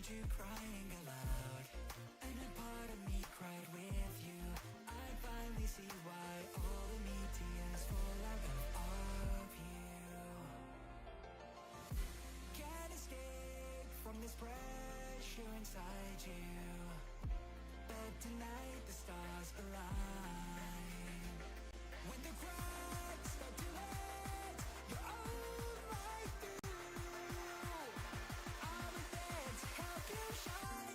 heard you crying aloud, and a part of me cried with you. I finally see why all the me tears fall out of you. Can't escape from this pressure inside you, but tonight the stars align. When the cracks start to let your own light through, I'll be there to help you shine.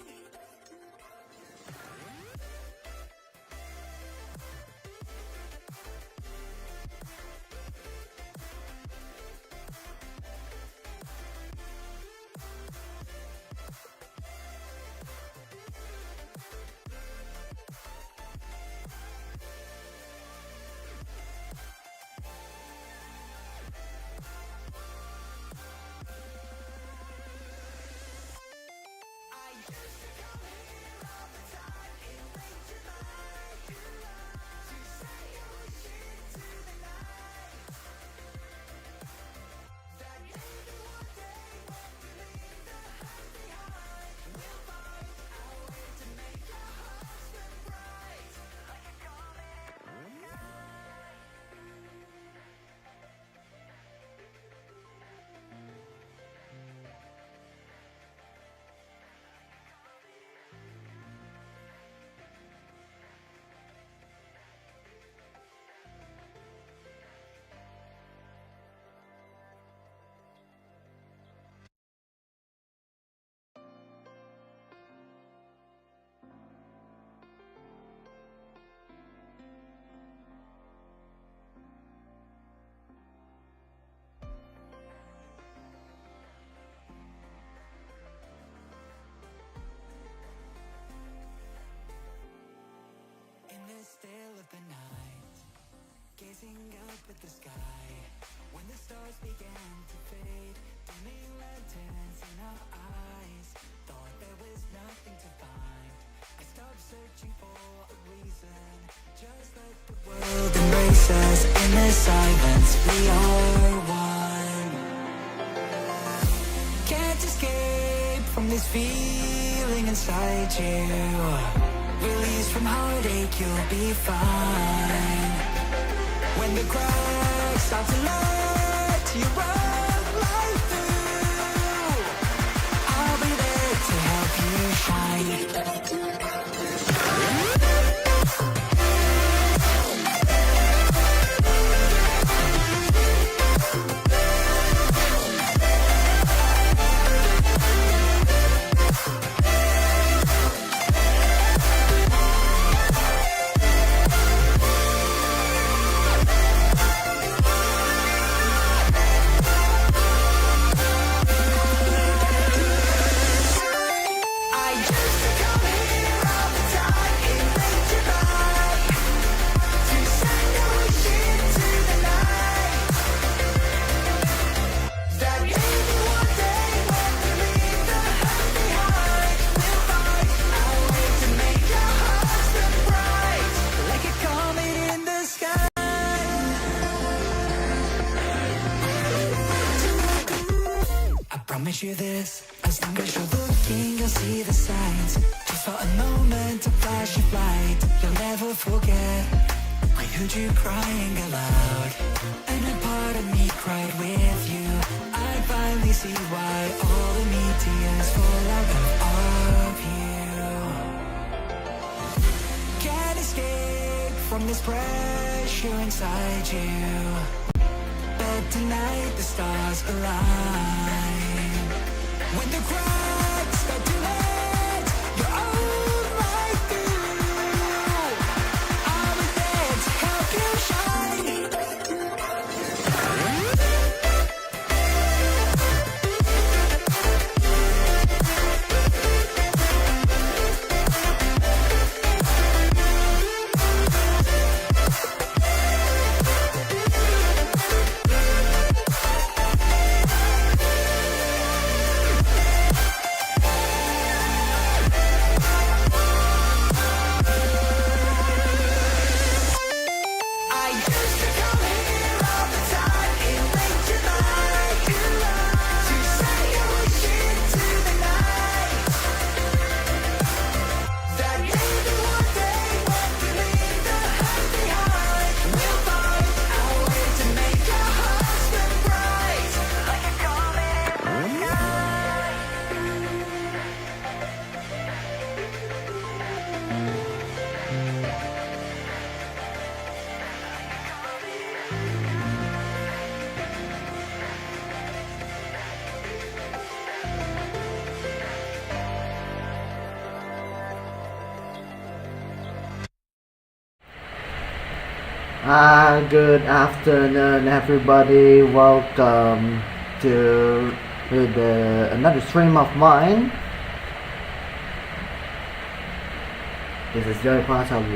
Still of the night, gazing up at the sky, when the stars began to fade, dimming lanterns in our eyes, thought there was nothing to find. I stopped searching for a reason, just let the world embrace us. In the silence we are one. Can't escape from this feeling inside you. Released from heartache, you'll be fine. When the cracks start to let your bright light through, I'll be there to help you shine. Promise you this, as long as you're looking, you'll see the signs. Just for a moment, a flash of light, you'll never forget. I heard you crying aloud, and a part of me cried with you. I finally see why all the me tears fall out of you. Can't escape from this pressure inside you, but tonight the stars align. When the cracks start to let your own light through, I'll be there to help you shine. Good afternoon, everybody. Welcome to another stream of mine. This is Joddy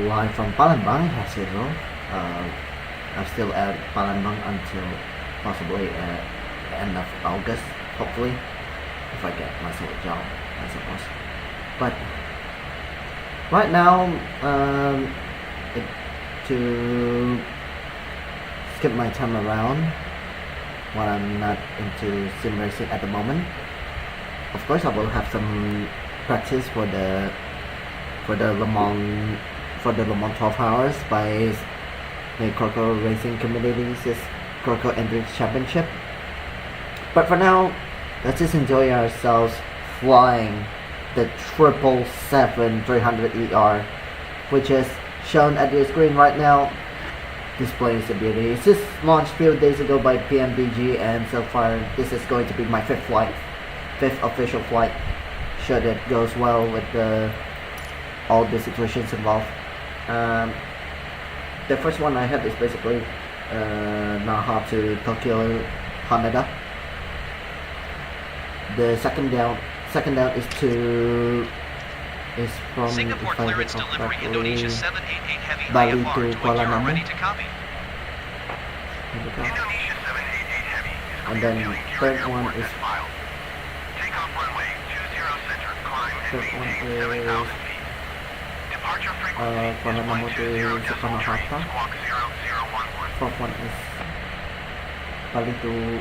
live from Palembang, as usual. I'm still at Palembang until possibly the end of August, hopefully, if I get myself a job, I suppose. But right now, to skip my time around while I'm not into sim racing at the moment. Of course, I will have some practice for the Le Mans 12 hours by the Croco Racing Community's Croco Endurance Championship. But for now, let's just enjoy ourselves flying the 777-300ER, which is shown at your screen right now. Displays the beauty. It's just launched a few days ago by PMDG, and so far this is going to be my fifth official flight, should it goes well with all the situations involved. The first one I had is basically Naha to Tokyo Haneda. The second down is from Singapore clearance delivery Indonesia 788 heavy Bali IFR to Kuala Lumpur. ready to copy. Indonesia 788 Heavy is And then third one is takeoff runway 20 center, climb and maintain 7,000 feet. Departure frequency Kuala is Lumpur to 120 Soekarno decimal train, Hatta. squawk 0011. Fourth one is Bali to.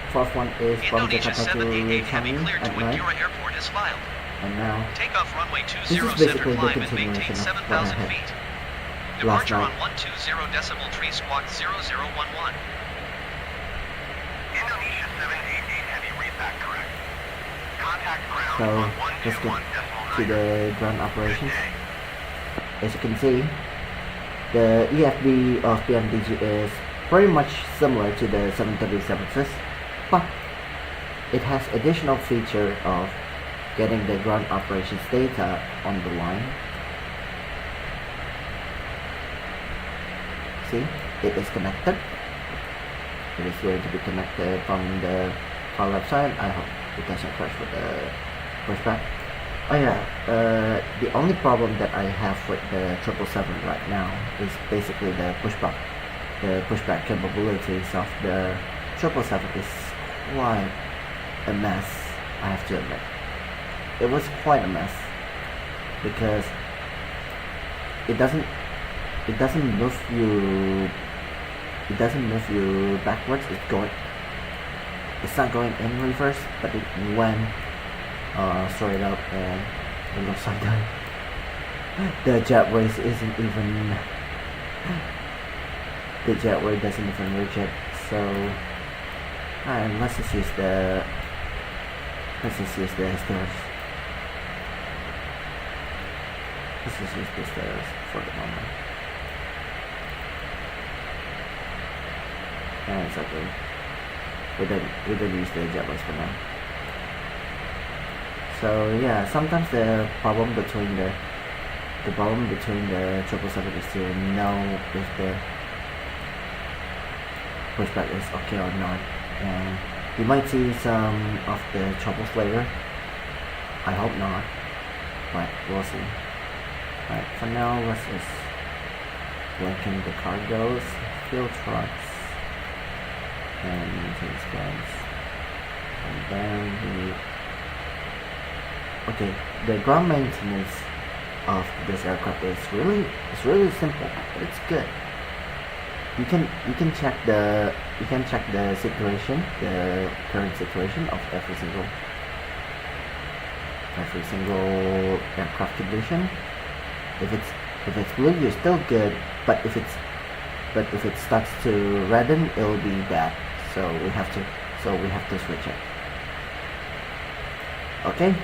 Fourth one is from Indonesia Jakarta to 788 heavy Changi cleared at to night. Ngurah Airport is filed. And now Takeoff runway this 20 is center, basically the climb and continuation maintain of what I 7,000 had feet. last Departure night. on 120 decimal tree, squawk 0011. Indonesia 788 Heavy, read that correct. Contact ground So on let's get 121 decimal to 9. the ground Good operations. day. As you can see, the EFB of PMDG is pretty much similar to the 777s, but it has additional feature of getting the ground operations data on the line. See, it is connected. It is going to be connected from the far left side. I hope it doesn't crash with the pushback. Oh yeah, the only problem that I have with the 777 right now is basically the pushback. The pushback capabilities of the 777 is quite a mess, I have to admit. It was quite a mess because it doesn't move you backwards. It's not going in reverse, but it went straight up and it looks like the jetway isn't even the jetway doesn't even reach it. So let's just use the stairs. Let's just use the stairs for the moment. And it's okay. We don't use the jetways for now. So yeah, sometimes the problem between the 777 is to know if the pushback is okay or not, and you might see some of the troubles later. I hope not, but we'll see. Alright, for now let's just blinking the cargoes, fuel trucks, and maintenance guys. And then okay, the ground maintenance of this aircraft is really simple. It's good. You can check the situation, the current situation of every single aircraft condition. If it's blue, you're still good, but if it starts to redden, it'll be bad. So we have to switch it. Okay,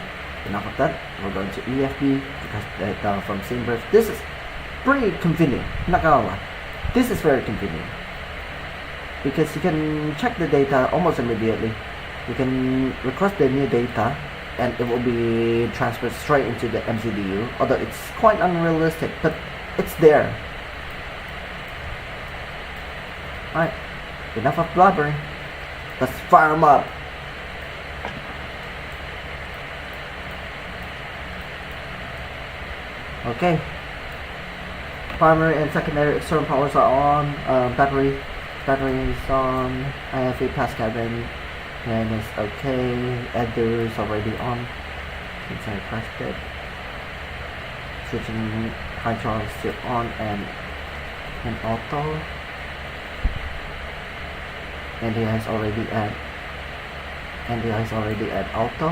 enough of that. We're going to EFB because data from SimBrief. This is pretty convenient, not gonna lie. This is very convenient because you can check the data almost immediately. You can request the new data and it will be transferred straight into the MCDU, although it's quite unrealistic, but it's there. Alright, enough of blabbering. Let's fire them up. Okay. Primary and secondary external powers are on. Battery is on. IFE past cabin. And it's okay. Ender is already on. Since I pressed it. Switching hydraulics still on and auto. NDI is already at auto.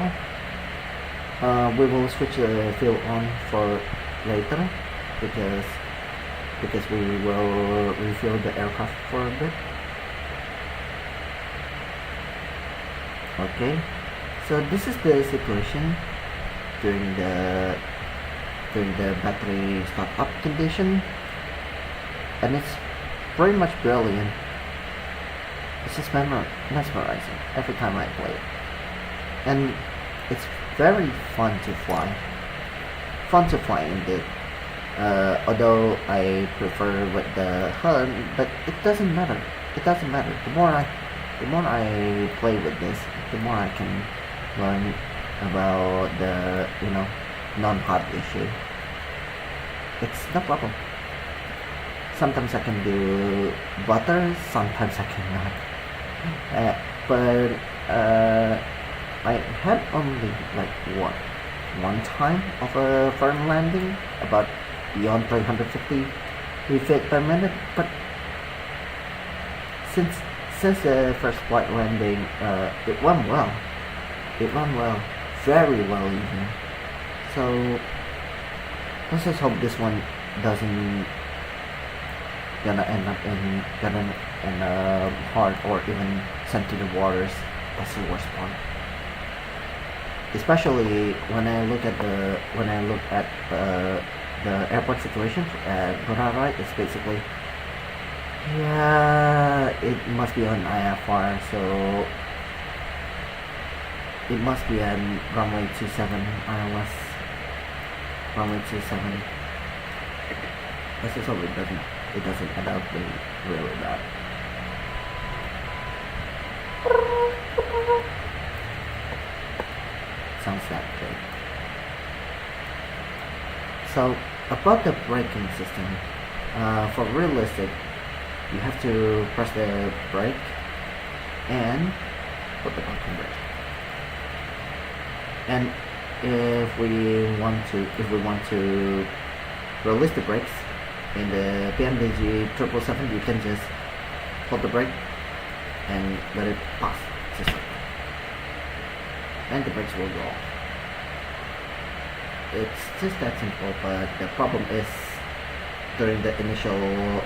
We will switch the fuel on for later because we will refuel the aircraft for a bit. Okay, so this is the situation during the battery startup condition, and it's pretty much brilliant. It's just mesmerizing every time I play it, and it's very fun to fly. Indeed. Although I prefer with the HUD, but it doesn't matter. The more I play with this, the more I can learn about the non-HUD issue. It's no problem. Sometimes I can do butter, sometimes I cannot. But I had only one time of a firm landing, about beyond 350 feet per minute. But since the first flight landing, it went well. Very well even. So let's just hope this one doesn't gonna end up in a hard or even sent to the waters. That's the worst part. Especially when I look at the airport situation at Ngurah Rai, it's basically, yeah, it must be on IFR, so it must be on runway 27 ILS. Runway 27. Let's just hope it doesn't end up being really bad. Sounds that good. So about the braking system, for realistic, you have to press the brake and put the parking brake. And if we want to release the brakes in the PMDG 777, you can just hold the brake and let it pass, just like that. And the brakes will go off. It's just that simple, but the problem is during the initial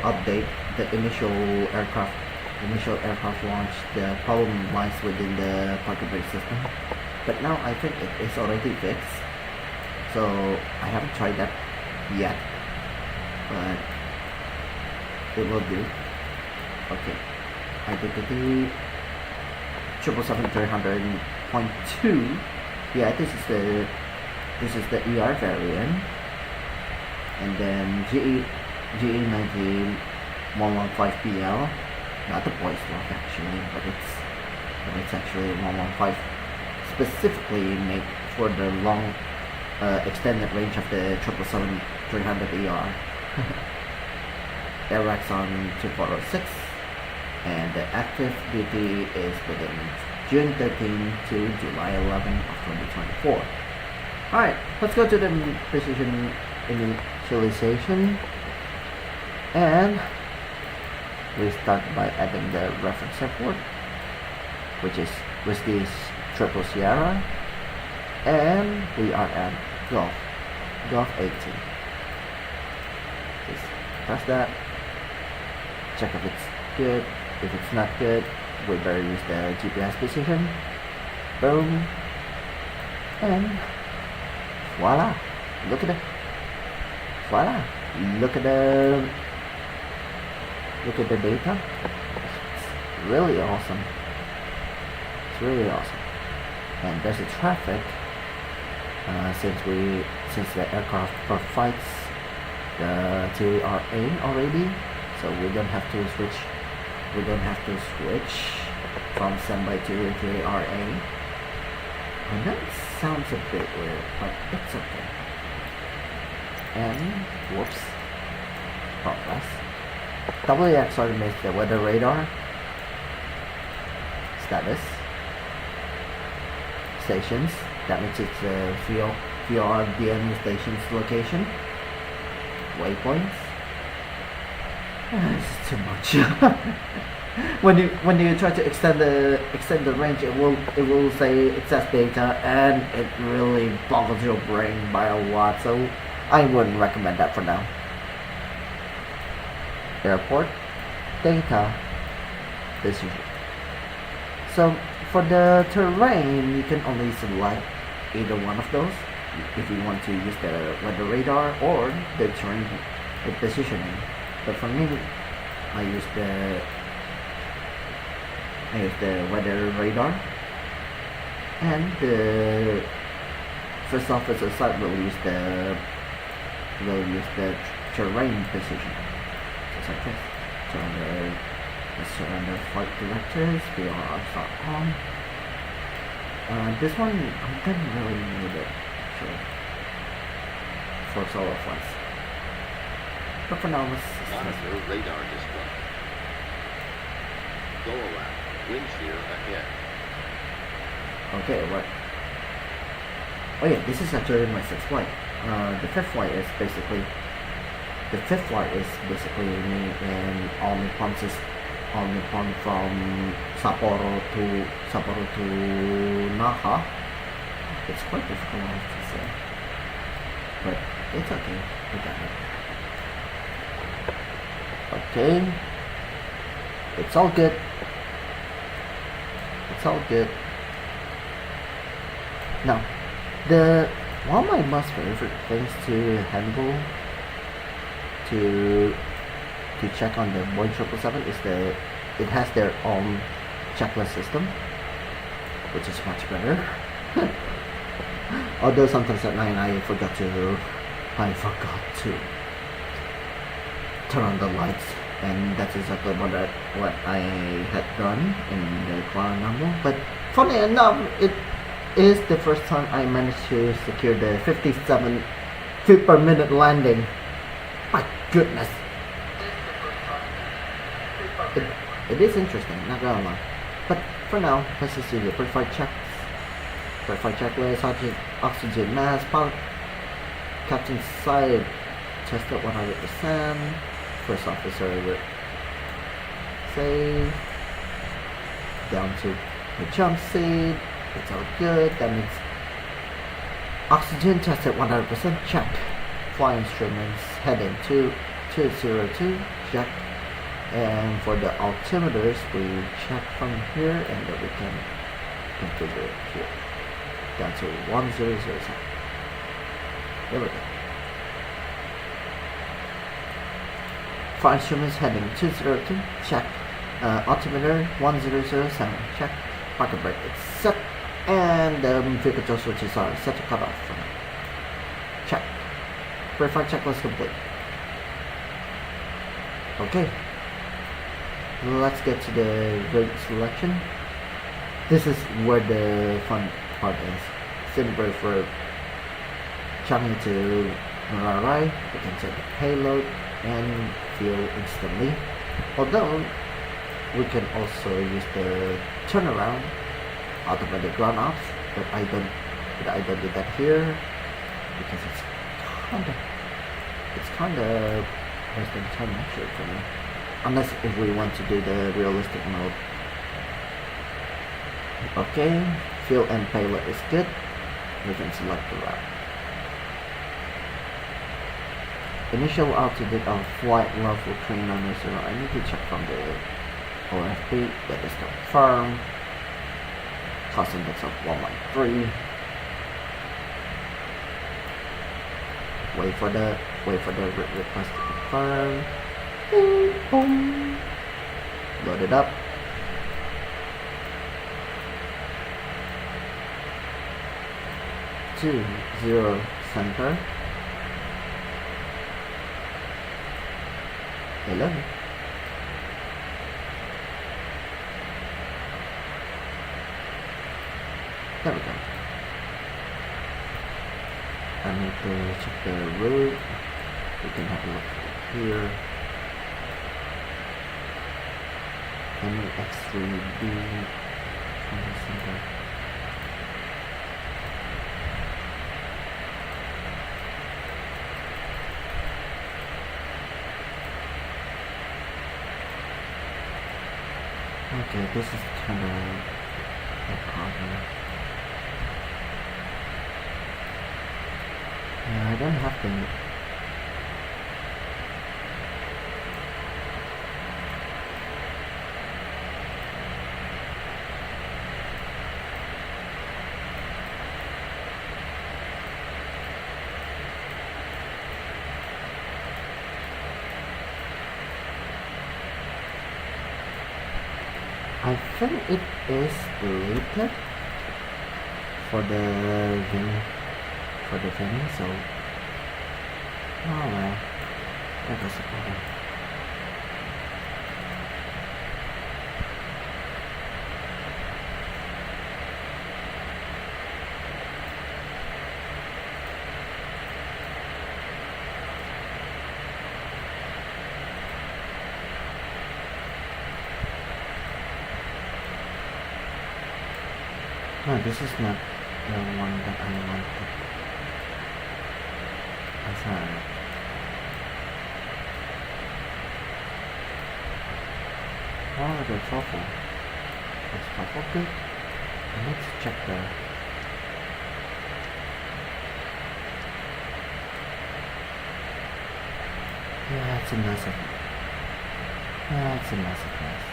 update, the initial aircraft launch, the problem lies within the parking brake system. But now I think it is already fixed, so I haven't tried that yet, but it will do. Okay, I did the 777-300.2. Yeah, this is the ER variant, and then GE 19115PL, not the boys block actually, but it's actually 115, specifically made for the long extended range of the 777-300ER. Air racks on 2406, and the active duty is within June 13 to July 11 of 2024. Alright, let's go to the precision initialization, and we start by adding the reference airport, which is Gusti's Triple Sierra, and we are at Gulf 18. Just press that, check if it's good. If it's not good, we better use the GPS position. Boom, and voila! Look at it. Voila! Look at the data. It's really awesome. It's really awesome. And there's a traffic since the aircraft provides the TRA already, so we don't have to switch we don't have to switch from standby to RA. And that sounds a bit weird, but it's okay. And whoops, progress. WX automates the weather radar status stations. That means it's VRDM stations location. Waypoints. This is too much. when you try to extend the range, it will say access data, and it really boggles your brain by a lot. So I wouldn't recommend that for now. Airport data decision. So for the terrain, you can only select either one of those if you want to use the weather radar or the terrain positioning. But for me, I use the weather radar, and the first officer side will use the terrain position. Just like this. Turn the flight directors. We are on. This one I didn't really need it for solo flights. But for now, let's monitor radar display. Go around. Wind shear ahead. Okay, what? Oh yeah, this is actually my sixth flight. The fifth flight is basically me and all Nippon from Sapporo to Naha. It's quite difficult, I have to say, but it's okay. We got it. Okay, it's all good. It's all good. Now, one of my most favorite things to handle to check on the Boeing 777 is it has their own checklist system, which is much better. Although sometimes at night I forgot to turn on the lights, and that's exactly what I had done in the Kuala Lumpur. But funny enough, it is the first time I managed to secure the 57 feet per minute landing. My goodness. It is interesting, not gonna lie. But for now, let's just do the verified checks. Verified checklist, oxygen mask, pilot, captain's side, tested 100%. First officer save. Down to the jump seat. It's all good. That means oxygen tested 100%. Check. Flight instruments heading 202. Check. And for the altimeters, we check from here, and then we can configure it here. Down to 1007. There we go. Flight instruments heading 202. Check. Altimeter 1007. Check. Parking brake is set. And the vehicle control switches are set to cut off. Check. Verified checklist complete. Okay. Let's get to the rate selection. This is where the fun part is. Similar for Changi to Ngurah Rai, we can set the payload and fuel instantly. Although we can also use the turnaround automatic ground ops, but I don't do that here because it's kinda wasting time actually for me. Unless if we want to do the realistic mode. Okay, fuel and payload is good. We can select the route. Initial altitude of flight level 3990. I need to check from the OFP. That is confirmed. Cost index of 113. Wait for the request to confirm. Boom. Load it up. To 0 center. 11. I need to check the route. We can have a look here. Any X3 B from the center. Okay, this is kind of a problem. Yeah, I don't have the. I think it is related for the venue, so oh well, that was a problem. No, this is not the one that I wanted. That's alright. Oh, the truffle. Is truffle good? Let's check the. Yeah, it's a massive. Yeah, it's a massive mess.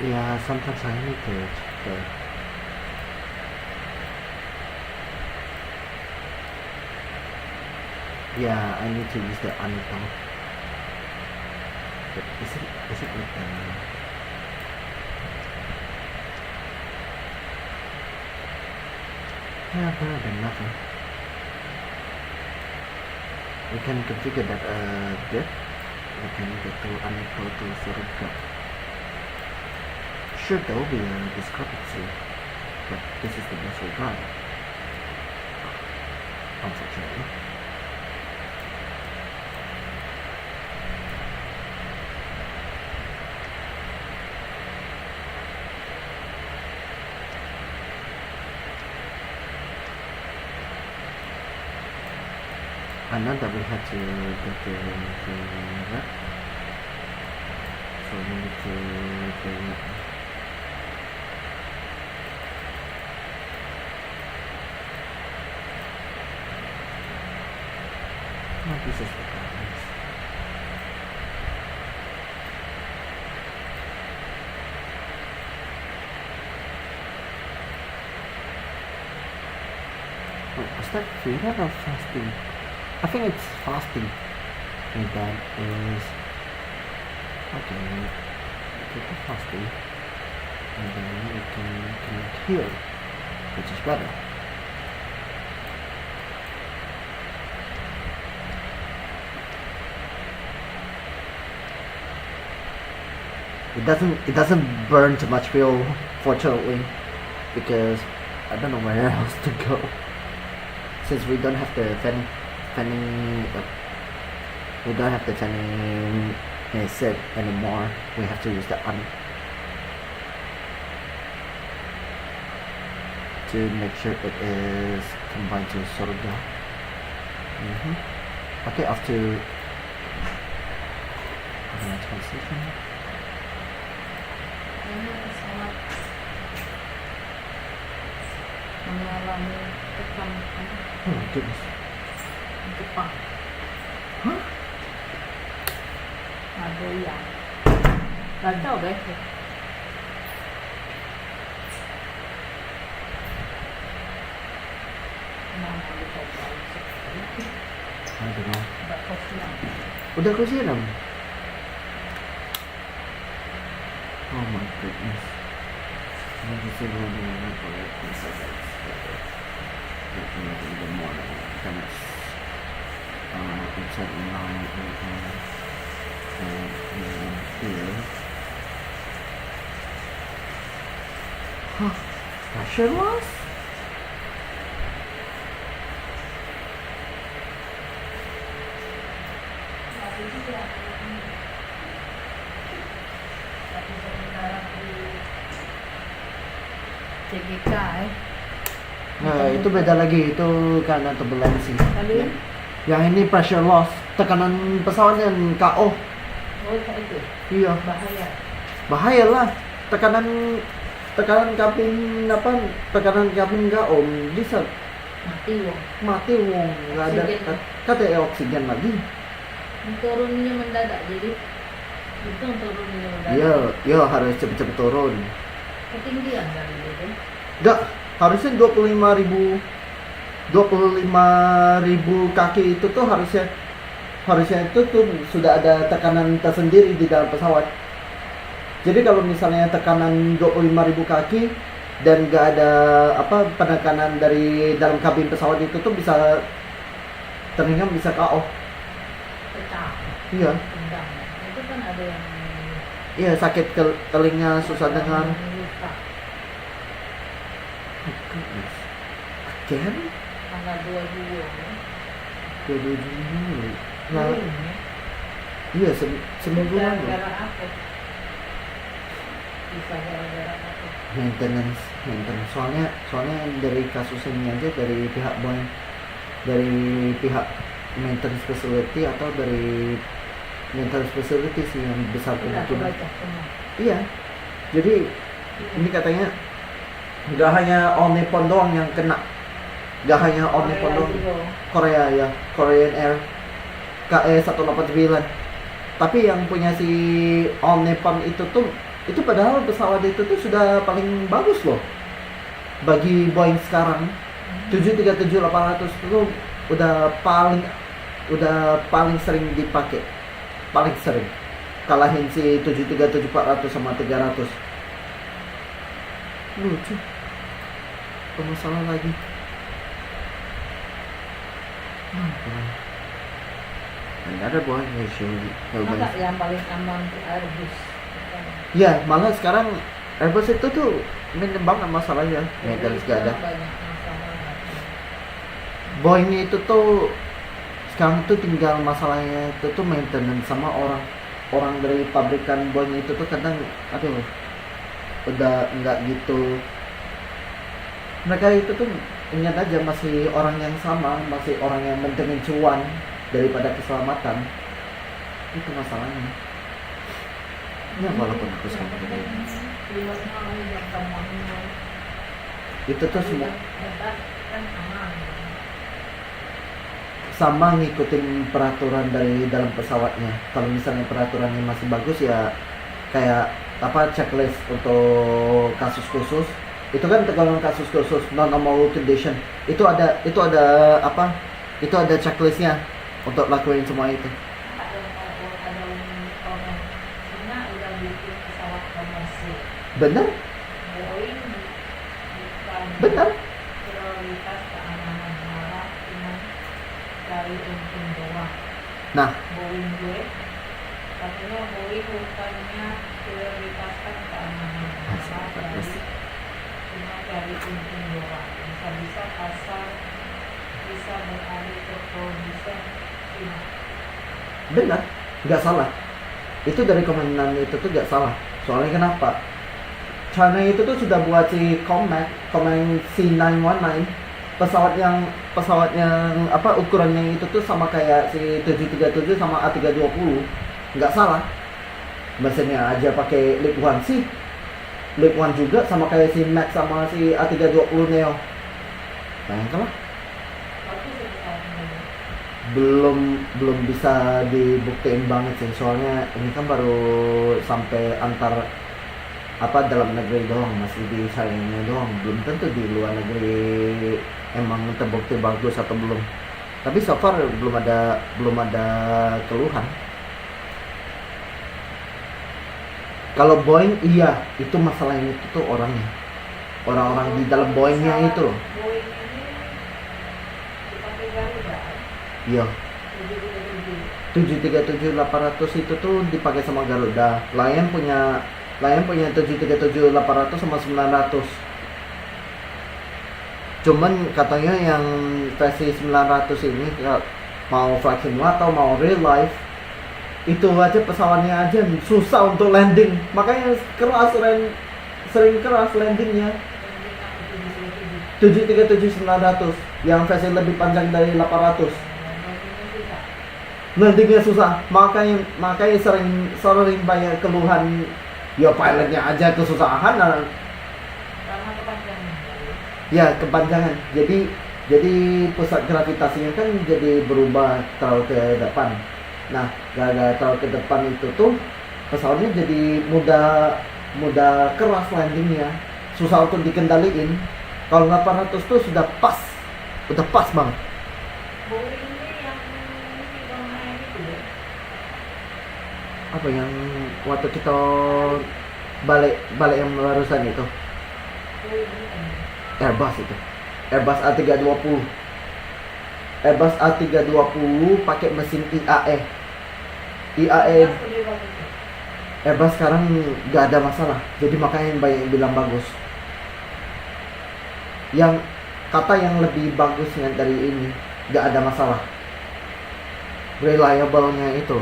Yeah, sometimes I need to check the. Yeah, I need to use the Intl. But is it with the? Yeah, better than nothing. We can configure that a bit. We can go to Intl to Garuda. Sure, there will be a discrepancy, but this is the best we got. Unfortunately. I know that we had to get to that, so we need to do that. Oh, this is the balance. Oh, is that freedom or fasting? I think it's fasting. And that is okay. Take the fasting, and then we can connect here, which is better. It doesn't burn too much fuel, fortunately, because I don't know where else to go. Since we don't have the fanning set anymore, we have to use the to make sure it is combined to Garuda. Okay, off to transition. Pesawat mengalami kecelakaan Oh my goodness. Jepang. Huh? Ada yang kacau deh. Mana dicoba sekali. I don't know. Udah kosian. Udah kau siram? Oh my goodness. This is really not right. So that's even more than 10 minutes. It's at 9 a.m. Hah, pressure loss? Tapi juga tapi sementara di CGK Nah, itu beda lagi, itu karena turbulensi. Lalu? Yang ini pressure loss, tekanan pesawatnya KO. Oh kayak itu Iya, bahaya. bahaya lah. Tekanan kabin KO bisa Mati wong. mati wong, nggak ada Oksigen. katanya oksigen lagi. Turunnya mendadak jadi itu turunnya mendadak. Iya, harus cepet-cepet turun. Ketinggian kali itu. Enggak, harusnya 25.000 kaki itu tuh harusnya itu tuh sudah ada tekanan tersendiri di dalam pesawat. Jadi kalau misalnya tekanan 25.000 kaki dan nggak ada penekanan dari dalam kabin pesawat itu tuh bisa ternyata bisa KO. Pecah. Iya, Tendang. Itu kan ada yang iya sakit telinga, susah dengar. luka. Again? Tanggal 22 ya. Nah, Turun, ya. iya seminggu lalu. Gara-gara apa? Bisa gara-gara apa? Maintenance. Soalnya dari kasus ini aja dari pihak Boeing, dari pihak maintenance facility atau dari maintenance facility sih yang besar Tidak kemungkinan. baca semua. Iya. Jadi ini katanya nggak hanya All Nippon doang yang kena, nggak hanya All Nippon doang. Korea ya, Korean Air KE-189. Tapi yang punya si All Nippon itu padahal pesawat itu tuh sudah paling bagus loh bagi Boeing sekarang. 737-800 itu udah paling sering dipakai, paling sering kalahin si 737-400 sama 300. Lucu, masalah lagi. Ada Boeing issue. Masa yang paling aman di Airbus? Ya, malah sekarang Airbus itu tuh minim banget masalahnya. Maintenance gak ada. Banyak masalah. Boeing itu tuh sekarang tuh tinggal masalahnya itu tuh maintenance sama orang dari pabrikan Boeing itu tuh kadang udah nggak gitu. Mereka itu tuh ingat aja masih orang yang sama, masih orang yang mentingin cuan daripada keselamatan. Itu masalahnya. Ya walaupun aku sama itu tuh semua sama ngikutin peraturan dari dalam pesawatnya. Kalau misalnya peraturannya masih bagus ya kayak checklist untuk kasus khusus. Itu kan tergolong kasus khusus non-normal condition. Itu ada checklistnya untuk lakuin semua itu. Bener? Bener? Prioritas keamanan malah cuma cari untung doang. Nah, Boeing gue katanya Boeing bukannya prioritaskan keamanan malah cuma cari untung doang. Bisa-bisa pasar bisa beralih ke produsen Cina. bener, nggak salah. Itu dari komandan itu tuh nggak salah. Soalnya kenapa? China itu tuh sudah buat si Comac C919, pesawat yang ukurannya itu tuh sama kayak si 737 sama A320. Nggak salah. Mesinnya aja pakai LEAP 1 sih. LEAP 1 juga sama kayak si Max sama si A320 Neo. Bayangkan lah. Belum bisa dibuktiin banget sih, soalnya ini kan baru sampai antar dalam negeri doang, masih di China doang, belum tentu di luar negeri emang terbukti bagus atau belum. Tapi so far belum ada keluhan. Kalau Boeing iya, itu masalahnya itu tuh orang di dalam Boeingnya itu loh. Boeing ini dipakai Garuda. Iya. Jadi 737-800 itu tuh dipakai sama Garuda. Lion punya 737-800 sama 900. Cuman katanya yang versi 900 ini mau flight simulator mau real life itu aja pesawatnya aja susah untuk landing, makanya sering keras landingnya. 737-900 yang versi lebih panjang dari 800 landingnya susah, makanya sering banyak keluhan ya, pilotnya aja kesusahan karena kepanjangan. Ya, kepanjangan. Jadi pusat gravitasinya kan jadi berubah terlalu ke depan. Nah, gara-gara terlalu ke depan itu tuh pesawatnya jadi mudah keras landingnya, susah untuk dikendaliin. Kalau 800 tuh sudah pas banget. Boeing ini yang warna itu ya? Apa yang waktu kita balik yang barusan itu? Boeing ini kan? Airbus itu. Airbus A320. Airbus A320 pakai mesin IAE. Airbus sekarang nggak ada masalah, jadi makanya banyak yang bilang bagus. Yang kata yang lebih bagusnya dari ini, nggak ada masalah, reliable-nya itu.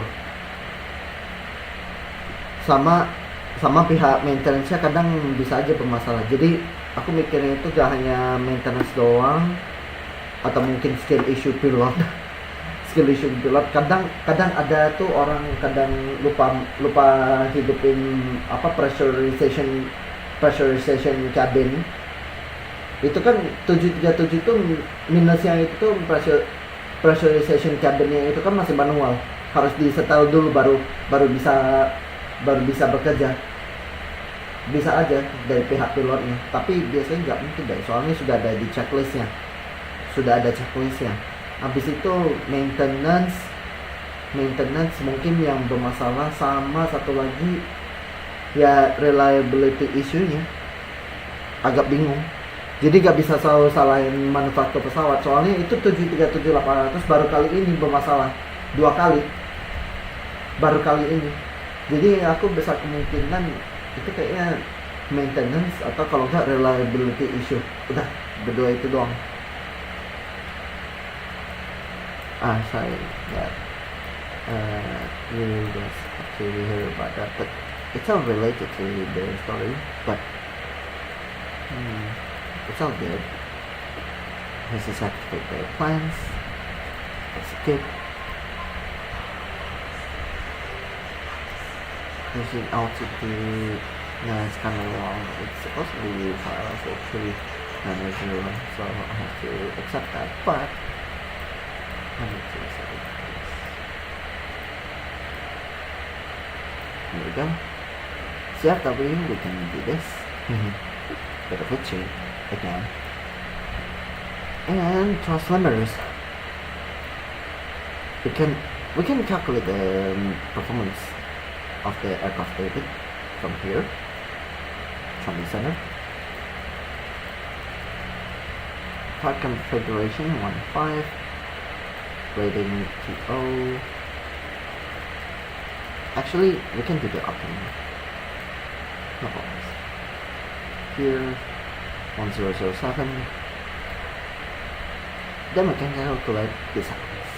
Sama pihak maintenance-nya kadang bisa aja bermasalah. Jadi aku mikirnya itu gak hanya maintenance doang, atau mungkin skill issue pilot. Kadang ada tuh orang kadang lupa hidupin pressurization cabin. Itu kan 737 itu minusnya itu tuh pressurization cabinnya itu kan masih manual, harus di-setel dulu baru bisa bekerja. Bisa aja dari pihak pilotnya, tapi biasanya nggak mungkin deh, soalnya sudah ada di checklistnya. Habis itu maintenance mungkin yang bermasalah, sama satu lagi ya reliability issue-nya agak bingung. Jadi nggak bisa selalu salahin manufaktur pesawat, soalnya itu 737-800 baru kali ini bermasalah 2 kali, baru kali ini. Jadi aku besar kemungkinan itu kayaknya maintenance atau kalau nggak reliability issue. Udah berdua itu doang. Sorry that you just actually hear about that, but it's all related to the story, but it's all good. This is have to take their plans. Let's skip. Pushing altitude. No, it's kind of long. It's supposed to be 5 hours or 3 and 0, so I have to accept that. But I need to accept it. Here we go. CFW, we can do this. Bit of pitching again. And thrust limiters. We can calculate the performance of the aircraft David from here, from the center. Part configuration 1.5, rating TO. Actually, we can do the optimum. No problems. Here, 1007. Then we can calculate this happens.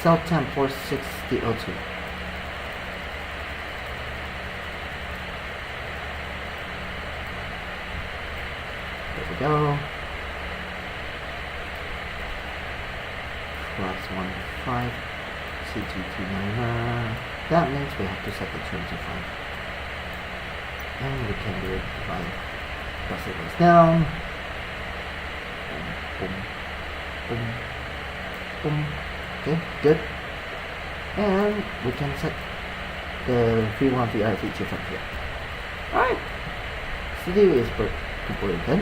Cell temp 460 O2. There we go. Plus 1.5 CGT9. That means we have to set the trim to 5. And we can do it by pressing this down. Boom, boom, boom. Okay, good. And we can set the V1 VI feature from here. Alright. CDU is completed.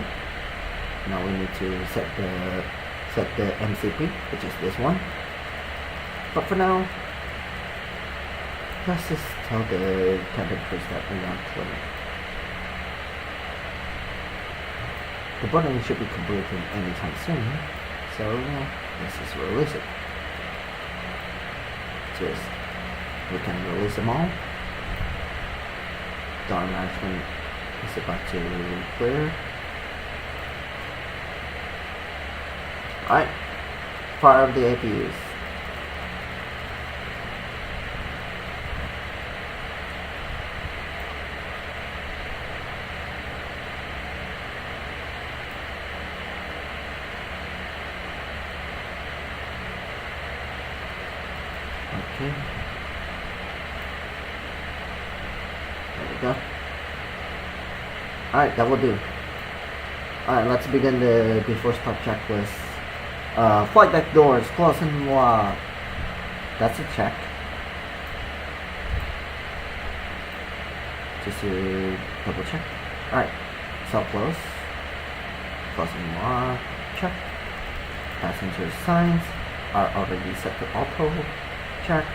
Now we need to set the MCP, which is this one. But for now, let's just tell the cabin crews that we want to limit. The button should be completed anytime soon, so let's just release it. just we can release them all. Door management is about to clear. Alright, fire up the APUs. Okay. There we go. Alright, that will do. Alright, let's begin the before start checklist. Flight deck doors close and locked. That's a check. Just to double check. Alright, so close. Close and locked. Check. Passenger signs are already set to auto. Check.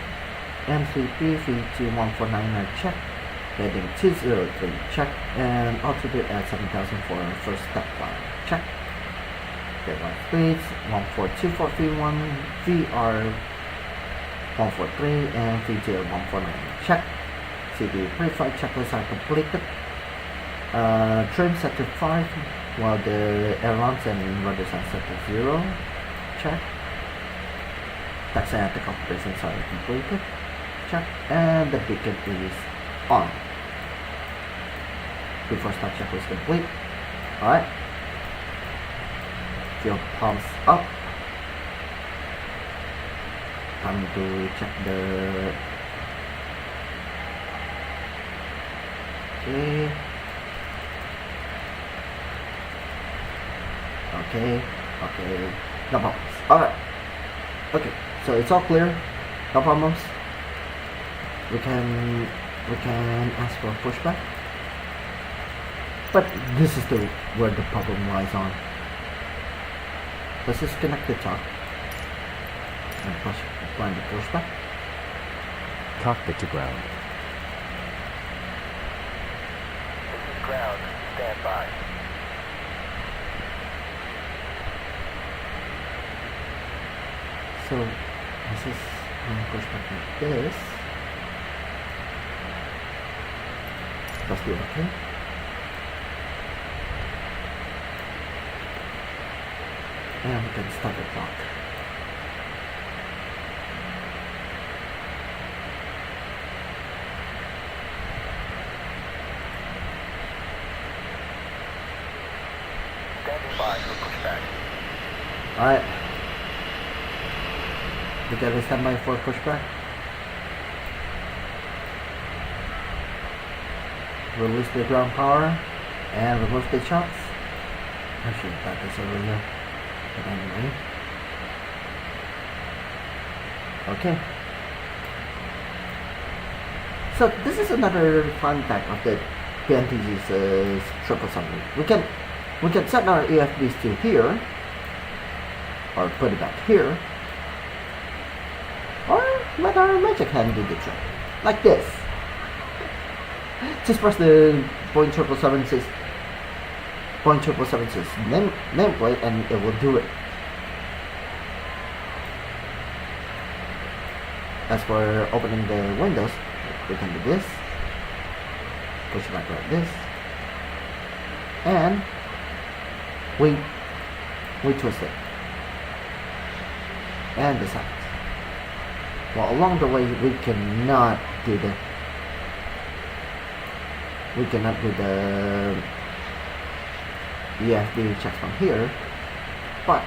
M3P 32149 are check. Heading 203 check. And altitude at 7,000 for first step line. Check. Deadline speeds 142431 VR 143 and VJ 149. Check. CD pre-flight checklists are completed. Trim set to 5 while the ailerons and rudders are set to 0. Check. Taxi and takeoff operations are completed. Check. And the beacon is on. Before start checklist complete. Alright. Fuel pumps up. Time to check the okay, no problems. Alright, okay, so it's all clear, no problems. We can ask for pushback, but this is where the problem lies on. Let's just connect the top and find the pushback. Cockpit to ground. This is ground. Stand by. So this is pushback like this. Let's do okay. And we can start the clock. Standing by for pushback. Alright. We gotta stand by for pushback. Release the ground power and remove the shocks. I should have got this over here. But anyway. Okay. So this is another fun fact of the PMDG's 777. We can set our EFBs to here, or put it back here, or let our magic hand do the trick, like this. Just press the Boeing 777 nameplate and it will do it. As for opening the windows, we can do this, push it back like this, and we twist it, and the sides. Well, along the way we cannot do the EFB checks from here, but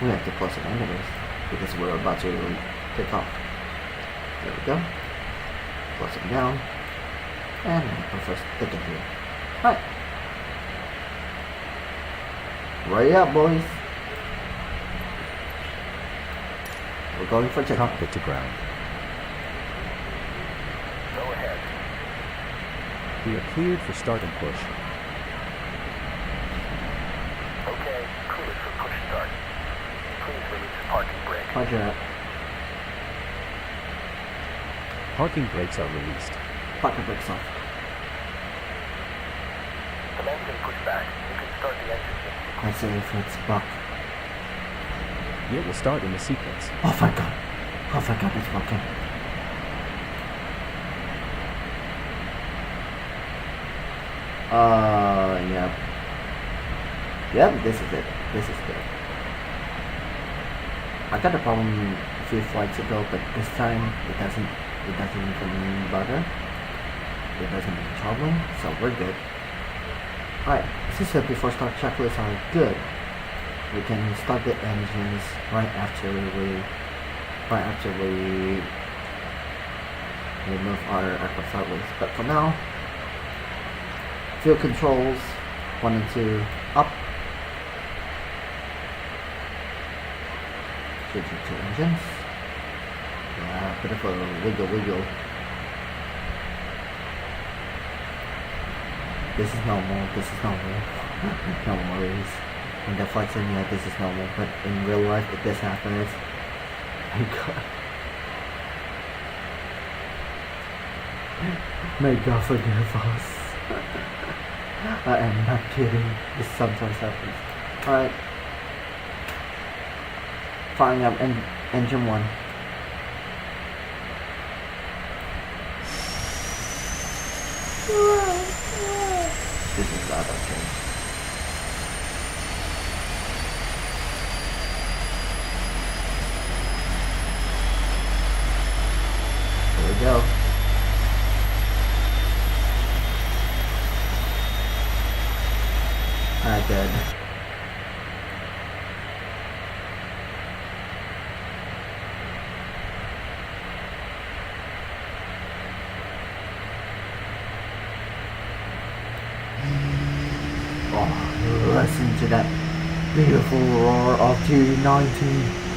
we have to close it anyways because we're about to take off. There we go. Close it down, and our first ticket here. Alright. Ready up, boys. We're going for check. Cockpit to ground. Go ahead. We are cleared for start and push. Okay, cleared for push start. Please release parking brake. Roger. Parking brakes are released. Parking brakes off. Commencing pushback. You can start the engine. I say if it's buck. It will start in the sequence. Oh my god, it's working. Yep. Yep, this is it. This is good. I got a problem a few flights ago, but this time it doesn't even bother. It doesn't make trouble, so we're good. Alright, as I said before, start checklists are good. We can start the engines right after we remove our aircraft sideways. But for now, fuel controls 1 and 2 up. Switching to engines. Yeah, bit of a wiggle. This is normal. No worries. In the flight sim, yeah, this is normal. But in real life, if this happens, my God. May God forgive us. I am not kidding. This sometimes happens. Alright. Firing up engine 1. This is not okay. Here we go. Alright, good. Oh, listen to that beautiful roar of T-19.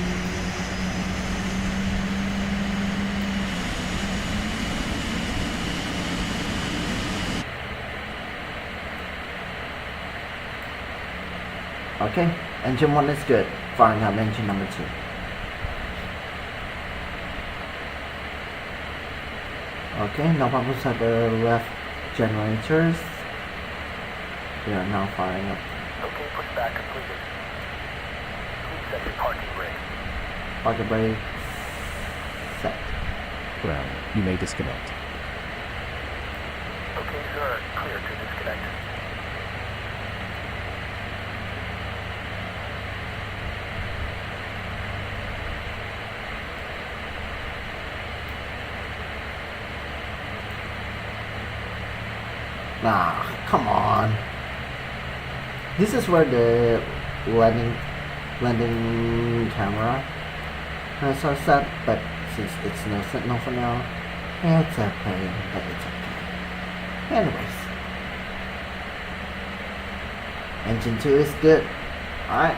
Okay, engine 1 is good. Firing up engine number 2. Okay, no problems at the left generators. We are now firing up. Okay, pushback completed. Please set your parking brake. Parking brake set. Ground. You may disconnect. Okay, sir. Clear to disconnect. Nah, come on. This is where the landing camera has are set, but since it's no signal for now, it's a pain, but it's okay. Anyways, engine 2 is good. Alright,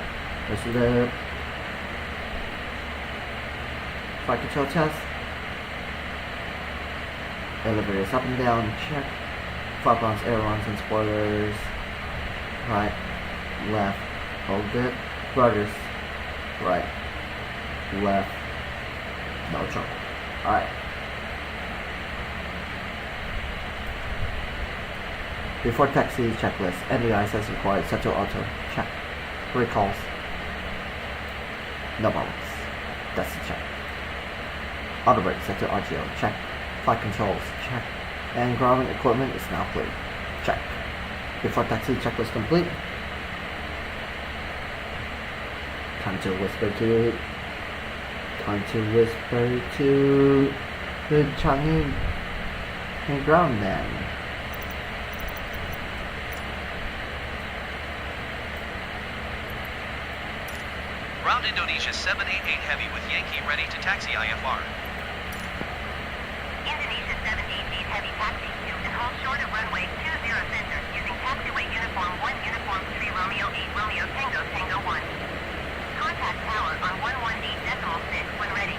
this is the flight control test. Elevators up and down, check. Flaplines, ailerons, and spoilers. Right, left, all good. Rudders, right, left, no trouble. Alright. Before taxi, checklist. NDIs as required, set to auto. Check. Recalls. No problems. That's a check. Auto brake set to RGO. Check. Flight controls. Check. And ground equipment is now clear. Check. Before taxi, checklist complete. Time to whisper to the Changi and ground then. Ground Indonesia 788 Heavy with Yankee ready to taxi IFR. Indonesia 788 Heavy taxi to and hold short of runway 20 center using taxiway uniform 1 uniform 3 Romeo 8 Romeo Tango Tango 1. Contact tower on 118.6 when ready.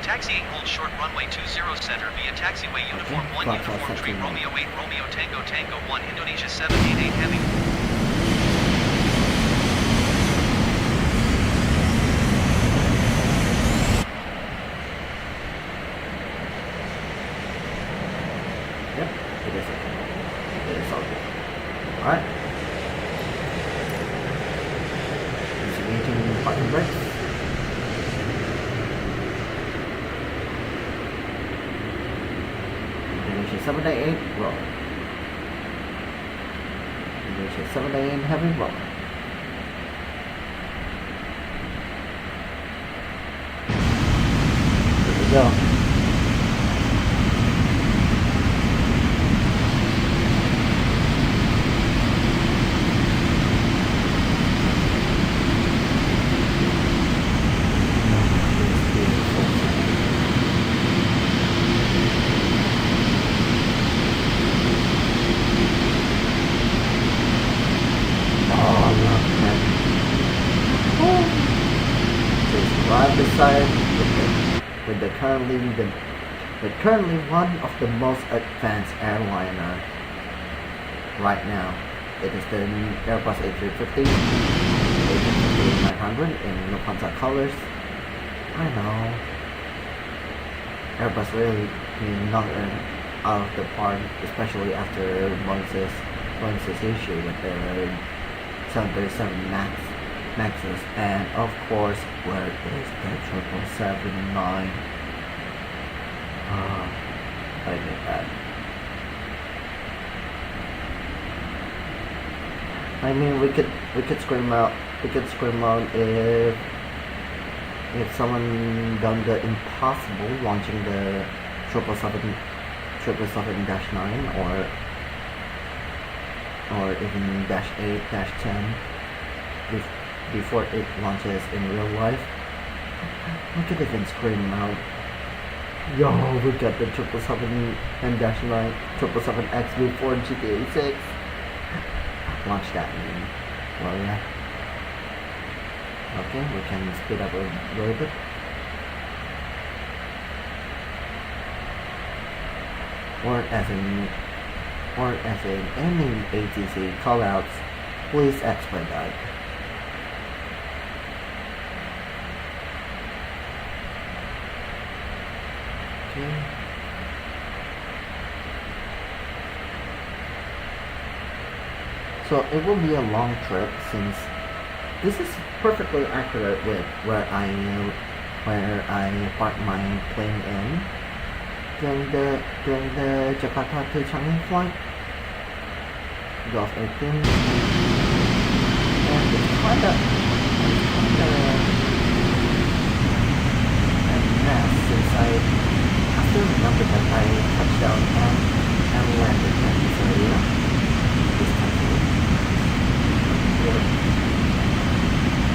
Taxiing hold short runway 20 center via taxiway uniform 1 uniform 3 Romeo 8 Romeo Tango Tango 1 Indonesia 788 Heavy. Yep, it is okay. It is all good. Alright. Disengaging parking brakes. Indonesia 788 rolling. Indonesia 788 heavy rolling. Here we go. With the currently one of the most advanced airliner right now. It is the Airbus A350, A350-900 in Lufthansa colors. I know Airbus really knocked it out of the park, especially after Boeing's issue with the 737 Maxes, and of course, where is the 777-9? I get that. I mean, we could scream out if someone done the impossible, launching the 777-9 or even -8, -10 before it launches in real life. We could even scream out, yo, we got the 777 and -9 777X before GTA 6. Launch that meme. Well, yeah. Okay, we can speed up a little bit. Or as in any ATC callouts, please expedite. Okay. So it will be a long trip, since this is perfectly accurate with where I parked my plane in during the Jakarta to Changi flight, Gulf 18, and it's kinda a mess, since I still remember that I touched down and landed in this area this country.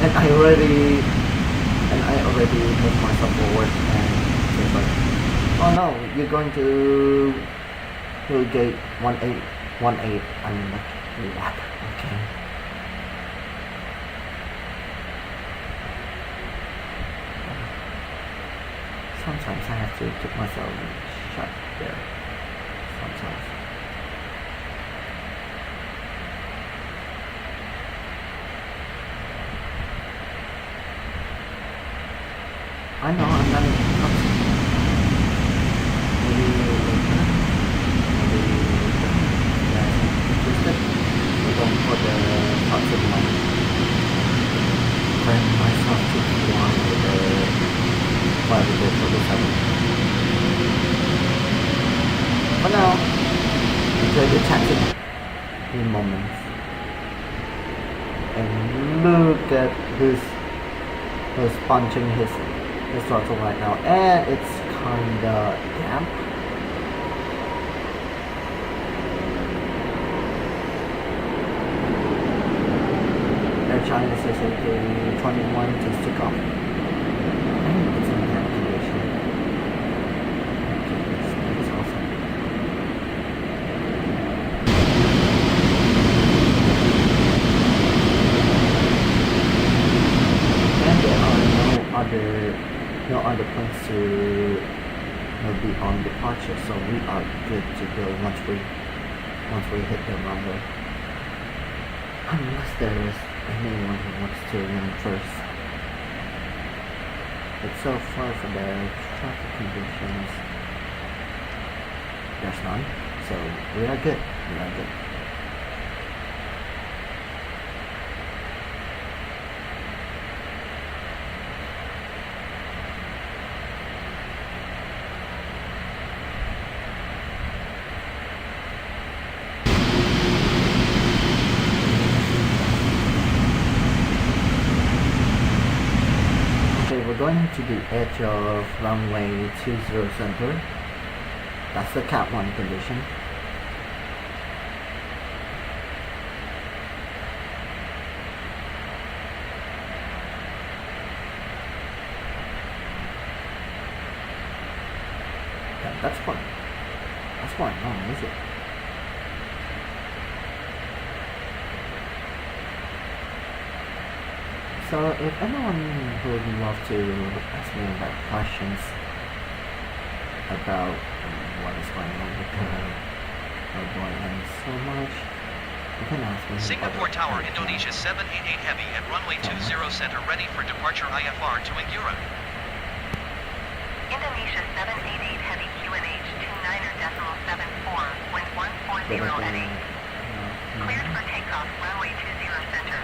And I already moved myself forward, and it's like, oh no, you're going to gate 1818. I'm like, what? Okay. Sometimes I have to keep myself shut there. Sometimes. I know I'm not even maybe interested. We're going for the toxic one. Bring myself to fly with the 777. For now, enjoy the taxi moments. And look at who's punching his throttle right now, and it's kinda damp. Air China says AK-21 to stick off. And it's in that condition. Okay, that's awesome. And there are no other planes to be on departure, so we are good to go once we hit the runway. Unless there is anyone who wants to land first. But so far for the traffic conditions, there's none, so we are good. edge of runway 20 center. That's the Cat 1 condition. Yeah, that's fine. That's fine. Oh, is it? So if anyone would love to ask me about questions about what is going on with the Boeing so much, you can ask me. Singapore Tower, Indonesia 788 Heavy at runway 20 center, ready for departure IFR to Ngurah. Indonesia 788 Heavy QNH 29.74, wind 140 at 8. Cleared for takeoff, runway 20 center.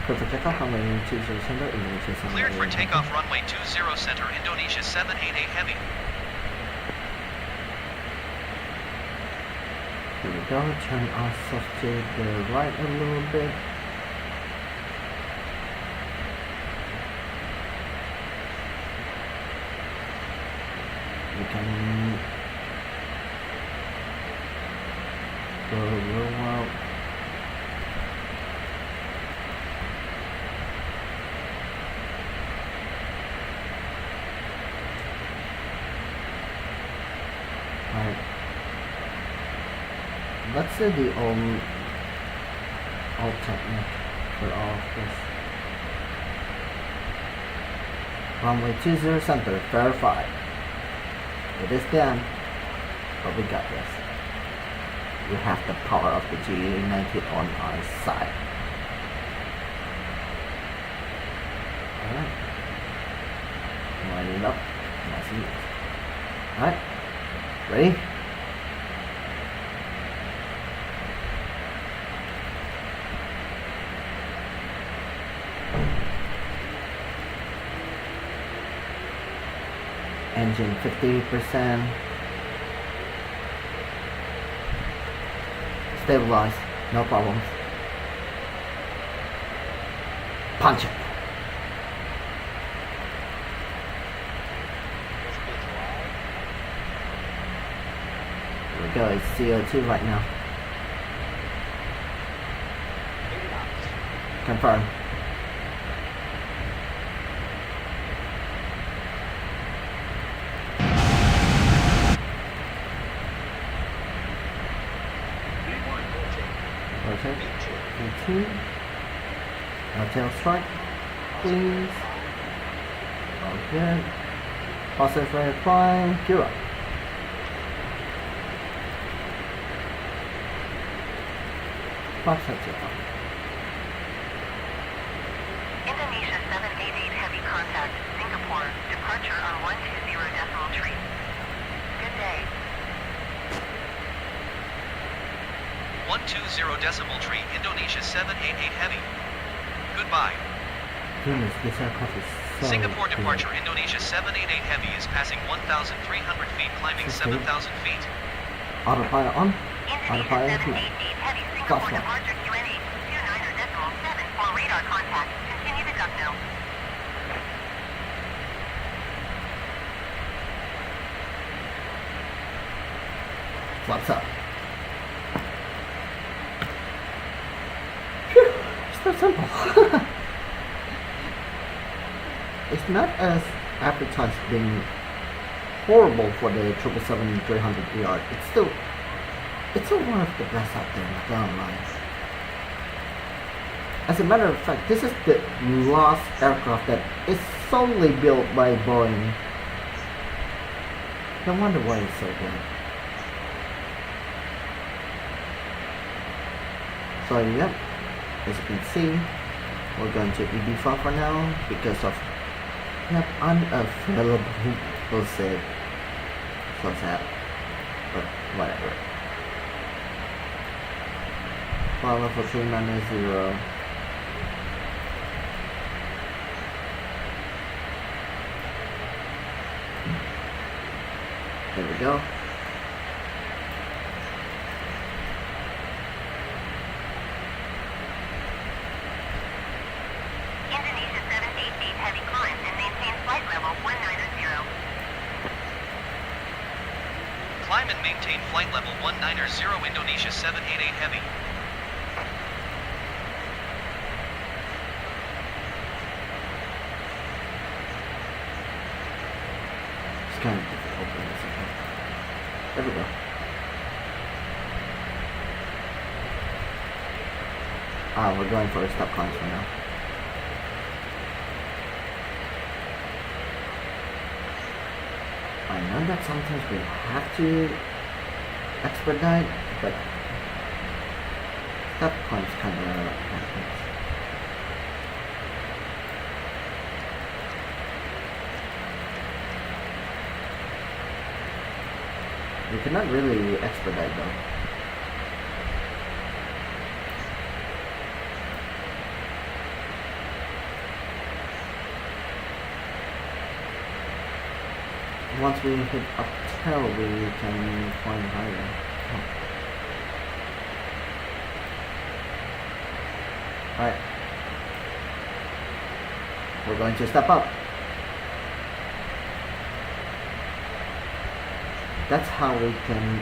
Cleared for takeoff, runway 20 center, Indonesia 788. Cleared for takeoff, runway 20 center, Indonesia 788 Heavy. Here we go, turn ourselves to the right a little bit. We can go real well. Alright. Let's do the old technique for all of this. Runway 20 center, verify. It is done, but we got this. We have the power of the GA90 on our side. Alright. Line it up. Nice and easy. Alright. Ready? Engine 50%. Stabilize, no problems. Punch it. There we go, it's CO2 right now. Confirm. Rotate. 18. Now tail strike, please. All good. Positive rate of climb. Ngurah. Indonesia 788 Heavy contact, Singapore, departure on 120.3. Good day. 120.3, Indonesia 788 Heavy. Goodbye. Goodness, this aircraft is so Singapore good. departure, Indonesia 788 Heavy is passing 1,300 feet, climbing 7,000 feet. Autopilot on. Indonesia Autopilot 788 on. Heavy, Singapore departure QNH 29.7 for radar contact. Continue to duck now. What's up? Phew, it's that simple. It's not as advertised being horrible for the 777-300ER. It's still one of the best out there, not gonna lie. As a matter of fact, this is the last aircraft that is solely built by Boeing. No wonder why it's so good. So yep, as you can see, we're going to EB5 for now because of unavailable. We'll say so sad, but whatever. Flight level 3990. There we go. Indonesia 788 Heavy climbs and maintains flight level 19 Climb and maintain flight level 190 Indonesia 788 Heavy. It's kind of difficult to open this again. There we go. We're going for a stop climbs for now. I know that sometimes we have to expedite, but stop climbs kind of happens. We cannot really expedite though. Once we hit up tail, we can climb higher. Alright. We're going to step up. That's how we can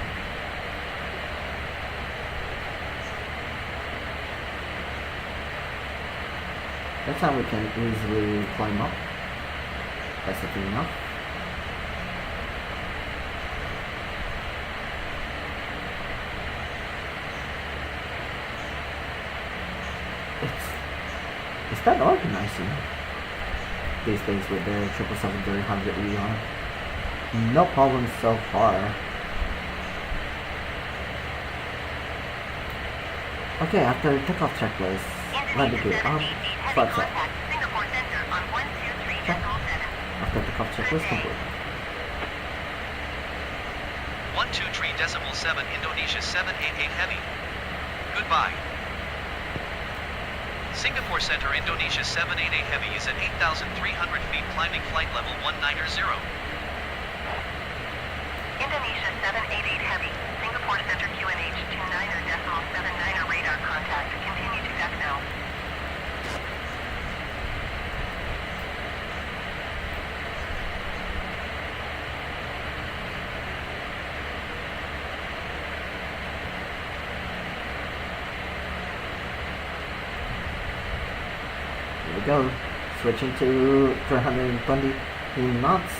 easily climb up. That's the thing enough. It's that organizing these days with the 777-300ER. No problems so far. Okay, after takeoff checklist, ready to gear up, flaps up. Check. After takeoff checklist complete. 123.7 Indonesia 788 Heavy. Goodbye. Singapore Center Indonesia 788 Heavy is at 8,300 feet climbing flight level 190. Indonesia 788 Heavy, Singapore Center QNH 29.79 radar contact. Continue to XL. Here we go. Switching to 320 knots.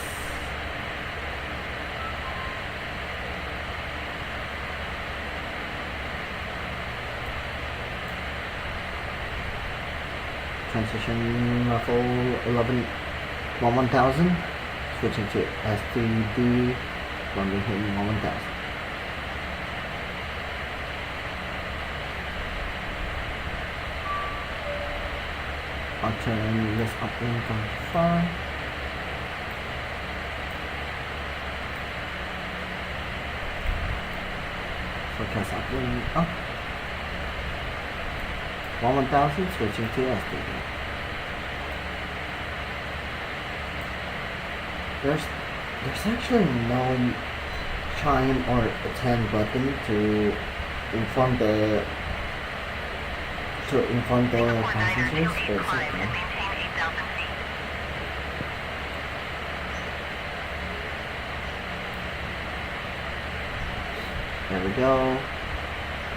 Transition level 1000. Switching to STD when we hit 1000. I'll turn this uplink on 5. Forecast uplink up. 1000, switching to STD. There's actually no chime or attend button to inform the passengers, but it's okay. There we go.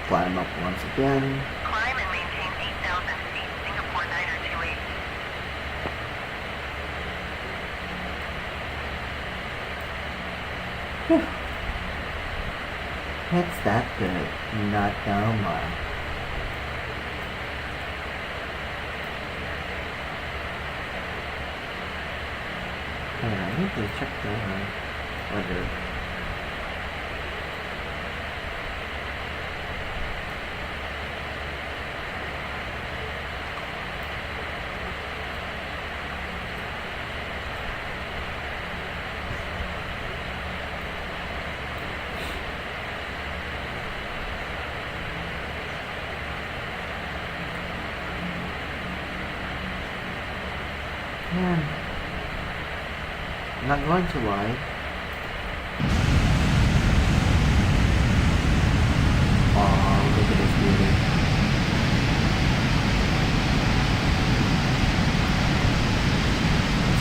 Climb up once again. Climb and maintain 8,000 feet, Singapore 928. Whew. It's that good, not gonna lie. I need to check the weather. Man, I'm not going to lie. Oh, look at this beauty.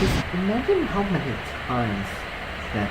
Just imagine how many times that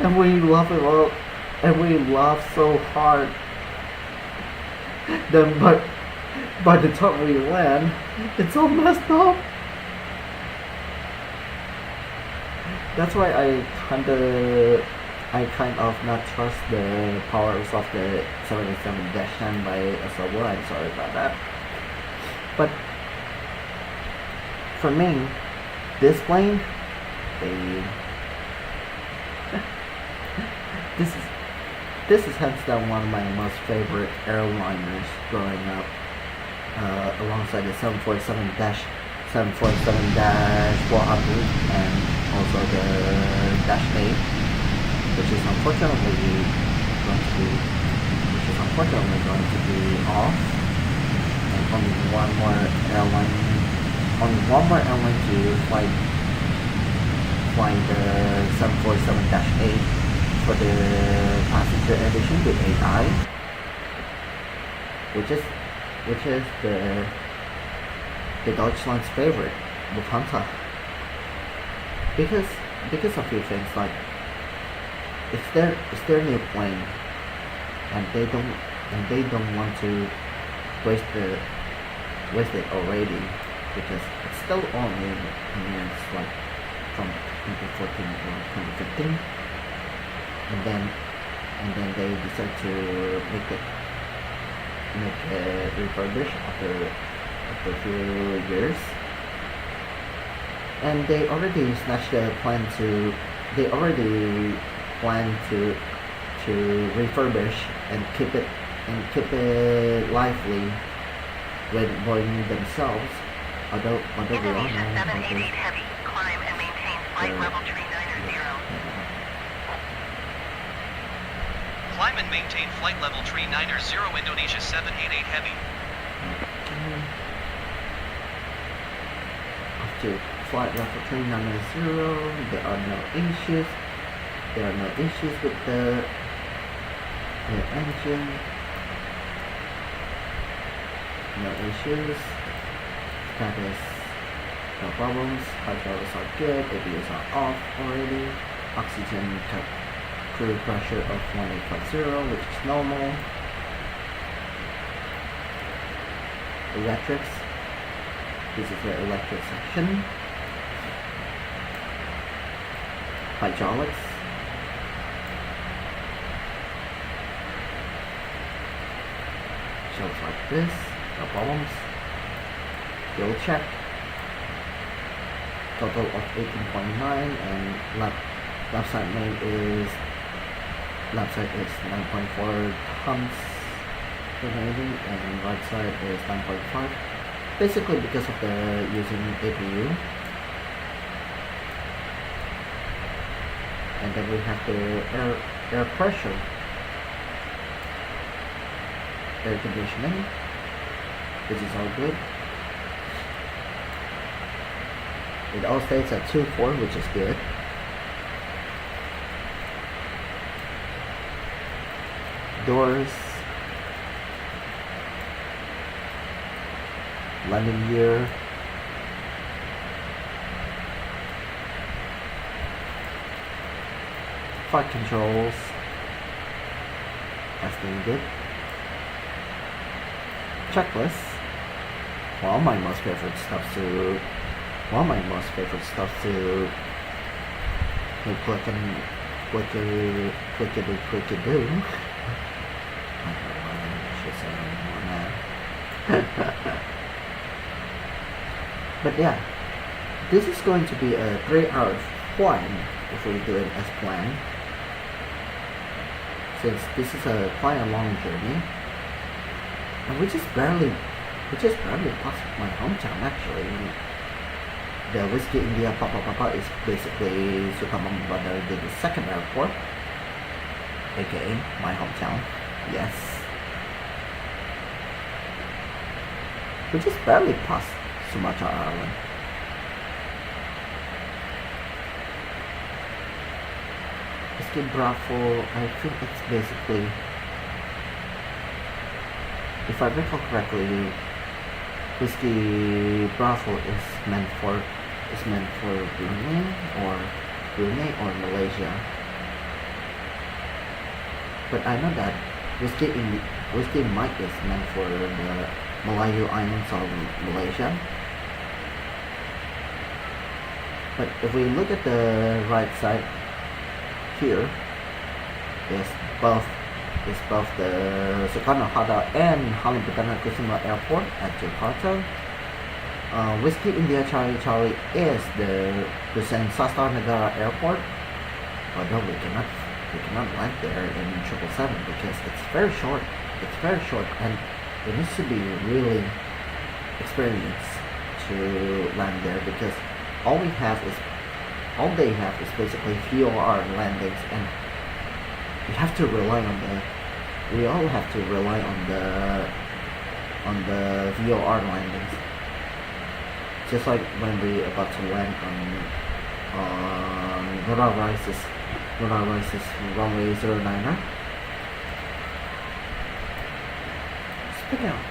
and we laugh it all, and we laugh so hard. Then by the time we land, it's all messed up. That's why I kind of not trust the powers of the 787-10 by SW. I'm sorry about that. But for me, this plane, this is hands down one of my most favorite airliners growing up, alongside the 747-400 and also the Dash 8, which is unfortunately going to be off, and only one more airline to fly the 747-8 for the passenger edition, the 8i, which is the Deutschland's favorite, Lufthansa. Because of few things, like it's their new plane, and they don't want to waste it already, because it's still only years like from 2014 or 2015, and then they decide to make it refurbish after a few years. And they already snatched the plan to refurbish and keep it lively with Boeing themselves. Although we all know Indonesia about 788 Heavy, climb and maintain flight level 390. Climb and maintain flight level 390 Indonesia 788 Heavy. After flight level 390, there are no issues. There are no issues with the engine. No issues. Status, no problems. Hydraulics are good. ABS are off already. Oxygen crew pressure of 1850, which is normal. Electrics. This is the electric section. Hydraulics. Shows like this, no problems. Fuel check. Total of 18.9, and left side is 9.4 tons remaining, and right side is 9.5. Basically because of the using APU. And then we have the air pressure, air conditioning, which is all good. It all stays at 2.4, which is good. Doors, landing gear, flight controls, everything good. Checklist. One of my most favorite stuff to click and do. I don't know what I should say anymore now. But yeah, this is going to be a 3-hour flight if we do it as planned. Since this is a quite a long journey, and we just barely passed my hometown actually. The Whiskey India Papa is basically Sukarno Bandar, the second airport, aka my hometown. Yes, we just barely passed Sumatra Island. Whiskey Bravo, I think it's basically, if I recall correctly, Whiskey Bravo is meant for Brunei or Malaysia. But I know that Whiskey Mike is meant for the Malayu Islands of Malaysia. But if we look at the right side here, is both the Soekarno-Hatta and Halim Perdana Kusuma Airport at Jakarta. Whiskey India Charlie Charlie is the Hussein Sastra Negara Airport, although we cannot land there in 777 because it's very short. It's very short, and it needs to be really experienced to land there because all they have is basically VOR landings, and we all have to rely on the VOR landings. Just like when we about to land on Ngurah Rai runway 09. Speak out.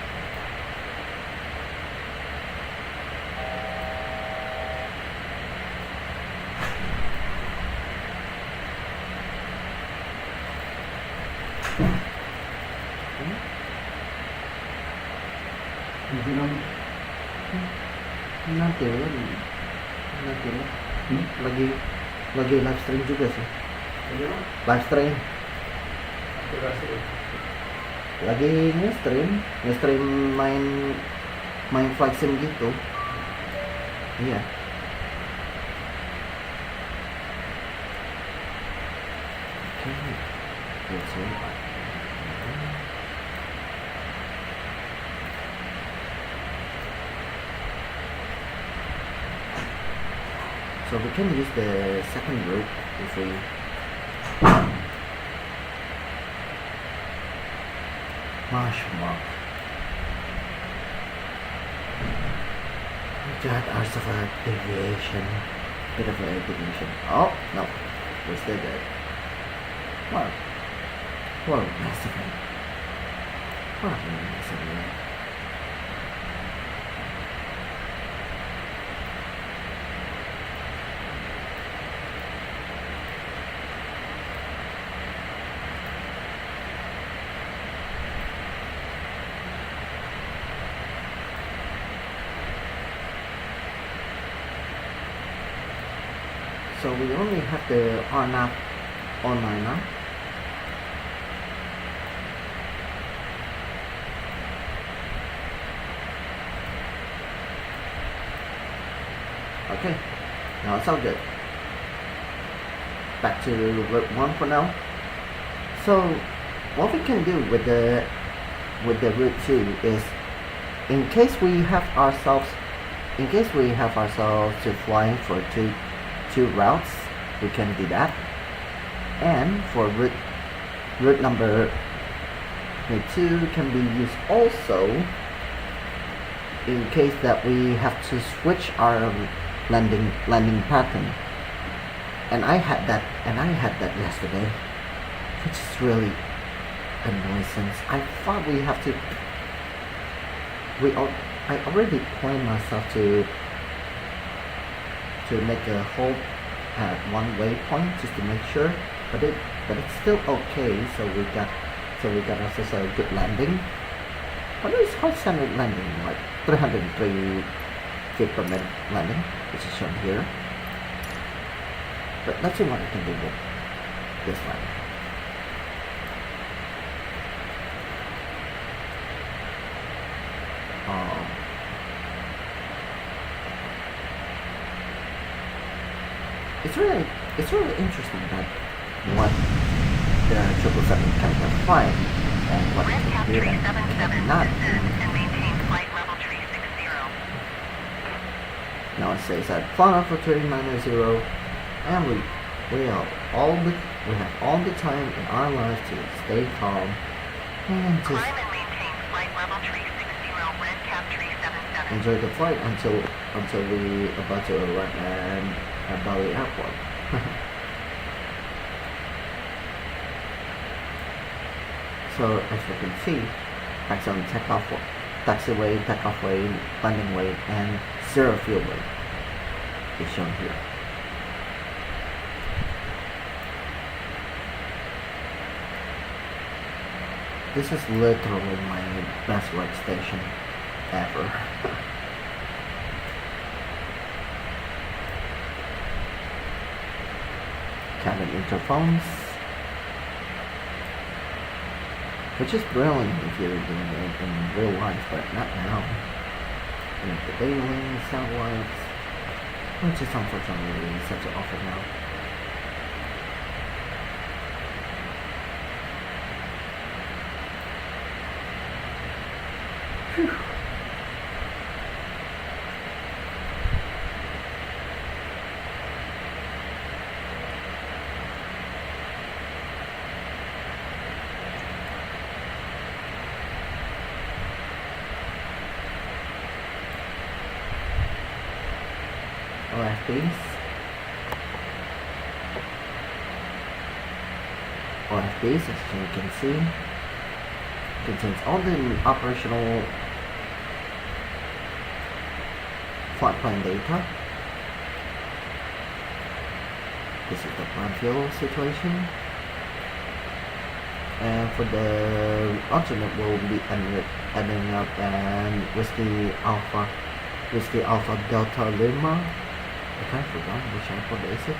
Nanti lagi live stream juga sih. Live stream. Lagi nge-stream main flight sim gitu. Iya. So we can use the second route if we Marshmallow. That are of a deviation. Bit of a deviation. Oh no. We're still dead. What a massacre. What a massacre. So we only have the RNAV online now. Okay, now it's all good. Back to route 1 for now. So what we can do with the route 2 is, in case we have ourselves to fly for two routes, we can do that. And for route number 2 can be used also in case that we have to switch our landing pattern. And I had that yesterday, which is really a nuisance. I thought I already planned myself to make a halt at one waypoint just to make sure, but it's still okay. So we got ourselves a good landing. But it's quite standard landing, like 303 feet per minute landing, which is shown here. But let's see what I can do with this landing. It's really interesting that what the 777 can find and what it can do and cannot do. And maintain flight level 360. Now it says that fly off for 3990, and we have all the time in our lives to stay calm and just Climb and maintain flight level 360, red cap 377. enjoy the flight until we about to arrive at Bali Airport. So as you can see, maximum taxiway, takeoff weight, landing weight, and zero fuel weight is shown here. This is literally my best workstation ever. Cabin interphones, which is brilliant if you're doing it in real life, but not now. And the daily satellites, which is unfortunately such an offer now. Whew. OFBs, as you can see, contains all the operational flight plan data. This is the plan fuel situation, and for the alternate we'll be adding up and Whiskey Alpha Delta Lima. I kind of forgot which airport is it. I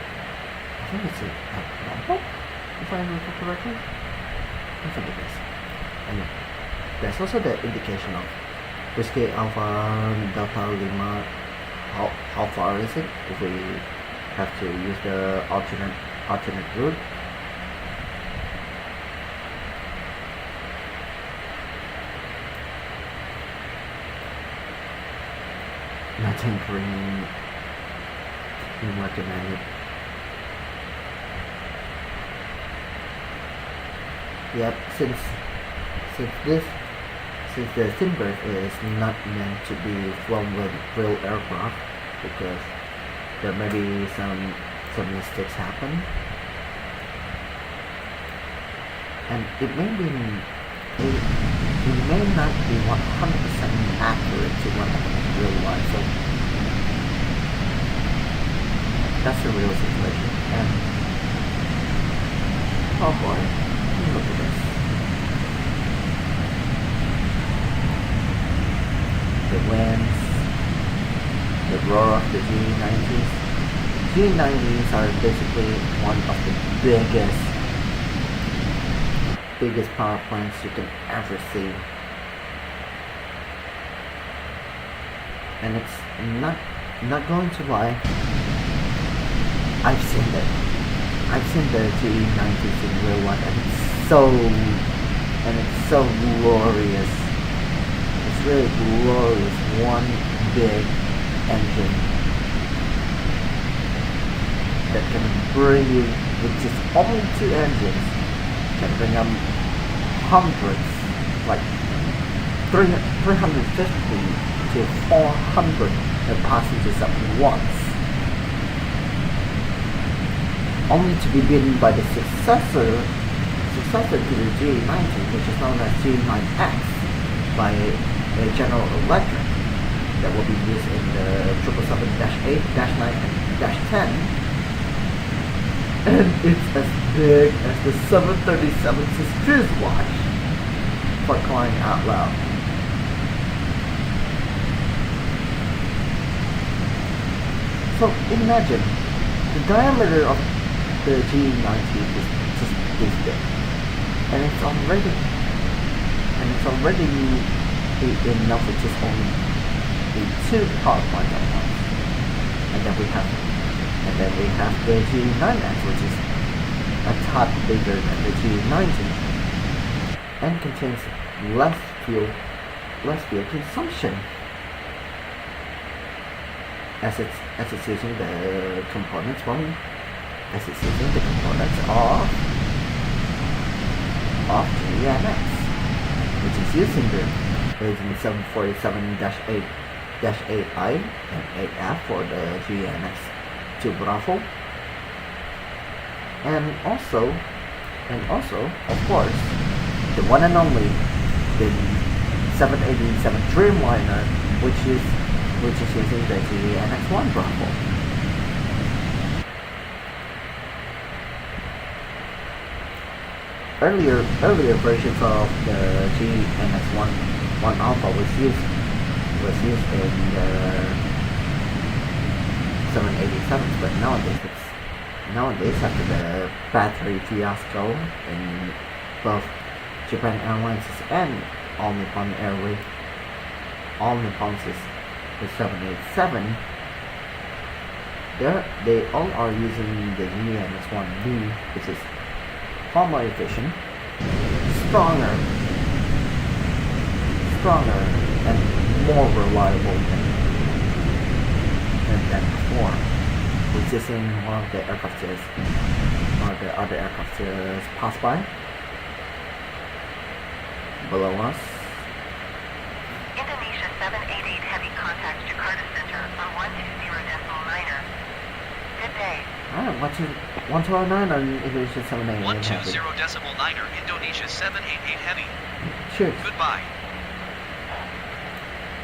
think it's at Lombok, if I remember correctly. I think it is. Anyway, there's also the indication of Whiskey Alpha Delta Lima. How far is it if we have to use the alternate route? Nothing green recommended. Yep, since the thin berth is not meant to be flown with real aircraft, because there may be some mistakes happen, and it may not be 100% accurate to what happens in real life. So that's the real situation. And oh boy, look at this. The winds, the roar of the G90s. G90s are basically one of the biggest power plants you can ever see. And it's not going to lie, I've seen it. I've seen the G90s in real life, and it's so glorious. It's really glorious. One big engine that can bring you, with just only two engines, can bring up hundreds, like 350 to 400 passengers at once, only to be beaten by the successor to the G90, which is known as G9X by General Electric, that will be used in the 777-8, -9, and -10, and it's as big as the 737's fuselage, for crying out loud. So imagine the diameter of the G90 is just this big, and it's already enough with just only the two power plants at once. And then we have the G9X, which is a tad bigger than the G90 and contains less fuel consumption, as it's using the components of GNX, which is using the 747-8-8I and 8F for the GNX to Bravo, and also of course the one and only the 787 Dreamliner, which is using the GNX-1 Bravo. earlier versions of the GNS1 Alpha was used in the 787s, but nowadays after the battery fiasco in both Japan Airlines and All Nippon Airways, All Nippon's the 787, they all are using the GNS1B, which is far more efficient, stronger, and more reliable than before, which is in one of the aircraft the other aircraft pass by below us. Indonesia 788 Heavy contact Jakarta Center on 120.9er. Good day. 129 on Indonesia 788 120.9er, Indonesia 788 Heavy. Cheers. Goodbye.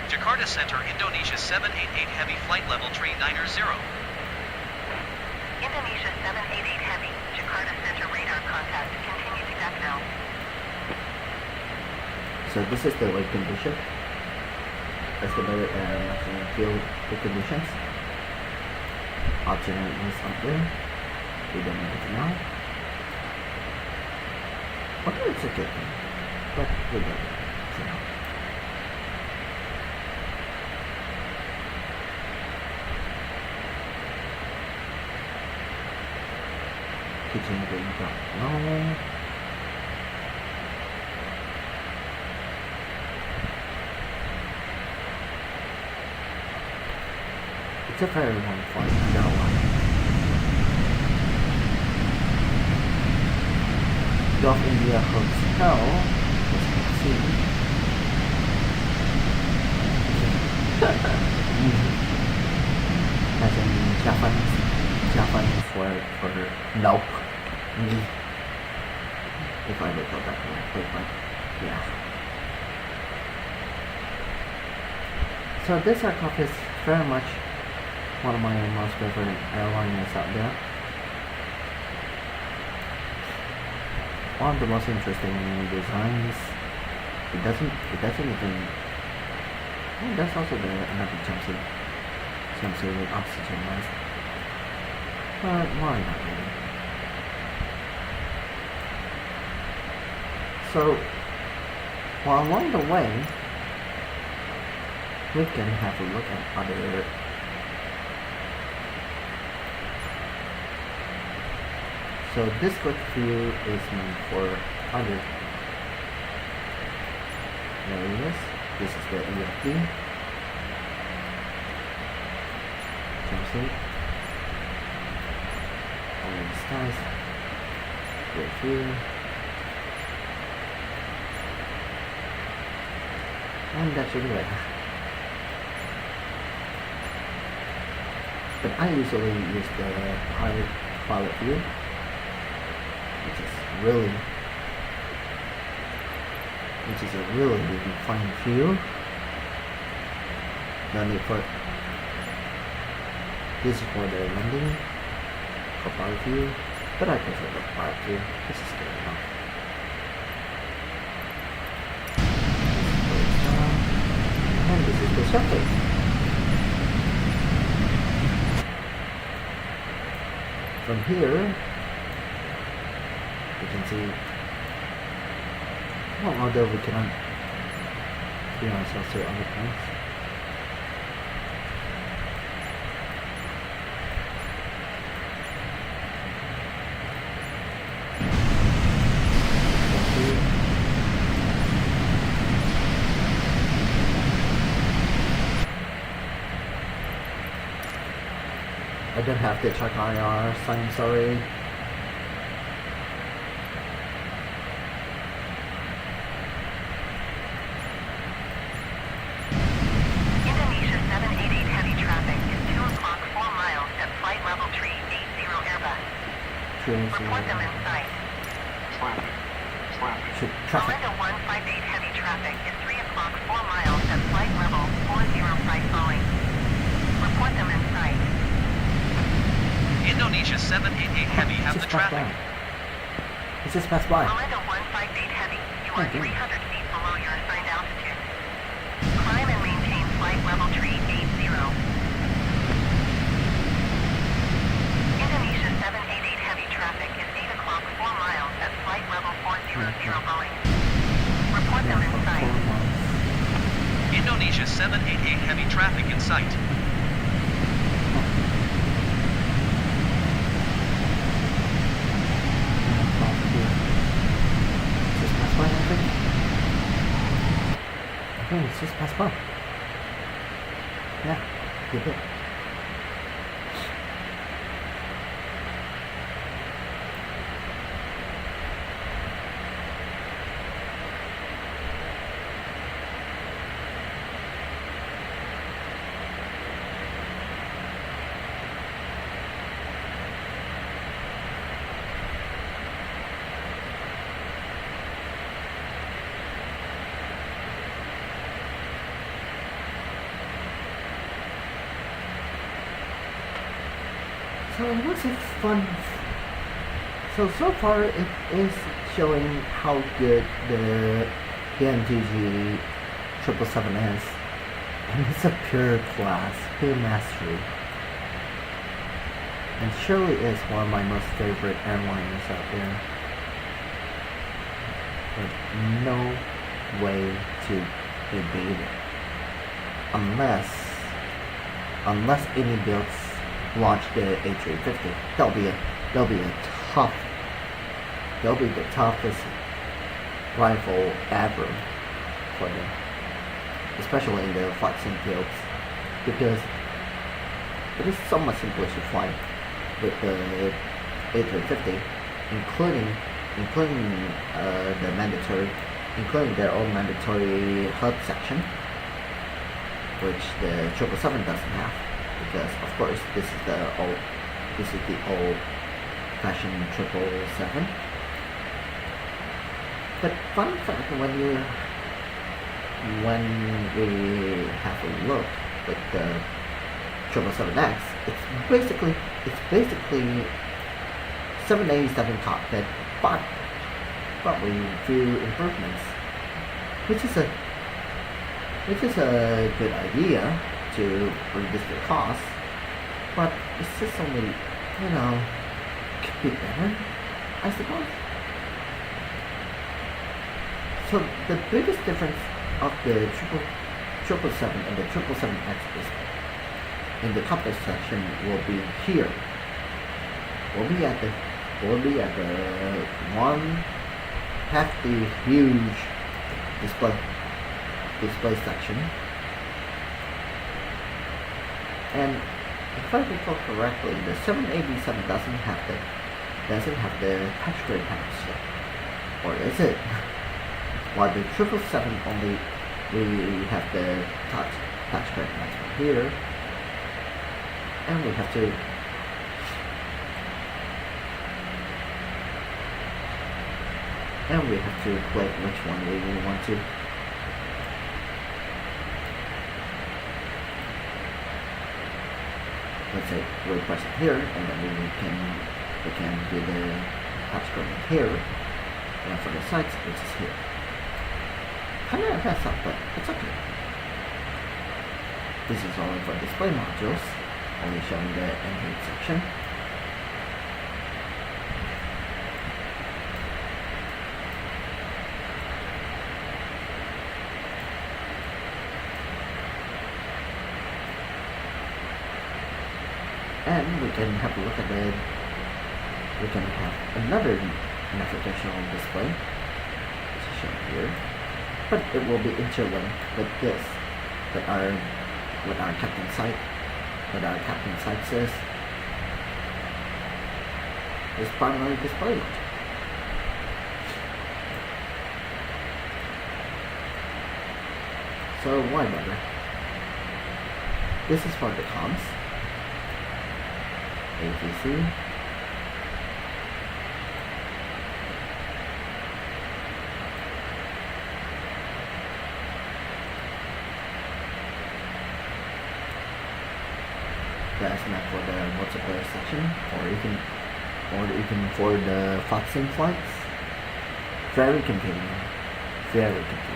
Jakarta Center, Indonesia 788 Heavy, flight level tree 90. Indonesia 788 Heavy, Jakarta Center radar contact. Continue to Decno. So this is the wake condition. Estimated maximum field conditions. Alternate is up there. We don't know it now. Okay, it's okay. But we don't know for now. Kitchen going down low. It's a very long flight, that one. Gulf India Hotel, as you can see. As in Japanese word for nope. If I recall that correctly, but yeah. So this aircraft is very much one of my most favorite airliners out there. One of the most interesting designs. It doesn't even. Oh, that's also another jumpsuit with oxygen mask. But why not really? So while along the way, we can have a look at other. So this quick view is meant for other areas. This is the EFD. Jumpsuit. All of the skies. Great view. And that should be it. But I usually use the pilot view, which is a really fine view. No need for this is for the landing for pilot view, but I prefer the pilot view. This is good enough. And this is the surface. From here, you can see, well, although we cannot see ourselves to other points. I don't have the check IR sign, sorry. Indonesia 788 heavy traffic is 2 o'clock 4 miles at flight level tree 80 Airbus. Report them in sight. Traffic. Orlando 158 heavy traffic is 3 o'clock 4 miles at flight level 405 Boeing. Report them in sight. Indonesia 788 Heavy have the traffic. just passed by. Orlando 158 Heavy, you are Okay. 300 feet below your assigned altitude. Climb and maintain flight level 380. Indonesia 788 Heavy traffic is 8 o'clock 4 miles at flight level 400 Boeing. Report them in sight. Indonesia 788 heavy traffic in sight. Just passed by, I think. I think it's just passed by. Yeah, you did. So what's it fun? So far it is showing how good the PMDG 777 is, and it's a pure class, pure mastery, and surely is one of my most favorite airliners out there. But no way to evade it, unless any builds launch the A350. That'll be the toughest rifle ever for them, especially in the flight sim fields, because it is so much simpler to fly with the A350, including including their own mandatory HUD section, which the 777 doesn't have. Because of course this is the old-fashioned 777. But fun fact, when we have a look with the 777X, it's basically 787 cockpit, but with few improvements, which is a good idea to reduce the cost, but it's just only, could be better, I suppose. So the biggest difference of the 777 and the 777X is in the cockpit section will be here. Will be at the one hefty huge display section. And if I recall correctly, the 787 doesn't have the touchscreen panels yet, or is it? While the 777 only we have the touchscreen panels here, and we have to click which one we want to. Let's say we press it here, and then we can do the touchscreen here, and for the sides it's here. Kind of messed up, but it's okay. This is only for display modules, only showing the engine section. And we can have a look at we can have another navigational display, which is shown here, but it will be interlinked with this, with our captain sight, says is primary display logic. So why bother? This is for the comms. ATC. That's not for the multiplayer section, or even for the Foxing flights. Very convenient. Very convenient.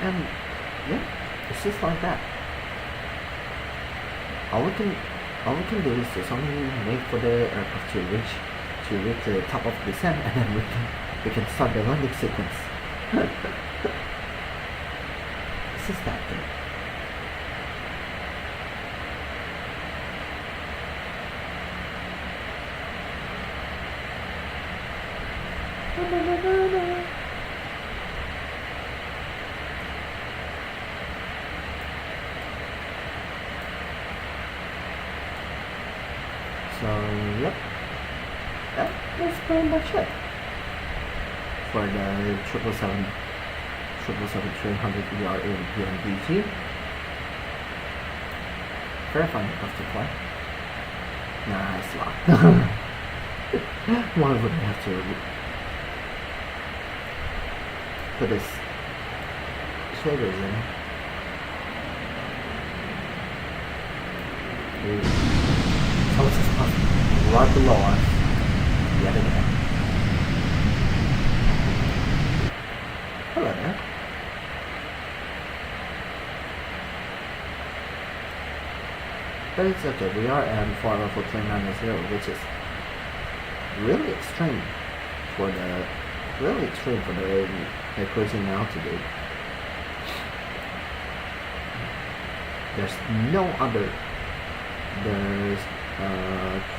And yeah, it's just like that. All we can do is just only wait for the aircraft to reach the top of the descent, and then we can start the landing sequence. It's just that thing. So yep, that's pretty much it for the 777-300ER in PMDG. Very fun aircraft to fly. Nice lot. Why would I have to put this shaders in? How is this possible? Right below us, yet again. Hello there. But it's okay, we are at 404.390, which is really extreme for the cruising altitude. There's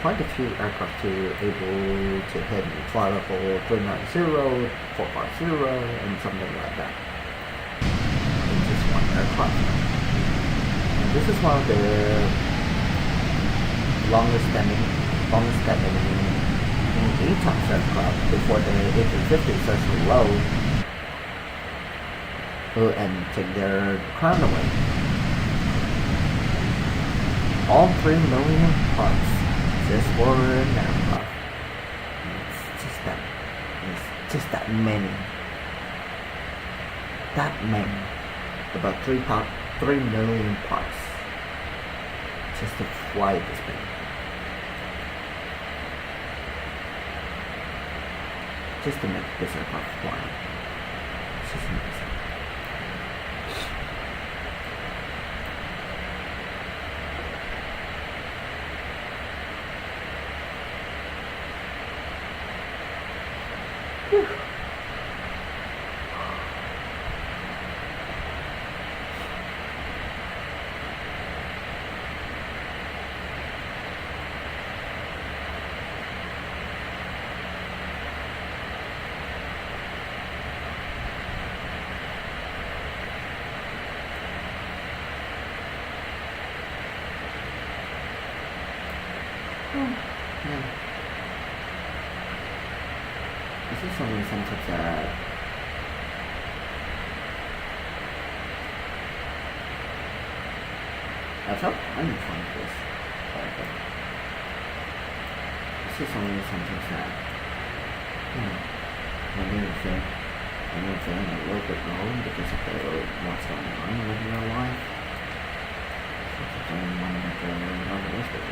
quite a few aircraft to able to hit 404.390, 450, and something like that. It's just one aircraft. And this is one of the longest standing ETOPS aircraft before the A350 starts to low and take their crown away. All 3 million parts just for an aircraft. It's just that many. That many. About 3 million parts just to fly this thing. Just to make this aircraft fly. It's just amazing. This is something sometimes that I felt I'm fun with this. This is something sometimes that when you're feeling a little bit low because of what's going on with your life. Sometimes I want to run the rest of it.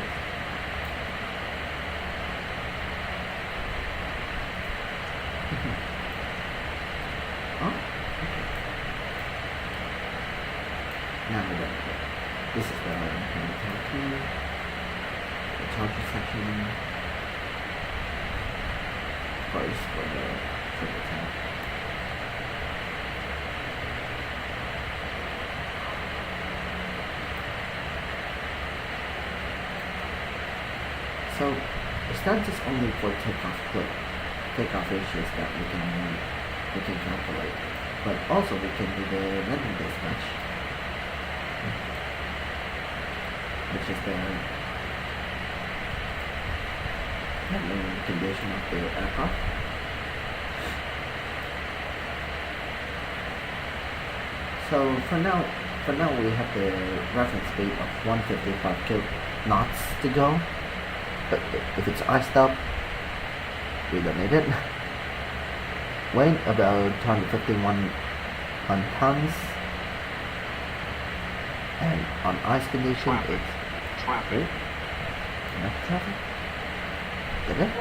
Oh, okay. Now we're done. This is the charger section. First for the tank. So it's not just only for takeoff ratios that we can calculate, but also we can do the landing dispatch, which is the handling condition of the aircraft. So for now we have the reference speed of 155 knots to go, but if it's iced up, we don't need it. Weight about 251 tons, and on ice condition it's Enough traffic? Did it?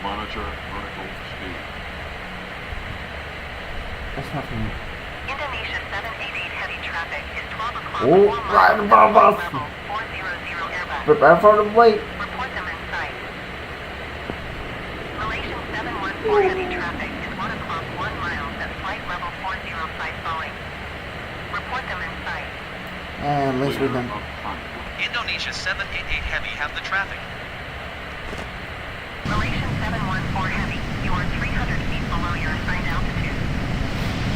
Monitor vertical speed. That's not from... Indonesia 788 heavy traffic is 12 o'clock. Oh, 4 miles right above at us. level 400 airbag. Prepare for the wait. Report them in sight. Malaysian 714 heavy traffic is 1 o'clock 1 mile at flight level 405 Boeing. Report them in sight. And at least we Clear done. of convoy. Indonesia 788 Heavy have the traffic. Malaysian 714 heavy, you are 300 feet below your assigned altitude.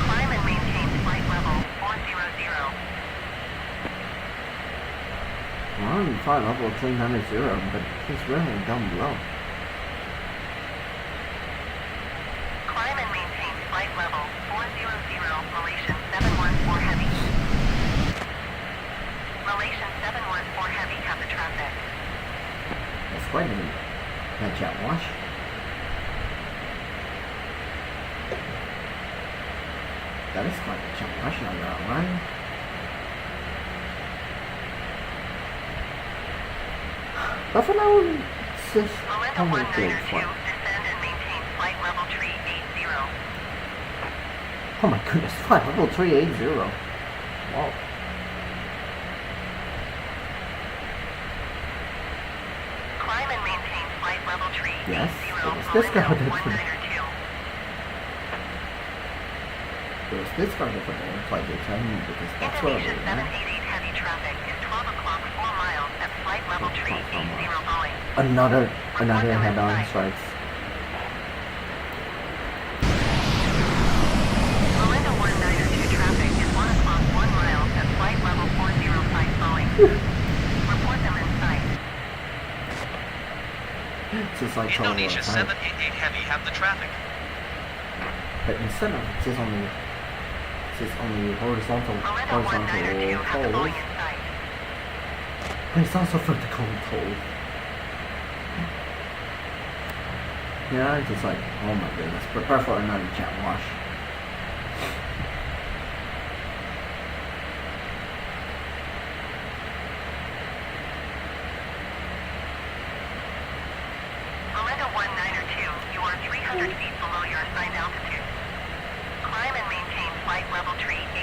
Climb and maintain flight level 400. We're on flight level 300, but it's really down below. Climb and maintain flight level 400, Malaysian 714 heavy. Malaysian 714 heavy have the traffic. That's quite a jet wash. That is quite a jet wash on that line. But for now, it's just Melinda only 192, good flight. descend and maintain flight level 380. Oh my goodness, flight level 380. Wow. Climb and maintain flight level 380. Yes, it was this guy Melinda that put 192. it was this guy that put the flight determined because that's what Indonesia we're at. 788 heavy traffic is 12 o'clock 4 miles at flight level 380 Boeing. Another head-on strikes. Melinda 192 traffic is 1 o'clock 1 mile at flight level 405 Boeing. Report them in sight. It's just like Indonesia total 788 Heavy have the traffic. but instead of just only horizontal Melinda 192 has the holes, Boeing in sight. but it's also vertical hole. Yeah, it's just like, oh my goodness, prepare for another jet wash. Melinda 192, you are 300 feet below your assigned altitude. Climb and maintain flight level 380.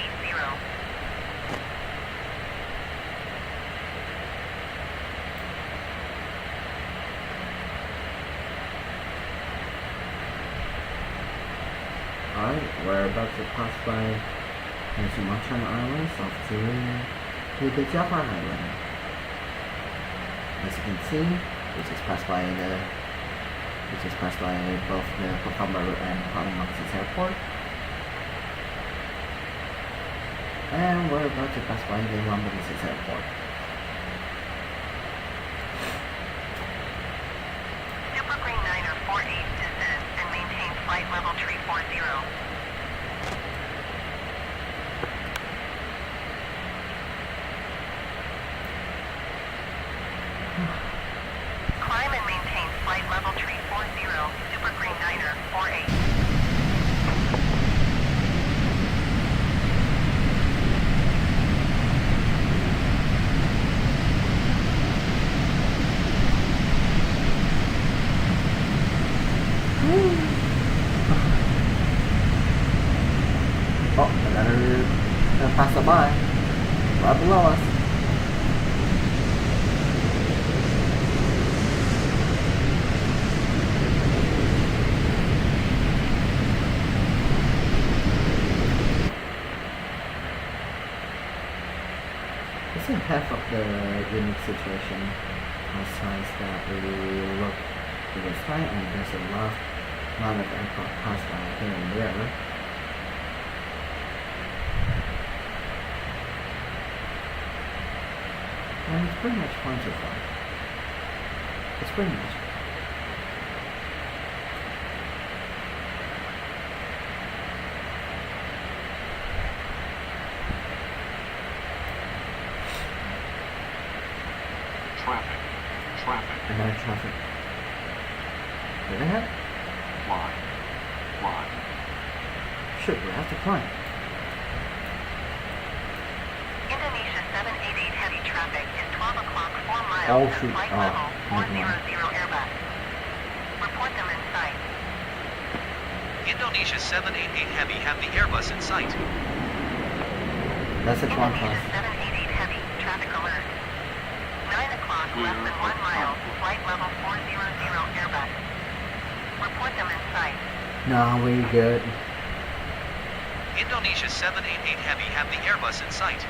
Alright, we're about to pass by the Sumatran Islands off to the Java Island. As you can see, we just passed by both the Pekanbaru and Palembangsis Airport. And we're about to pass by the Lambansis Airport. Super Green 9er 48 descend and maintain flight level 340. Climb and maintain flight level 340, Super Green 9er 48. Oh, another passerby right below us. This is half of the unique situation outside that we look to the sky and there's a lot of aircraft pass by here and there. And it's pretty much fun so far. It's pretty much. Traffic. Another traffic. Did they have? Fly. Shoot, we have to fine. Indonesia 788 heavy traffic is 12 o'clock 4 miles Oh, at shoot. flight Oh, level never mind. 400 Airbus. Report them in sight. Indonesia 788 Heavy have the Airbus in sight. That's a one Indonesia class. 788 heavy traffic alert. 9 o'clock less than 1 mile flight level 400 Airbus. Report them in sight. No, we're good. Indonesia 788 Heavy have the Airbus in sight.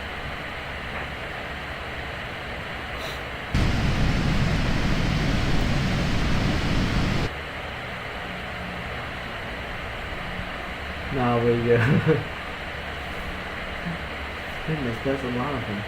No, we're good. Goodness, there's a lot of them.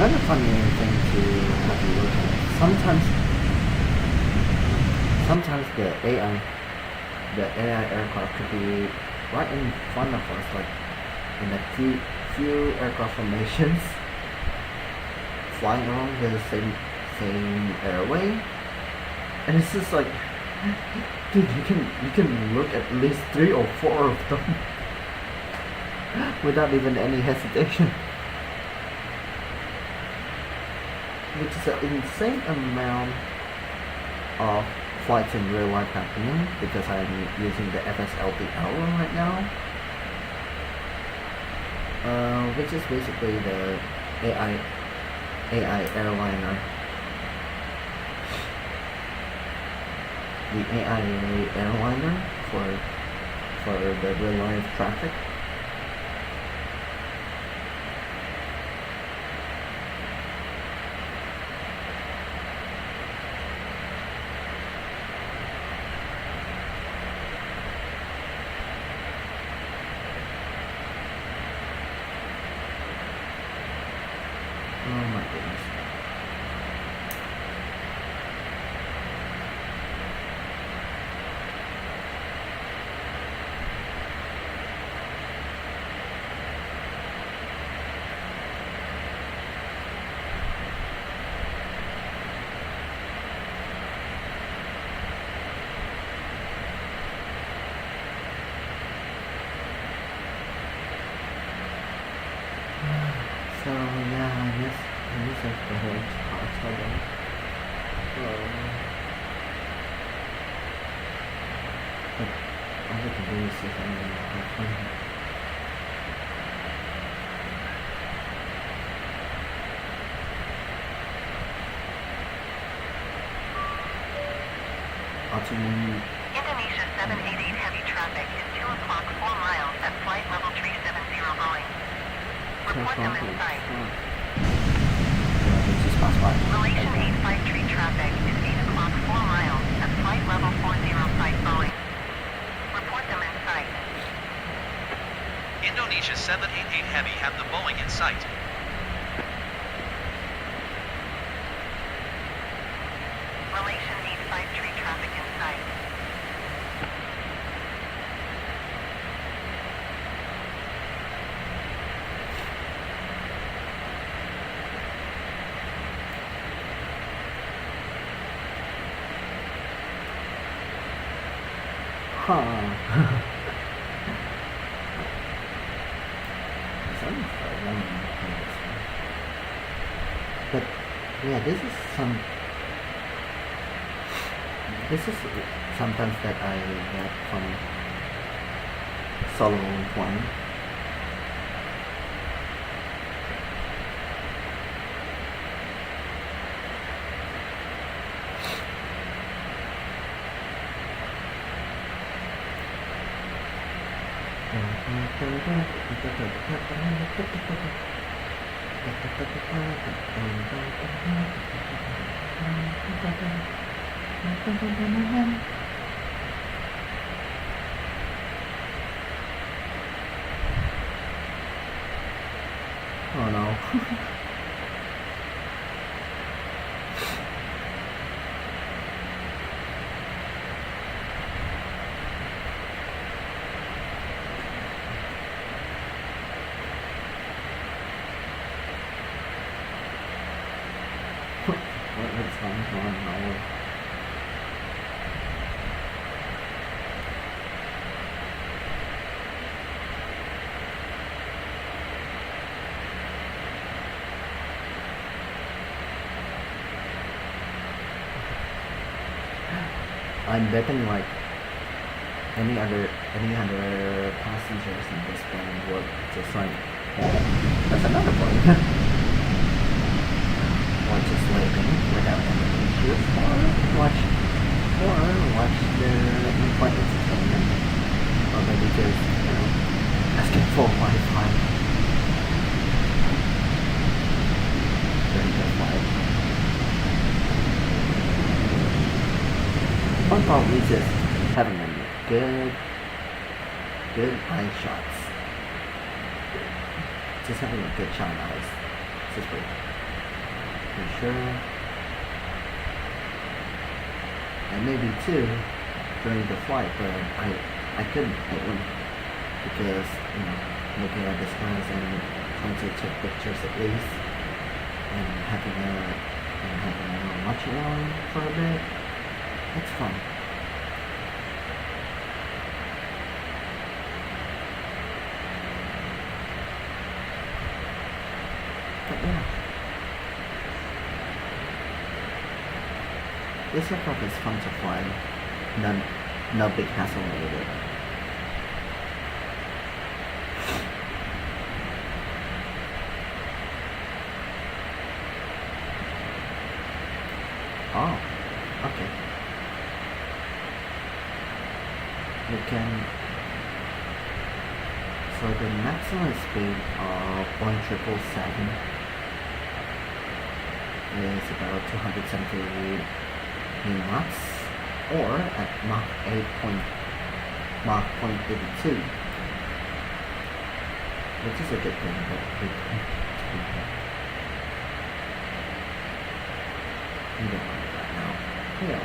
Another funny thing to have a look at. Sometimes the AI aircraft could be right in front of us, like in a few aircraft formations, flying along the same airway, and it's just like, dude, you can look at least 3 or 4 of them without even any hesitation. Which is an insane amount of flights in real life happening because I'm using the FSLTL right now, which is basically the AI airliner, the AI airliner for the real life traffic. Oh my goodness. So yeah, I guess that's the whole part of it. But all I can do is see if I'm gonna have fun. Indonesia 788 heavy traffic is 2 o'clock 4 miles at flight level 370 Boeing. Report them in sight. Malaysian 853 traffic is 8 o'clock 4 miles at flight level 405 Boeing. Report them in sight. Indonesia 788 Heavy have the Boeing in sight. Malaysian 853 traffic in sight. But yeah, this is sometimes that I get from solo flying. Oh no. What's going on now? I'm betting like any other passengers in this plane would just like, that's another point. Or just sleeping without any issues, or watch the in-flight entertainment, or maybe just, you know, asking for Wi-Fi during the flight. Or probably just having a good eye shots. Just having a good shot eyes. Just wait. For sure. And maybe too during the flight, but I couldn't because, you know, looking at the skies and trying to take pictures at least, and having a watch along for a bit. It's fun. But yeah. This aircraft is fun to fly. No big hassle needed. Oh, okay. We can. So the maximum speed of Boeing 777 is about 270 knots, or at Mach 0.82, which is a good thing, but we don't want that now. Yeah.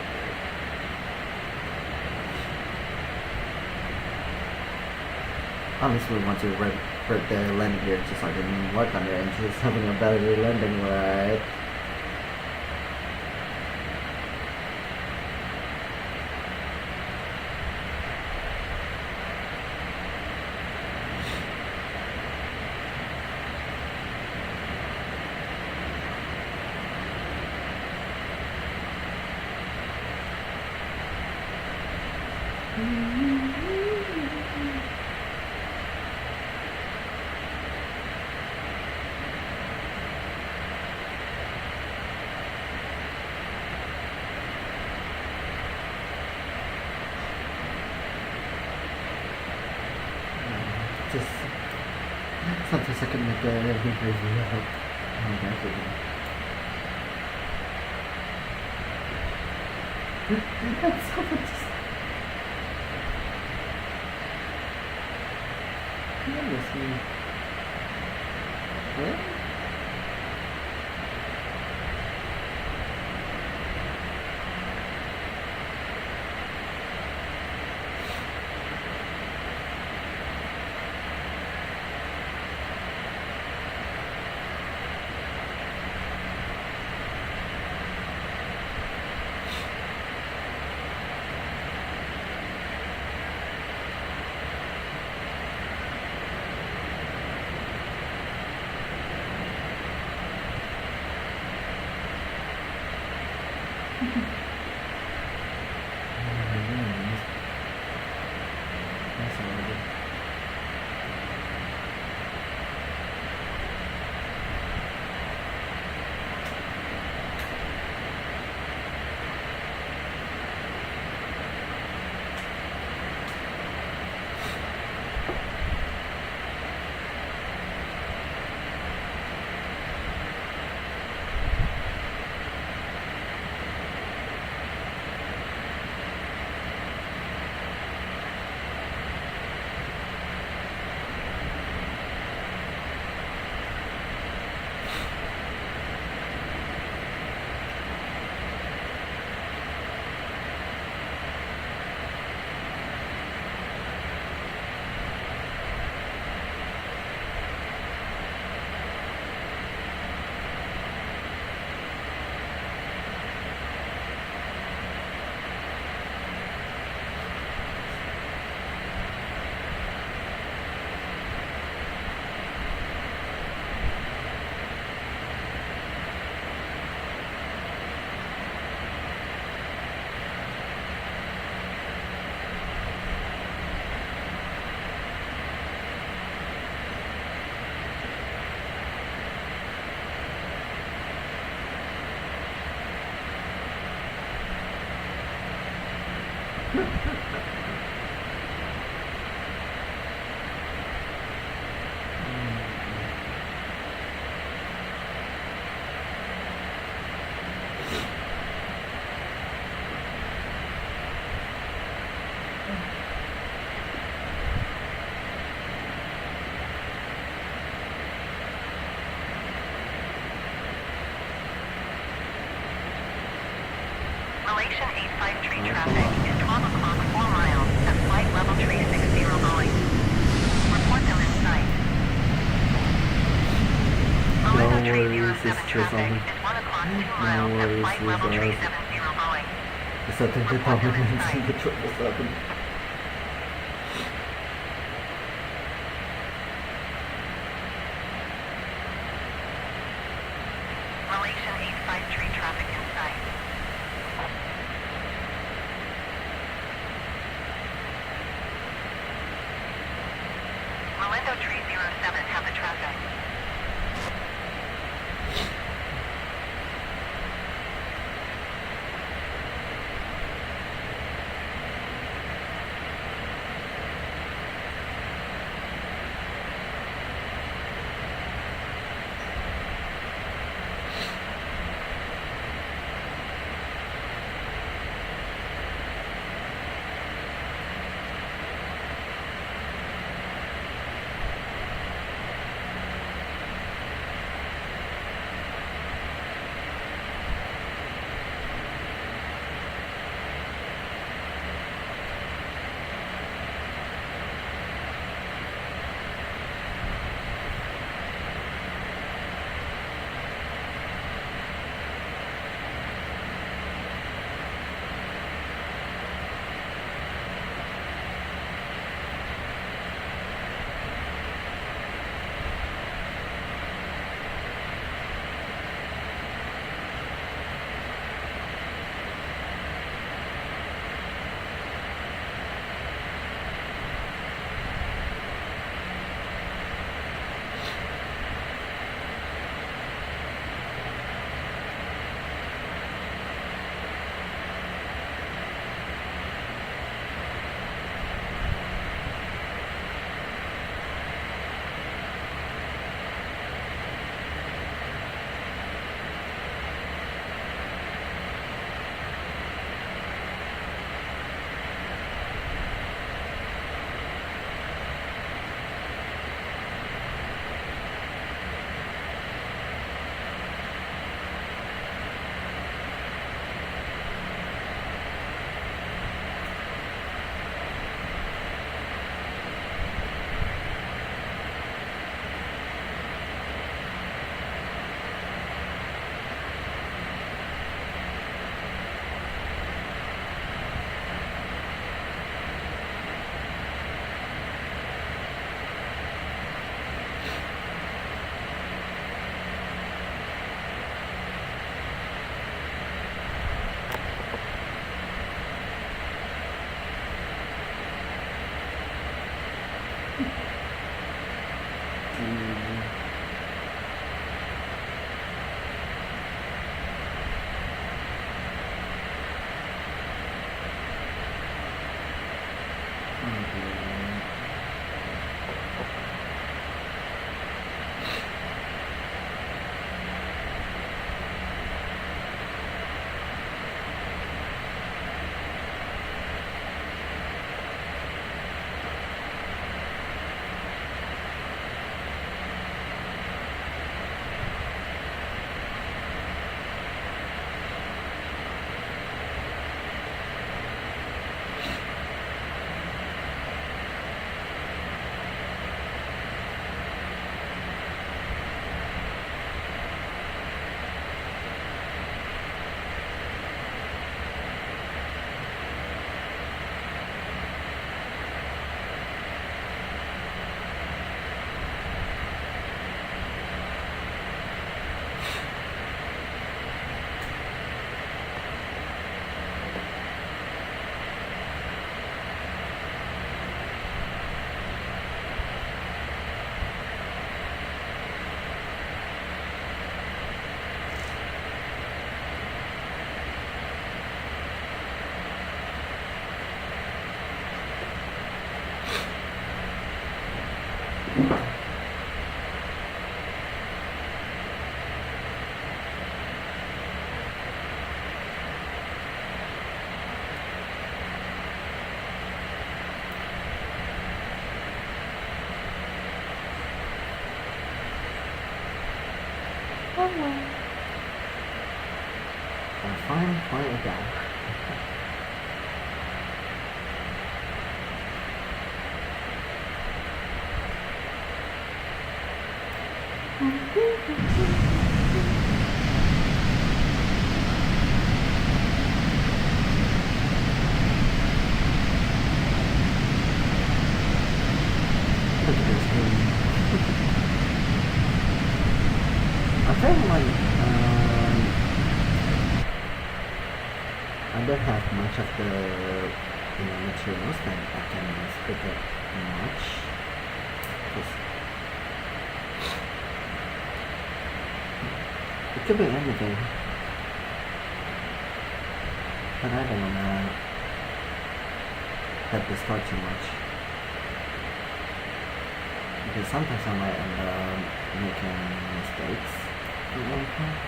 Honestly, want to rip the landing gear just so I can work on it and just having a better landing, right? Just sometimes I can make a review of that's so much. What? Malaysian 853 traffic is 12 o'clock 4 miles at flight level 360 Boeing. Report them in sight. Orlando 307 traffic is 1 o'clock 2 miles at flight level 370 Boeing. Bisa tentu tahu nanti betul betul. Malaysian 853 traffic in sight. Orlando 307 have the traffic. Fine, quiet down. Look at this thing. I feel like I don't have much of the materials that I can speak up much. It could be anything, but I don't wanna have this talk too much because sometimes I might end up making mistakes at one point.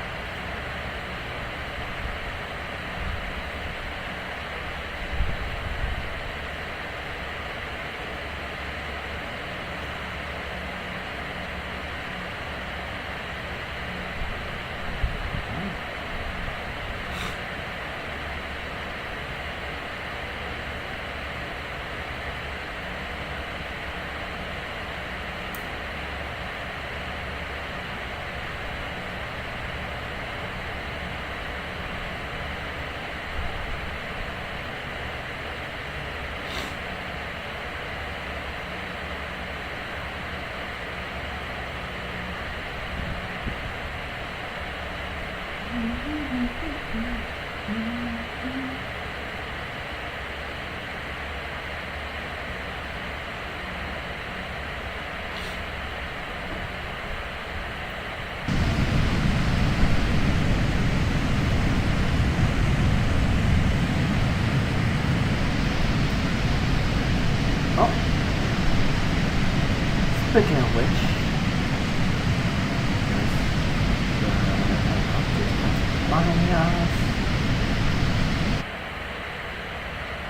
Speaking of which,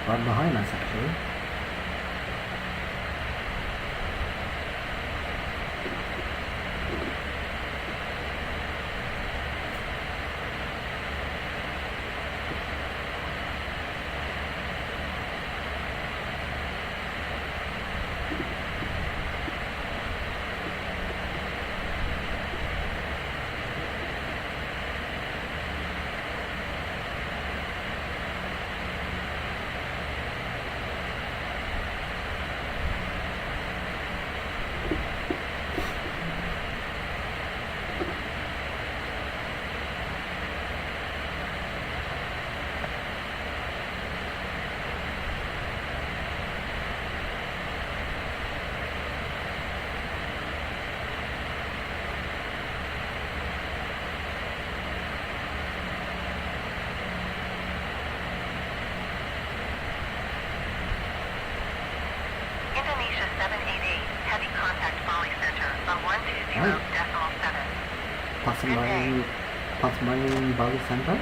right behind us actually. Indonesia 788, heavy contact Bali Center on 120.7. Passing Bali Center?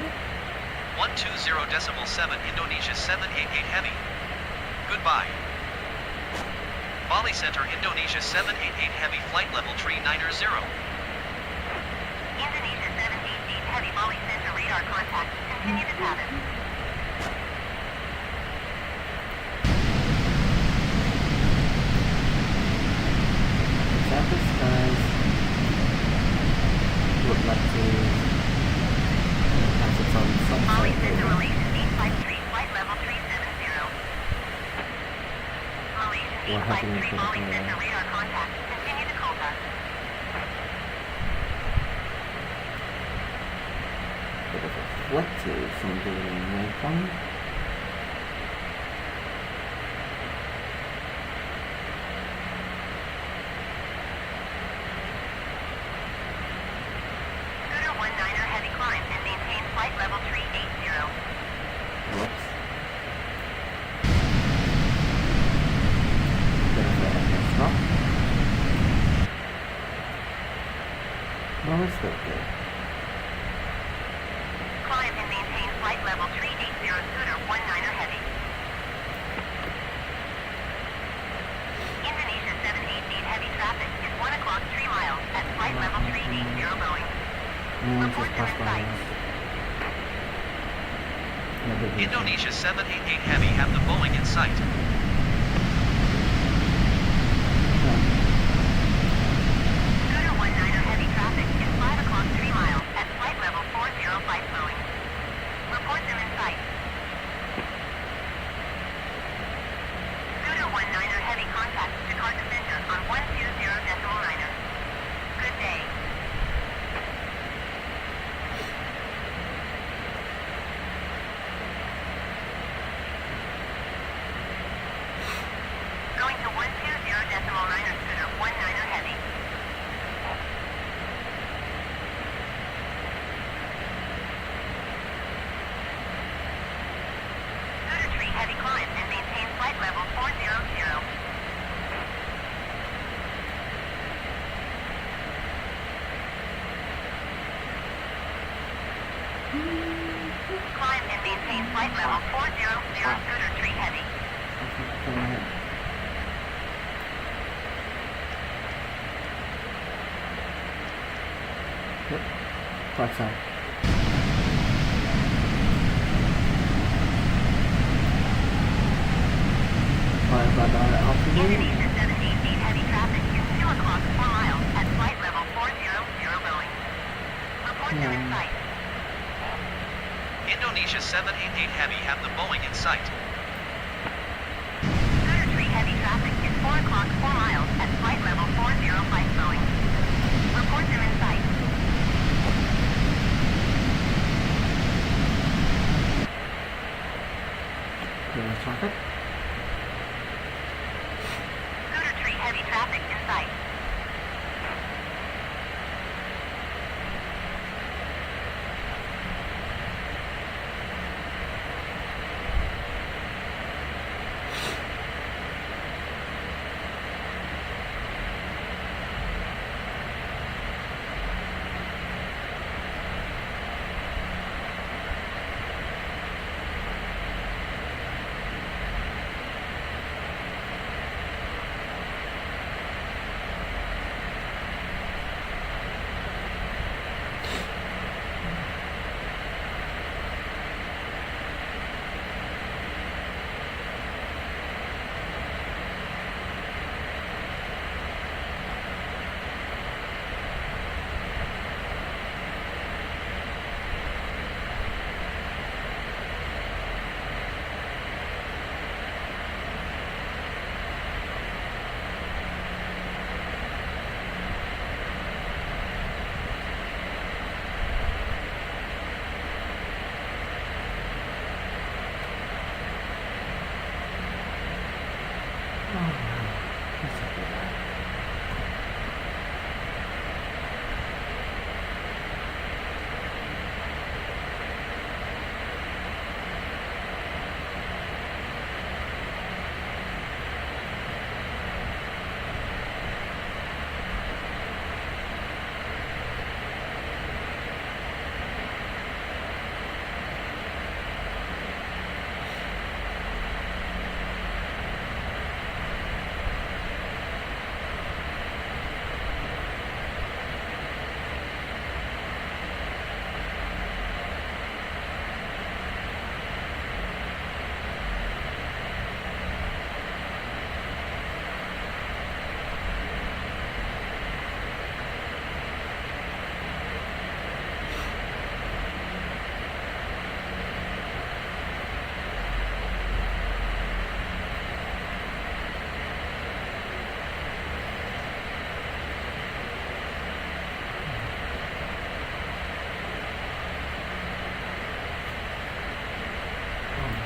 120.7 Indonesia 788 heavy. Goodbye. Bali Center Indonesia 788 heavy flight level 390. Indonesia 788 heavy Bali Center radar contact. Continue to pattern. Example skies would like to pass its own Bali sunset. Center Malaysian 853 flight level 370. Malaysian What happened 853 to Bali the Center radar contact. Continue to Kolkata. bit of a flexive from the waypoint. Scooter 19er heavy climb and maintain flight level 380. Whoops. Bit of a stop. Well, let's go there. Climb and maintain flight level 380 Scooter 19er heavy. Indonesia 788 heavy traffic is 1 o'clock 3 miles at flight level 380 Boeing. Just pass by us. Never been Indonesia 788 heavy have the Boeing in sight. Scooter 19er heavy traffic Climb and maintain flight level 400, scooter tree heavy. Go ahead. Yep. Flight side. Indonesia 788 heavy traffic is 2 o'clock 4 miles at flight level 400 Boeing. Reports are in sight. Indonesia 788 Heavy have the Boeing in sight. Scooter tree heavy traffic is 4 o'clock 4 miles at flight level 405 Boeing. Reports are in sight. Clear traffic. Scooter tree heavy traffic in sight.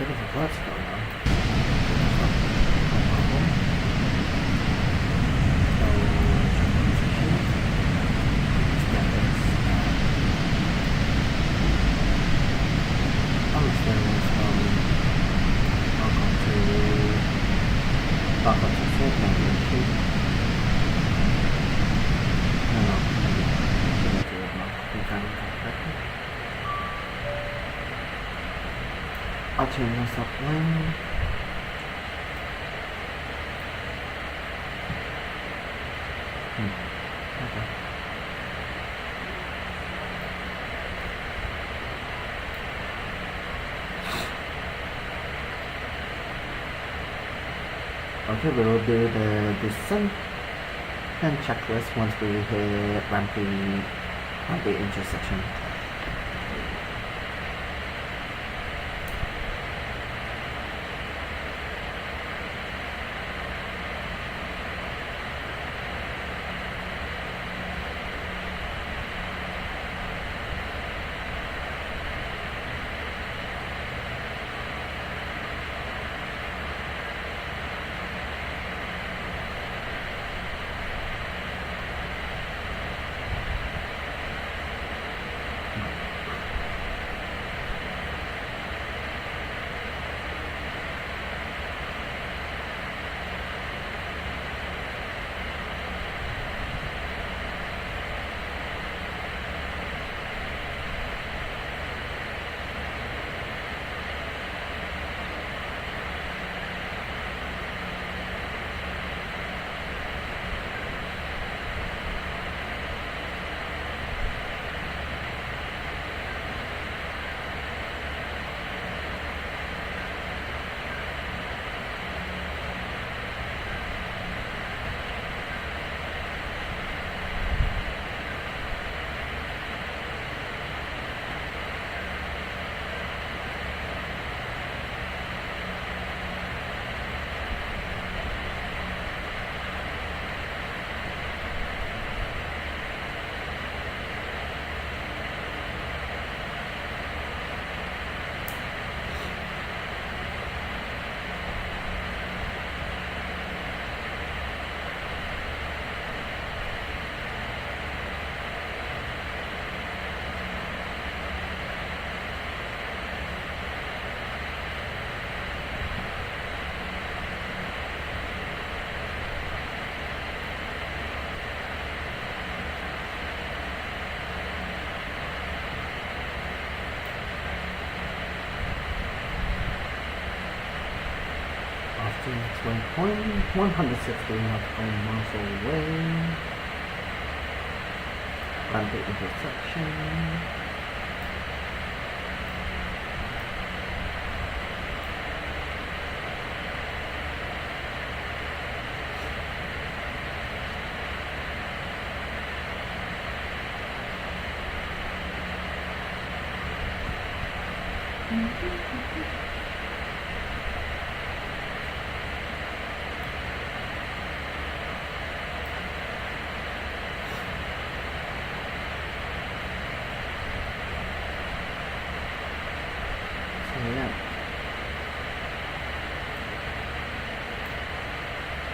Bit of a buzz going on. I'll turn this up when okay, we'll do the descent and checklist once we hit ramping at the intersection. waypoint, 160 nautical miles away. Run the intersection.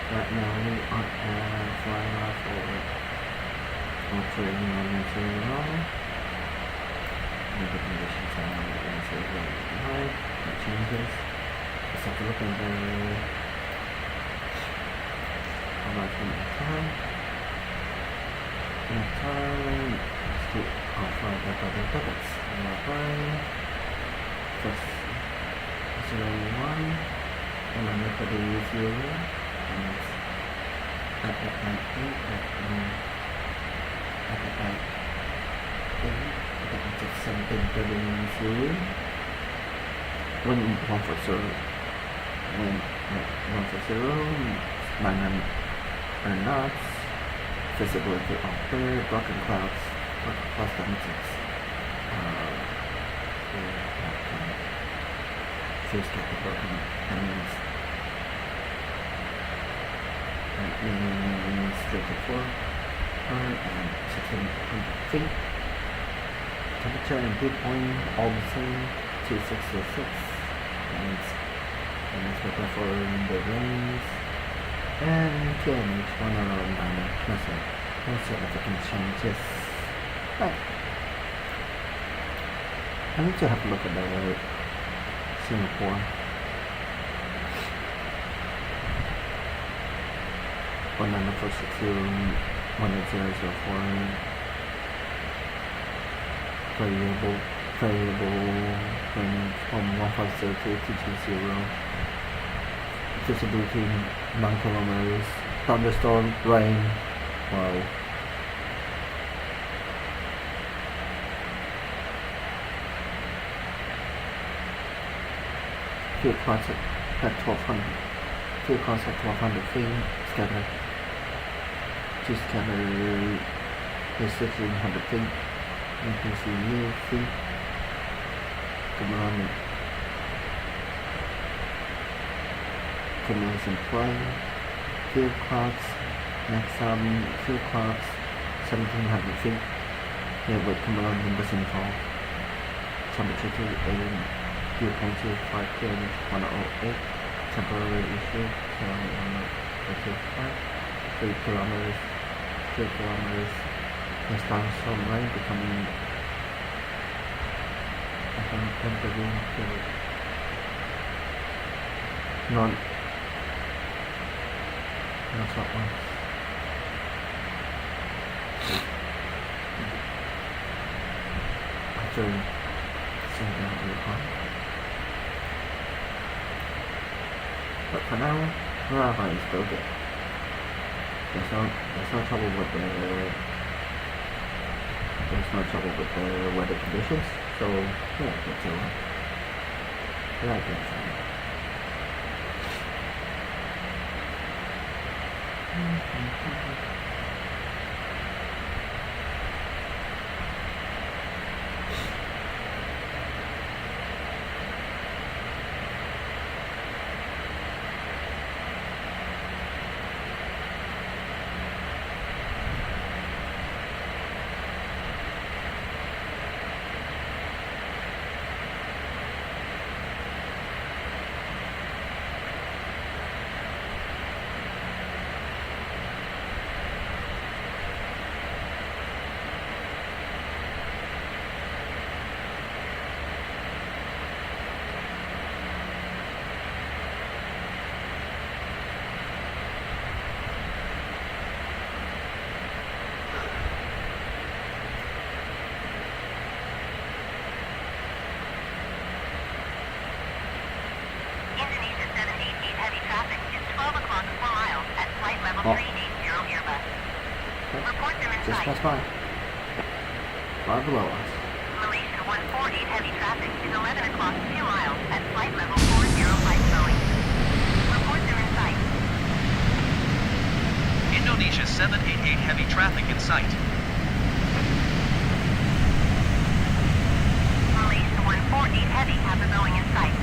Right now we are at flying off over altering 110. The conditions are 109. That changes. Let's have to look at the time. Let's do how far that other topics. First 01. And then look at the 0. And at the 8, at the 8, kita cek something turning through when 140 when 140 900 knots, visibility of the broken clouds dimensions, feels like the broken dimensions. That means 34 and 1600 feet. Temperature and dew point all the same, 2606. And let's prepare for the rains. And PMH 109, no significant changes. Right. I need to have a look at the Singapore. 19460 1004. variable range from 150 to 220. Visibility 9 kilometers. Thunderstorm, rain. Wow. Field clouds at 1200. Field clouds at 1200 feet. Scatter. To scatter is 1600 feet. You can see feet. Command commands in play. Field clouds. Next field clouds 1700 feet. Here with command in Basinfall. Temperature 2 AM. Dew point 5 km 108. Temporary issue 3 kilometers. 3 kilometers. Next time some rain becoming entering period. Not that one. After seeing that really hard. But for now, Ngurah Rai is still good. There's no trouble with the weather conditions, so yeah, that's alright. I like that sound. just sight. passed by. Far below us. Malaysian 148 heavy traffic is 11 o'clock 2 miles at flight level 405 Boeing. Reports are in sight. Indonesia 788 heavy traffic in sight. Malaysian 148 heavy has a Boeing in sight.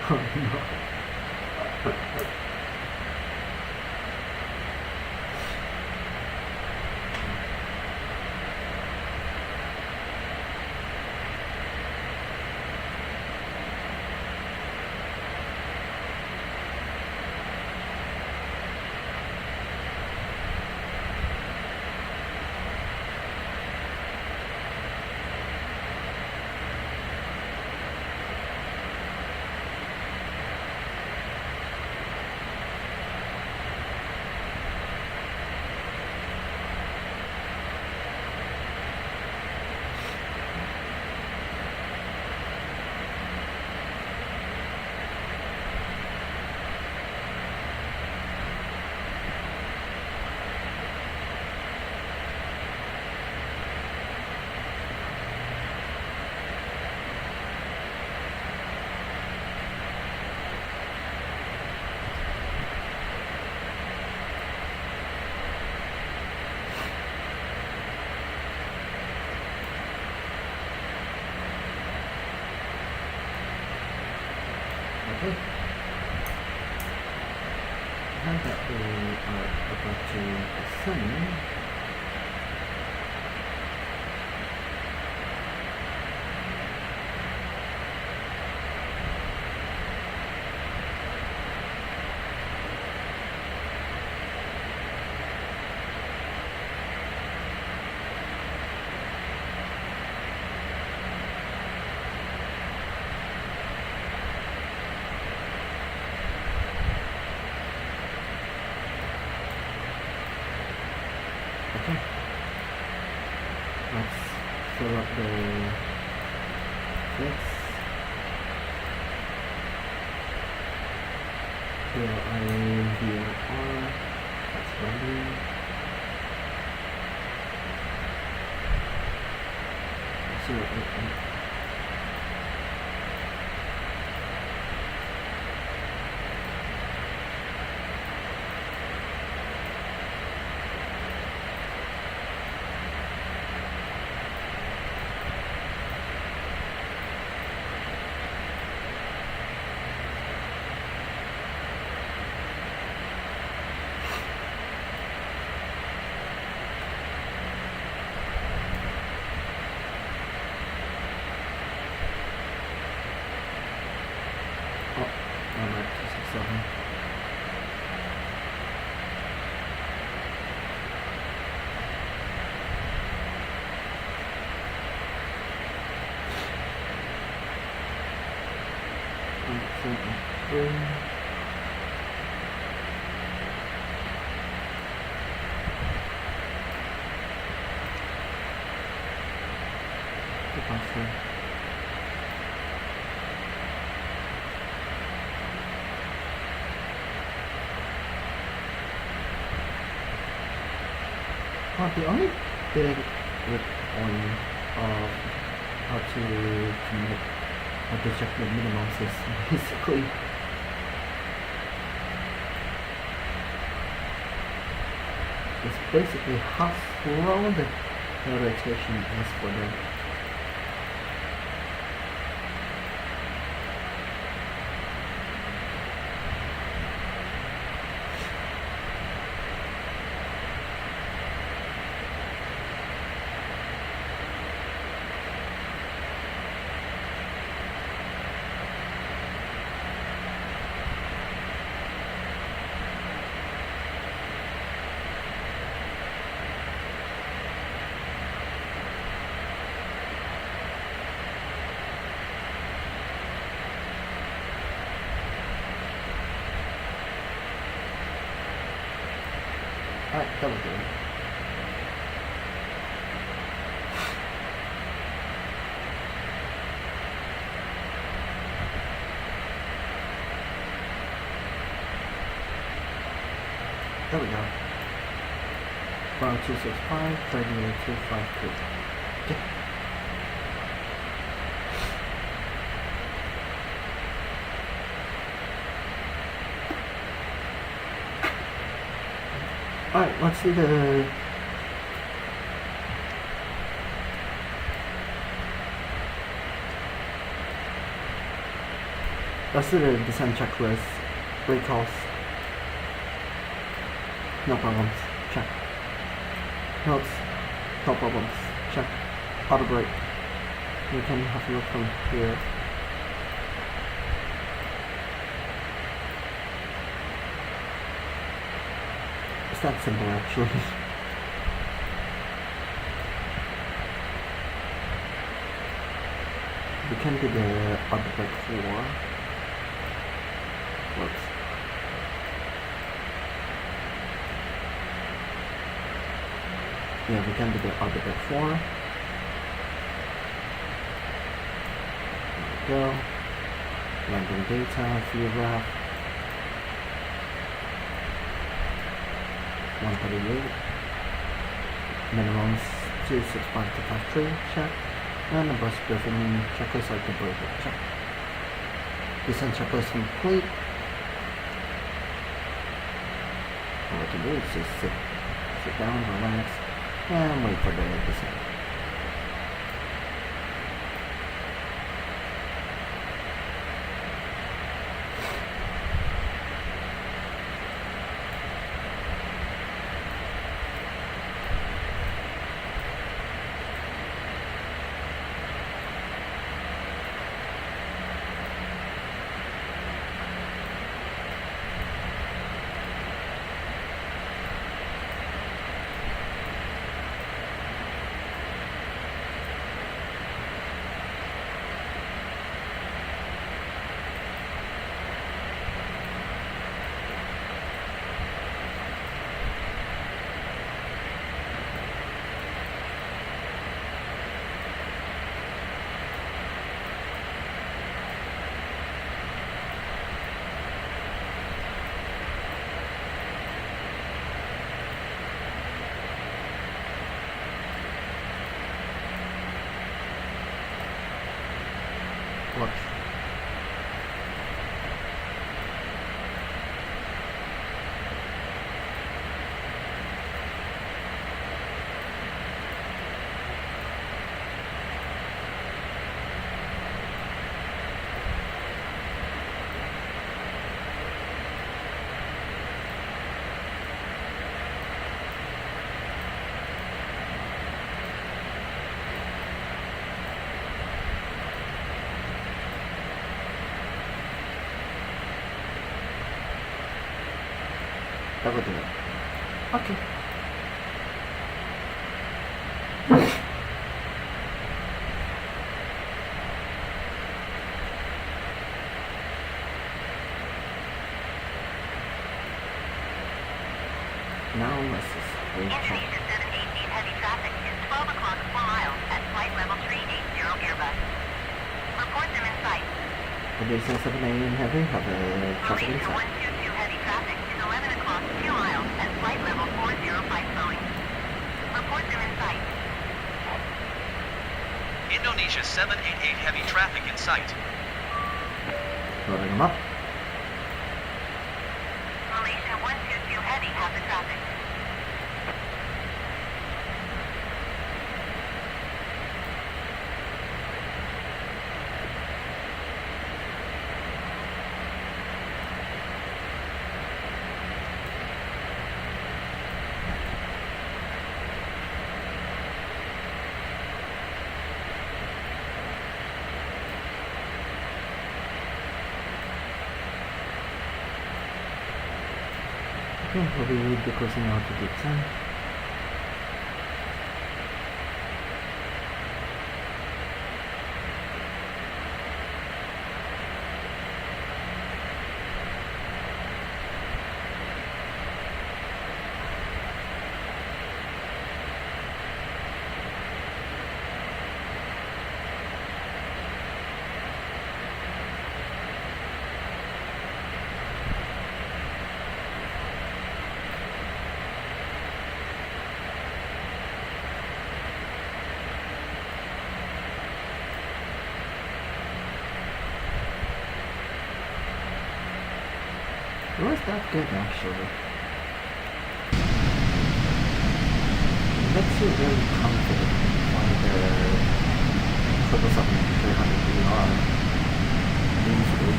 Oh no. Okay. Now that we are about to ascend, okay, let's fill up the fix. Here VRR, that's ready. So I'm at 267. Departure. Well, the only big on how to commit or to check the minimums is basically how slow the rotation is for the Alright, that was good. There we go. 265, 38253. Okay. Alright, let's see the descent checklist. Recalls. No problems. Check. Notes. No problems. Check. Auto brake. You can have a look from here. It's that simple actually. We can do the auto brake 4. Whoops. Yeah, we can do the auto brake 4. There we go. Landing data, fuel wrap. 138. Minimums 265 to 53. Check. And the bus briefing checklist like the briefing check. Descent checklist complete. All we can do is just sit down, relax, and wait for the descent. Watch. That would do it. Okay. Now let's just wait. Indonesia 788 heavy traffic is 12 o'clock 4 miles at flight level 380 Airbus. Report them in sight. Indonesia 788 heavy have a traffic Malaysia inside. 122 heavy traffic is 11 o'clock 2 miles at flight level 405 Boeing. Report them in sight. Indonesia 788 heavy traffic in sight. Loading them up. Malaysia 122 heavy have the traffic. Okay, we'll be closing out to the 10. It was that good actually. It makes you really confident on the 777-300ER easily.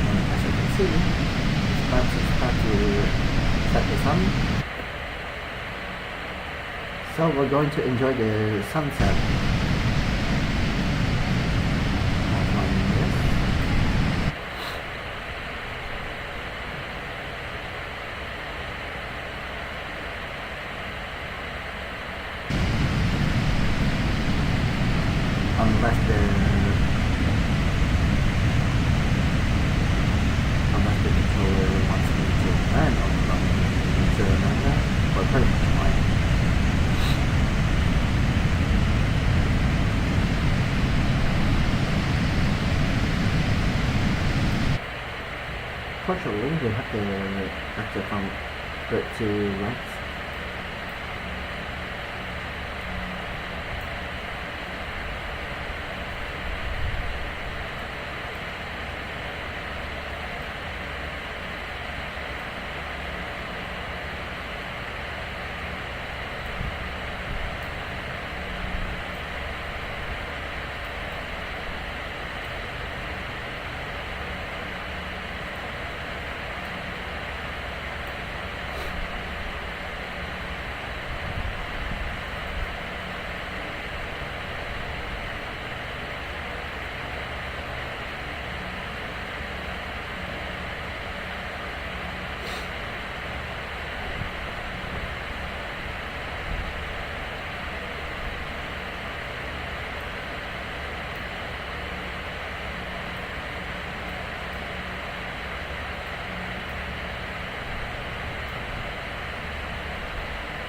And as you can see, it's about to start to set the sun. So we're going to enjoy the sunset. Unless the controller wants me to land on into another, we're pretty much fine. Fortunately, we have the vector from good to right.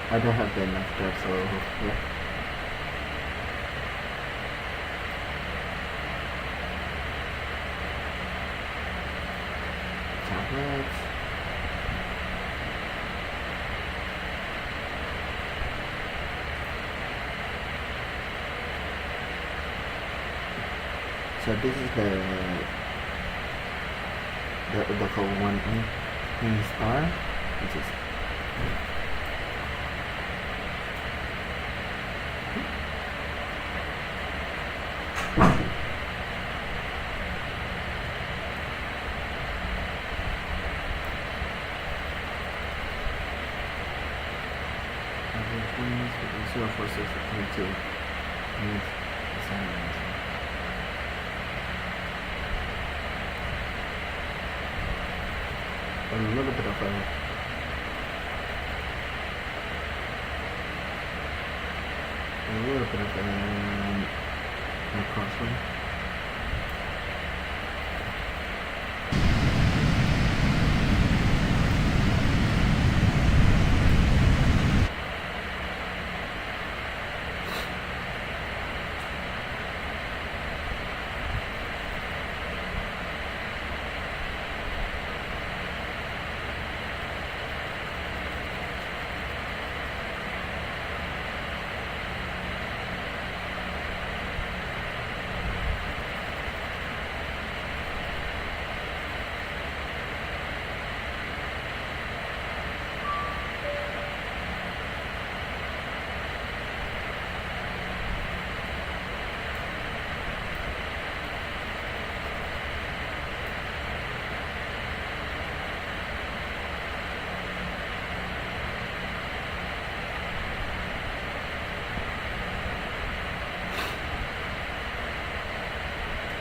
I don't have the enough there, so yeah. Tablets. So this is the code 1 in star, which is Zero 4622. A little bit of a crosswind.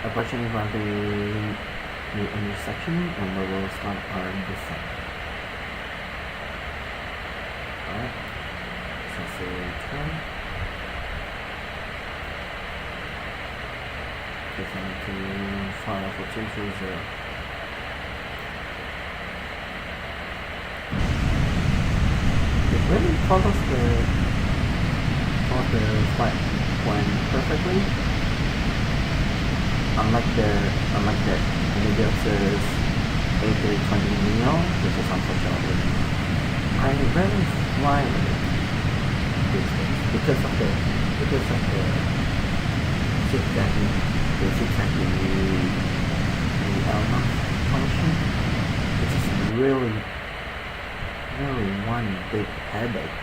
Approaching around the intersection, and we will start our descent. Alright, so turn. Descend to 54230. It really follows the flight plan perfectly. Unlike the MSFS A320neo, which is unfortunately, I rarely fly with it these days because of the zigzagging the L function. really, really one big headache.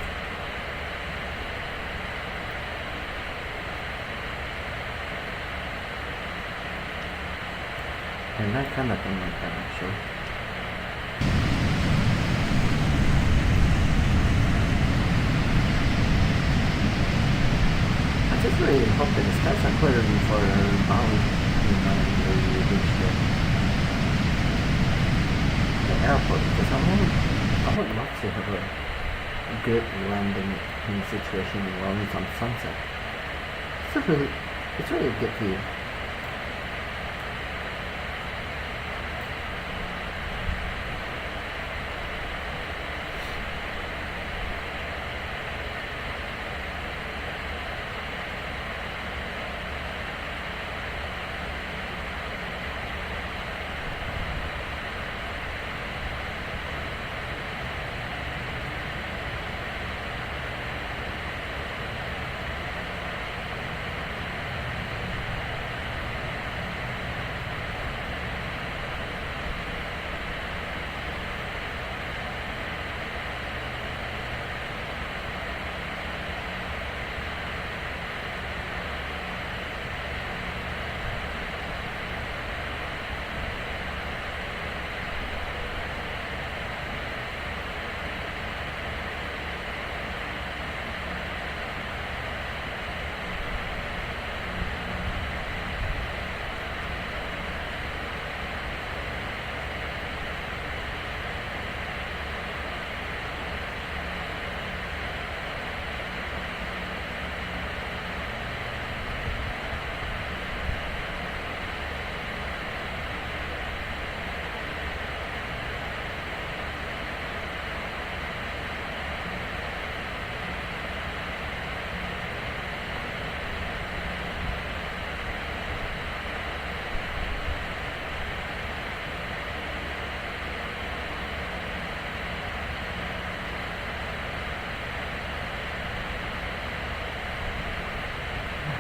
And I kind of don't like that actually. I just really hope that the skies are clear before Bali, you know, when we reach the airport, because I would love to have a good landing situation while it's on sunset. It's really a good view.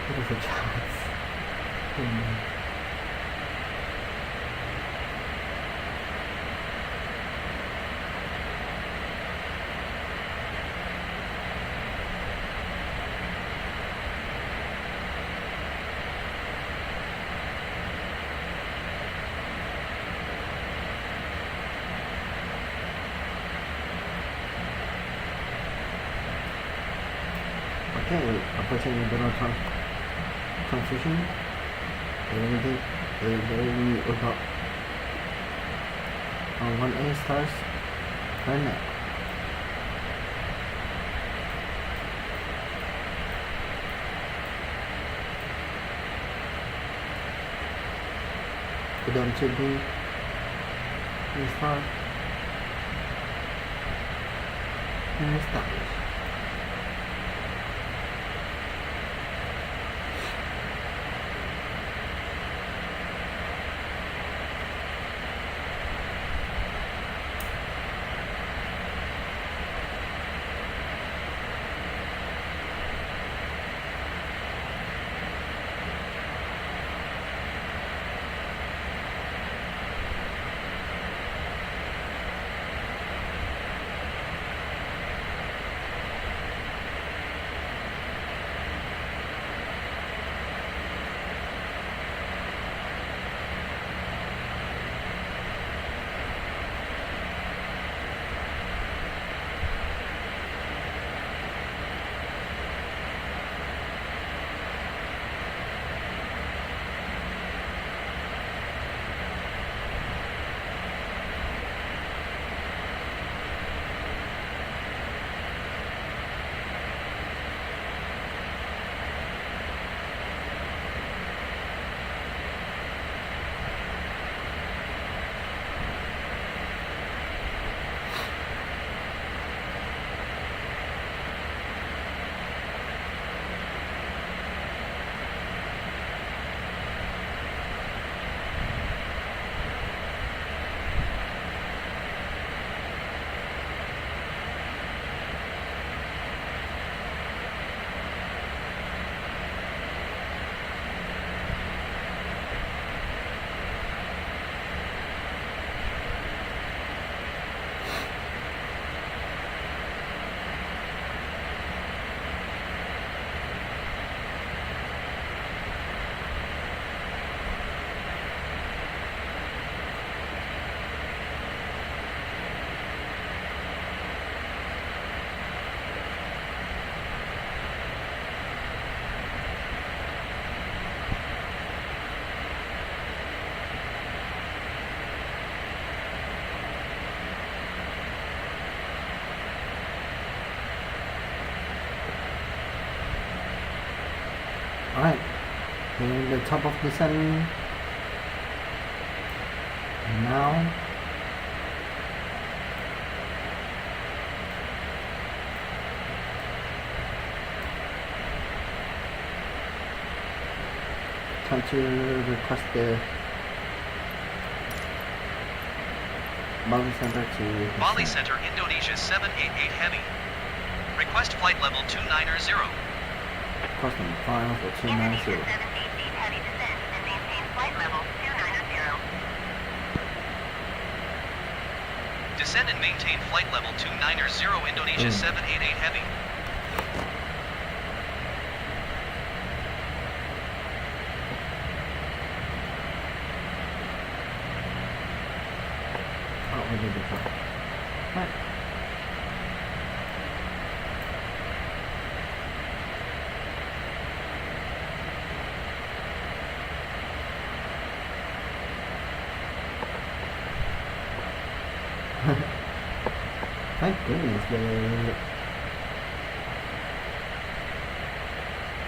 Beautiful chance. Okay, approaching the Donald Trump transition. Very about 1A stars per net. The dome should be installed and established. Alright, in the top of the sun now. Time to request the Bali Center to Bali descend. Center, Indonesia 788 Heavy. Request flight level 290. Requesting file for Indonesia 290. 788 heavy descent and maintain flight level 290. Descend and maintain flight level 290 Indonesia 788 Heavy. Oh, we need to try. Right.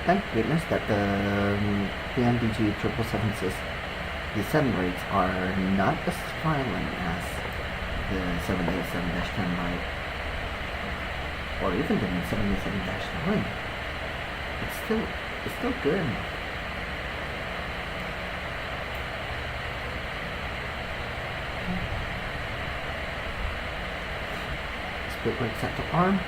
Thank goodness that the PMDG 777's descent rates are not as violent as the 787-10 light, or even the 787-9. It's still good. Split brake set to arm.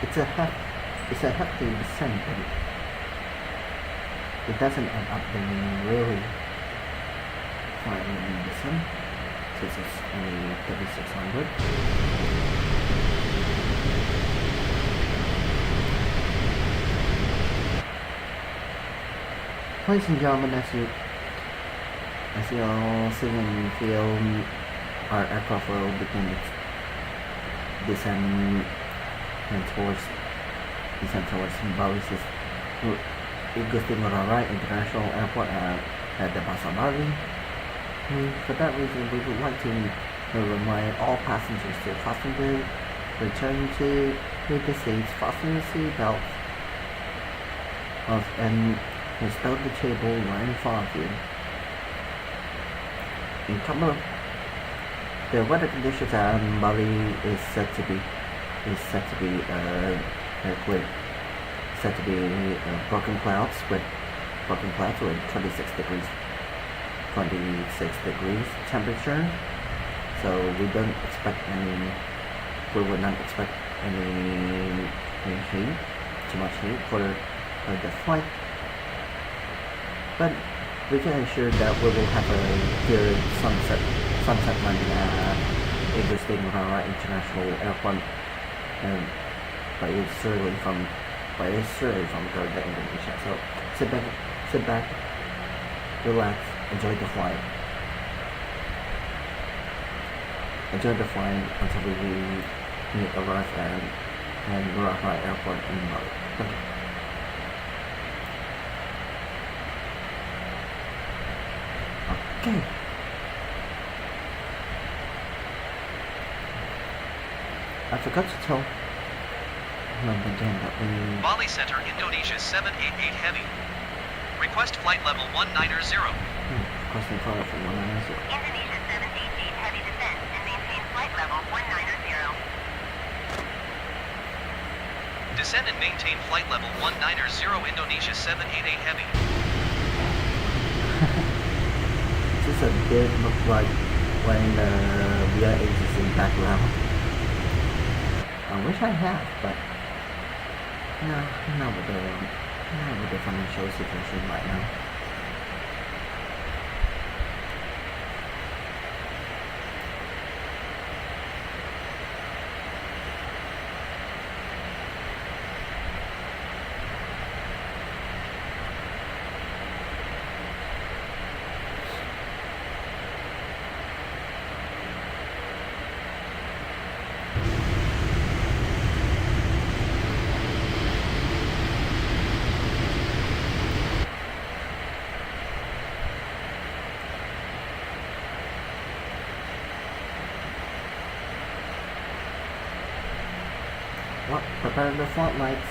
It's a hefty descent, but it doesn't end up being really flying in the sun, since it's only 3600. Ladies and gentlemen, as you all see and feel, our aircraft will begin its descent towards Bali's Gusti Ngurah Rai International Airport at the Pasar Bali. For that reason, we would like to remind all passengers to fasten their return to the seats, fasten the seat belt, and install the table right in front of you. In couple, the weather conditions at Bali is set to be clear. Set to be broken clouds with 26 degrees temperature. So we would not expect any heat, too much heat for the flight. But we can ensure that we will have a good sunset landing at Ngurah Rai International Airport, but it's certainly from Garuda, Indonesia. So sit back, relax, enjoy the flight. Enjoy the flight until we arrive at Ngurah Rai Airport in Bali. Thank you. Okay. I forgot to tell them again that we... Bali Center, Indonesia 788 Heavy. Request flight level 190. Requesting flight for 190. Indonesia 788 heavy descent and maintain flight level 190. Descend and maintain flight level 190 Indonesia 788 Heavy. This a bit look like when the VIH is in background. I wish I had, but not with the financial situation right now. What? Prepare the flight lights.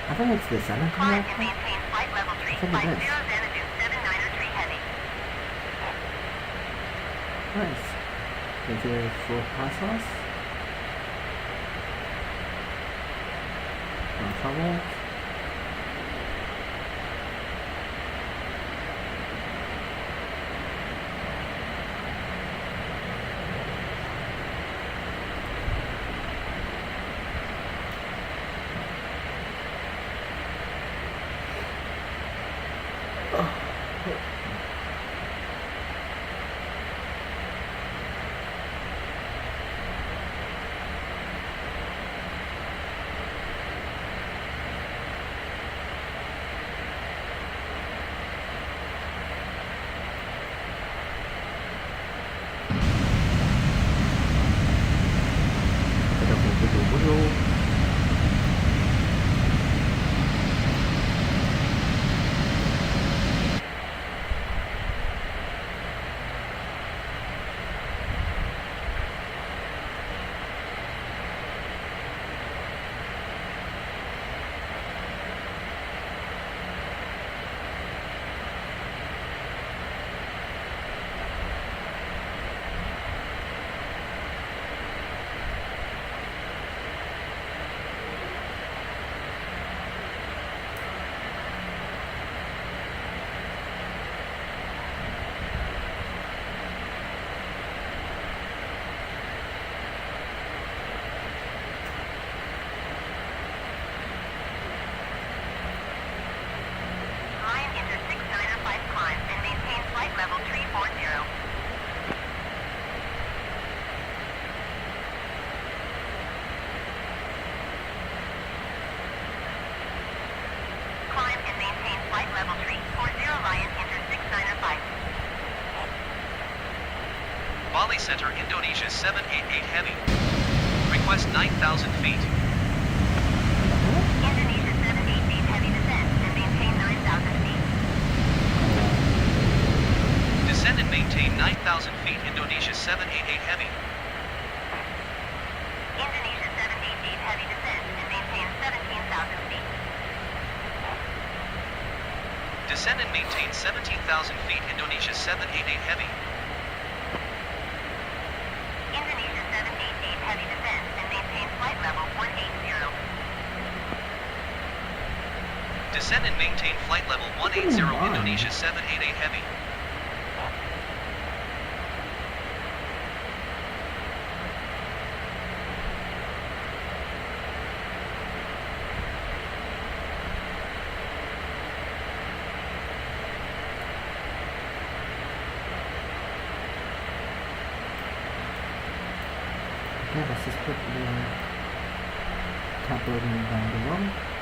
I think it's the Xanadu. Climb and maintain flight level 350 Xanadu 7903 heavy. Nice. Is it full passes? No trouble. Bali Center, Indonesia 788 Heavy. Request 9,000 feet. Indonesia 788 Heavy descend and maintain 9,000 feet. Descend and maintain 9,000 feet, Indonesia 788 Heavy. Indonesia 788 Heavy descend and maintain 17,000 feet. Descend and maintain 17,000 feet, Indonesia 788 Heavy. Indonesia 788 Heavy descend and maintain flight level 180. Descend and maintain flight level 180, Indonesia 788 Heavy. Okay, let's just put the tablet down below.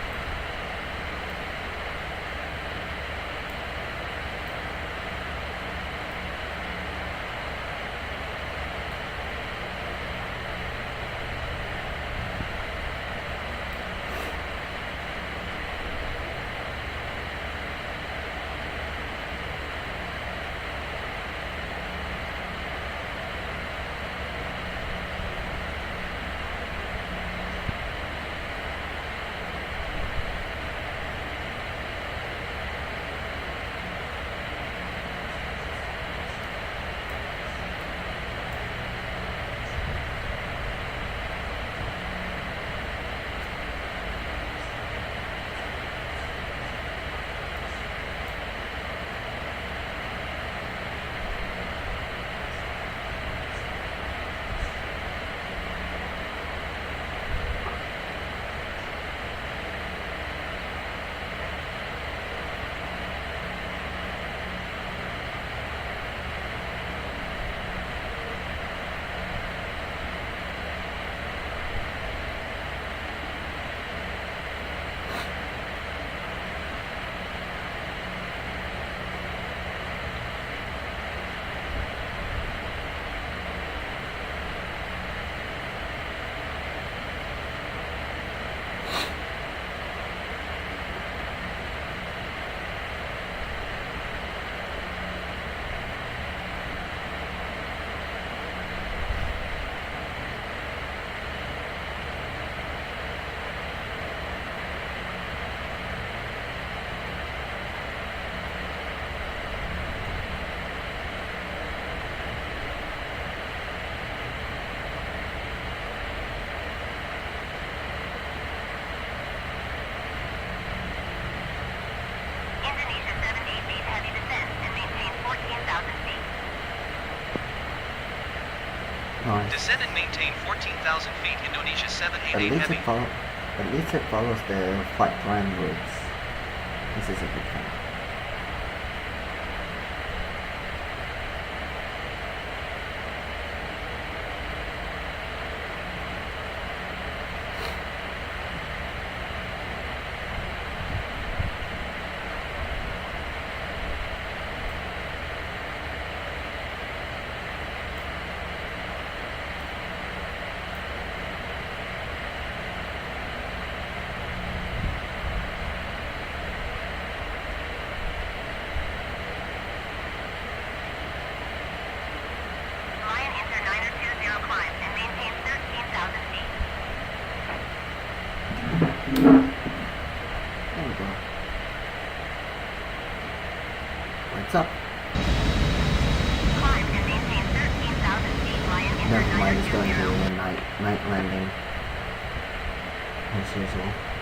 Nice. Descend and maintain 14,000 feet. Indonesia At 788 least heavy. it follows the flight plan routes. This is a good thing. What's up? Climb and maintain 13,000 feet. Lion Never mind, it's going to Inter be a night landing. As usual.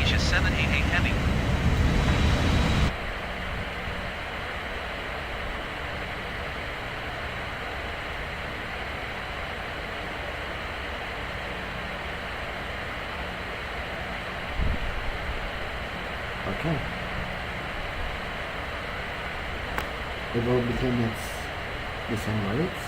Indonesia 788 Heavy. Okay. It will begin its descent rates.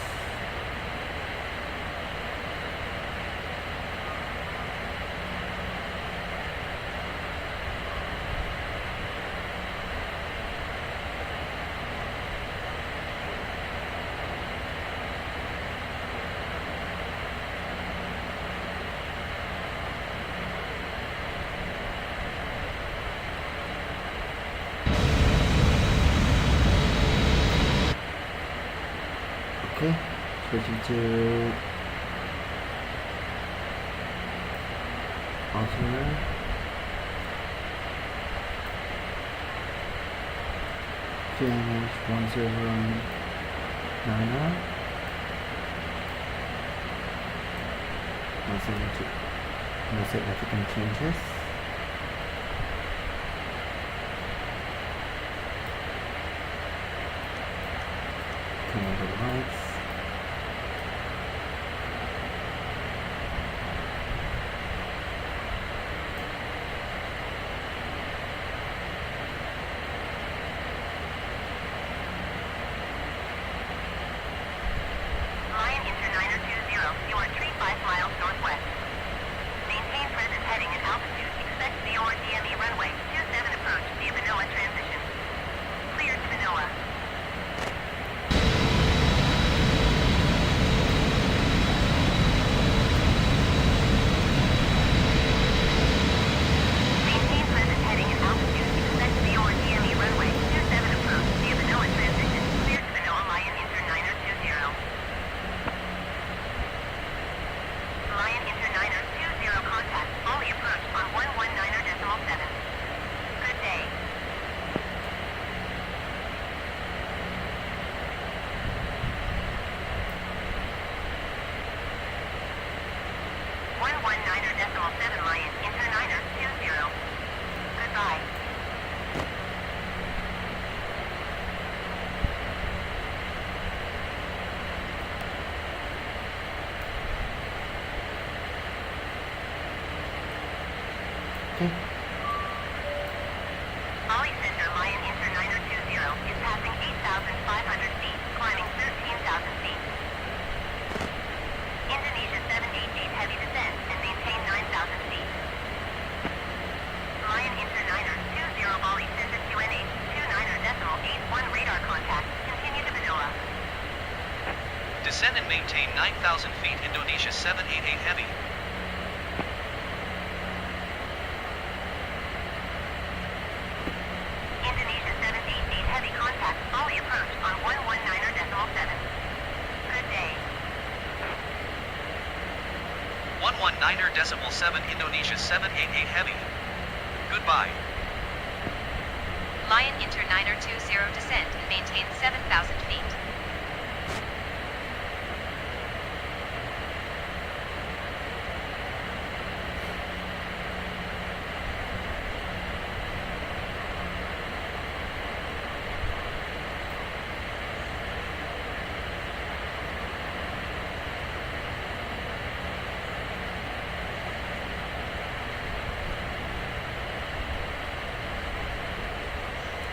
Okay, switching to alternate. QNH 1099. No significant changes. Turn on the lights. Lion Inter 920, you are 35 miles northwest. Maintain present heading and altitude. Expect VOR DME runway 27 approach via Manila transition. Clear to Manila. Maintain present heading and altitude. Expect VOR DME runway 27 approach via Manila transition. Clear to Manila. Lion Inter 920. Lion Inter 920 contact. Only approach on 119.7. Good day. One one niner decimal seven Lion Inter 920. Goodbye. Okay. Ollie Center Lion Inter 920 is passing 8,500 feet, climbing 13,000 feet. Indonesia 788 heavy descent and maintain 9,000 feet. Lion Inter 920 Ollie Center QNH 29.81 radar contact. Continue to Manila. Descend and maintain 9,000 feet Indonesia 788 Heavy. Indonesia 788 heavy contact. Ollie approach on 119.7. Good day. 119.7 Indonesia 788 Heavy. Goodbye. Lion Inter 920 descend and maintain 7,000 feet.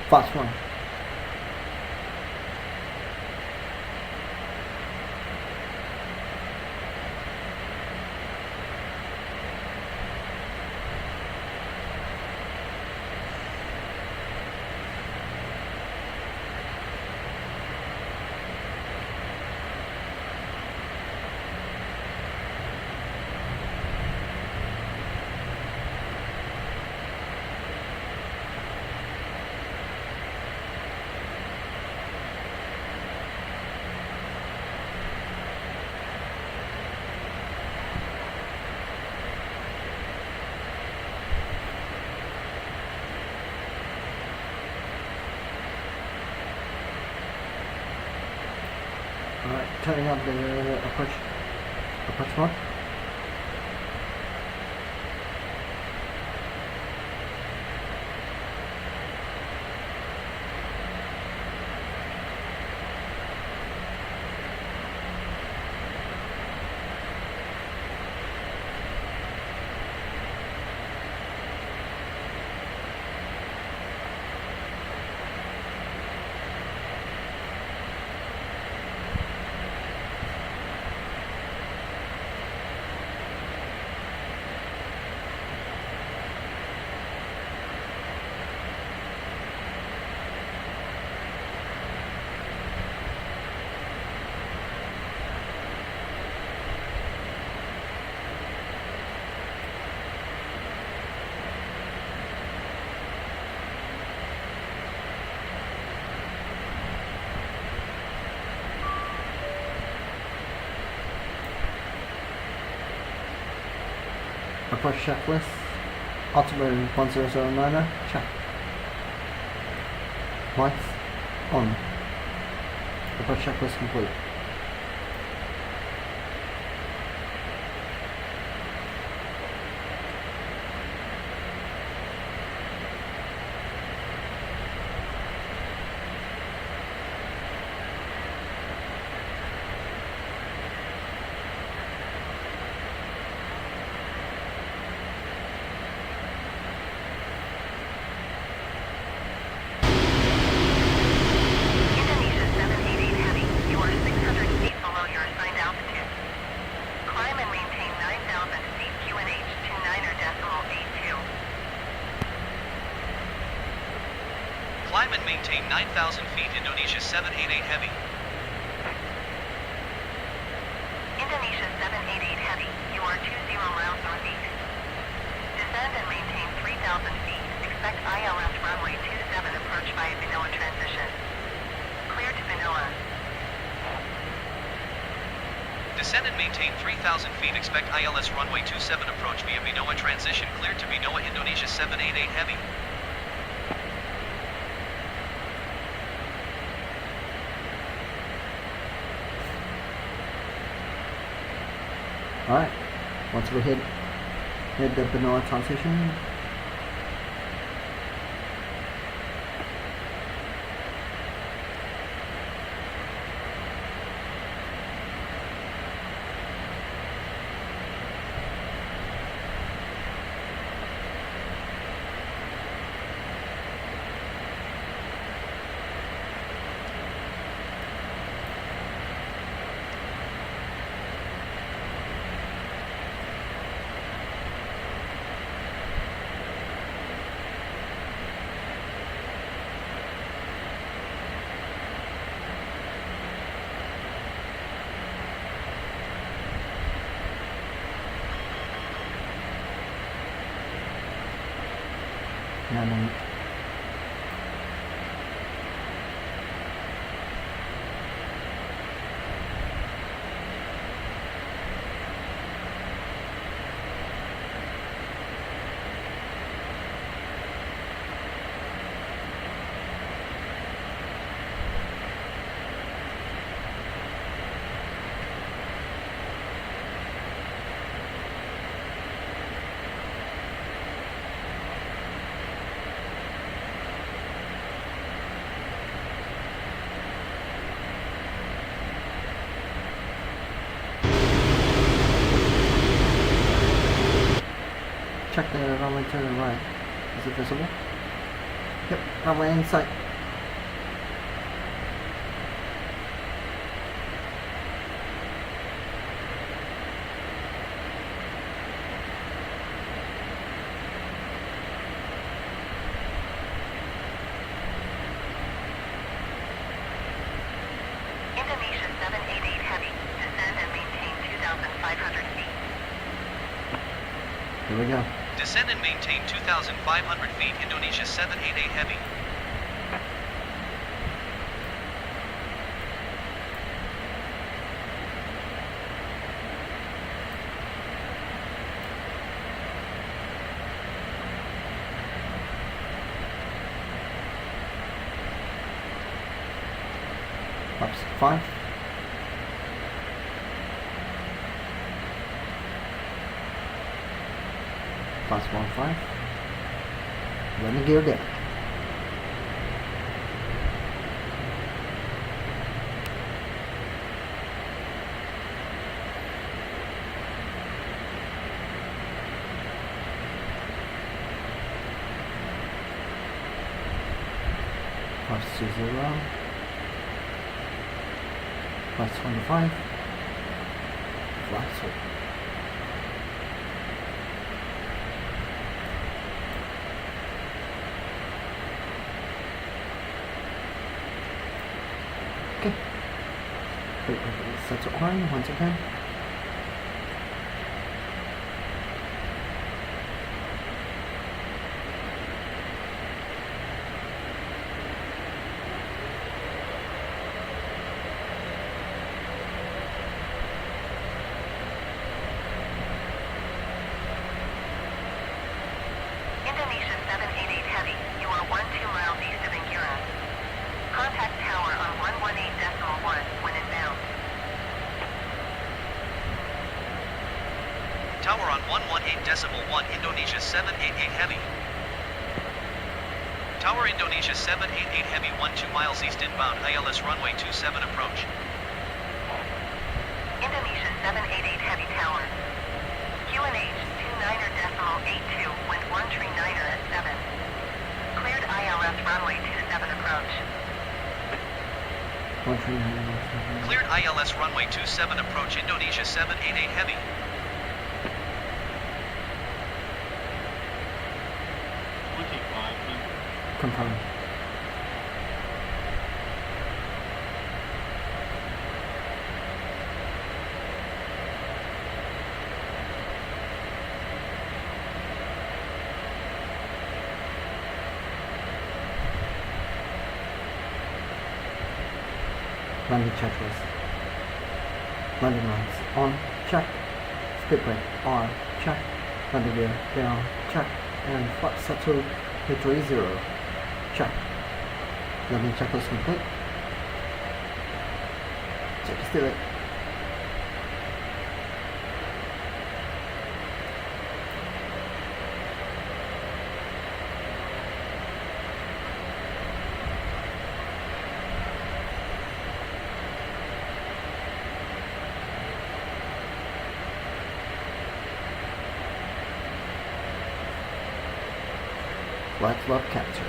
Fast one. Alright, turning up the approach mode. approach checklist. Altimeter 1009er, check. Lights on. Approach checklist complete. Indonesia 788 Heavy, you are 600 feet below your assigned altitude. Climb and maintain 9,000 feet QNH to 9.82. Climb and maintain 9,000 feet Indonesia 788 Heavy. Indonesia 788 Heavy, you are 20 miles northeast. Descend and maintain 3,000 feet. Expect ILS runway 27 approach via Binoa transition. Clear to Binoa. Descend and maintain 3,000 feet. Expect ILS runway 27 approach via Binoa transition. Cleared to Binoa Indonesia 788 Heavy. Alright, once we hit the Binoa transition, and check the runway to the right. Is it visible? Yep, runway in sight. Indonesia 788 Heavy, descend and maintain 2,500 feet. Here we go. Descend and maintain 2,500 feet Indonesia 788 Heavy. Flaps 5. Flaps 1-5. Landing gear down. Flaps 20. Flaps 25. Flaps 4. Okay. Set to on once again. 1 Indonesia 788 Heavy. Tower Indonesia 788 Heavy 12 miles east inbound ILS runway 27 approach. Indonesia 788 Heavy Tower. QNH 29.82, wind 139er at 7. Cleared ILS runway 27 approach. 139. Cleared ILS runway 27 approach Indonesia 788 Heavy. Confirm. Landing checklist. Landing lines on, check. Speed brake on, check. Landing gear down, check. And flight settle to 30. Check. Landing checklist complete. Check still it. Flight log capture.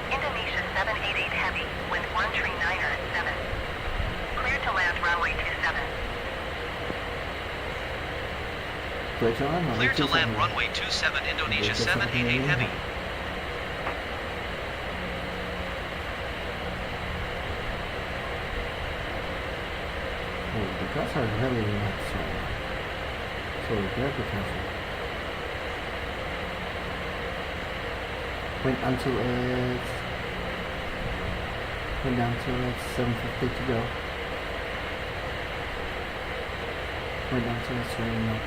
Indonesia 788 Heavy, wind 139er at 7. Cleared to land runway 27. Clear to land runway Clear to land 27. runway 27 Indonesia 788 Heavy. Oh, the guys are really not strong. So very careful. Went until it's went down to it's 750 to go. Went down to it's running up.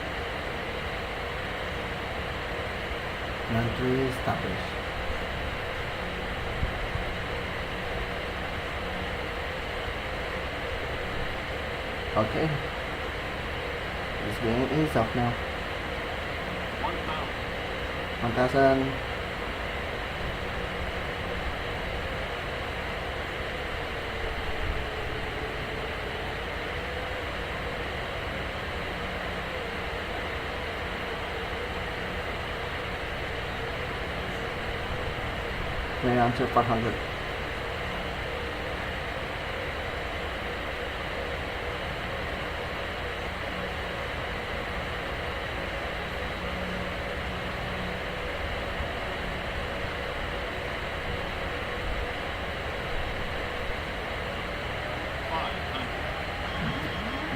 93 established. Okay. It's being eased off now. 1,000. Way down to 500.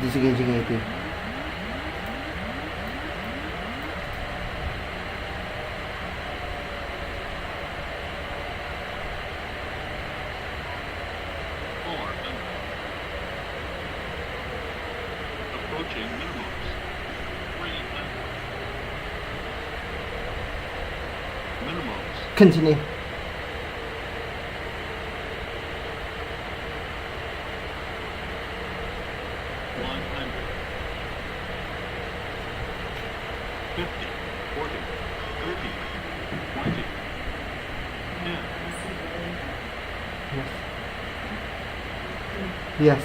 Disengaging AP. Approaching minimums. 300. Minimums. Continue. Yes.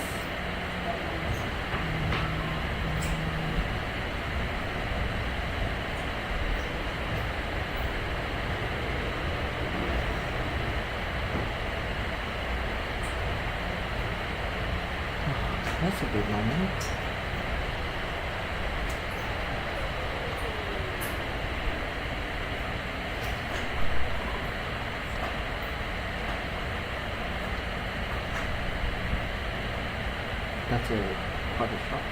That's a good moment. That's quite a shot.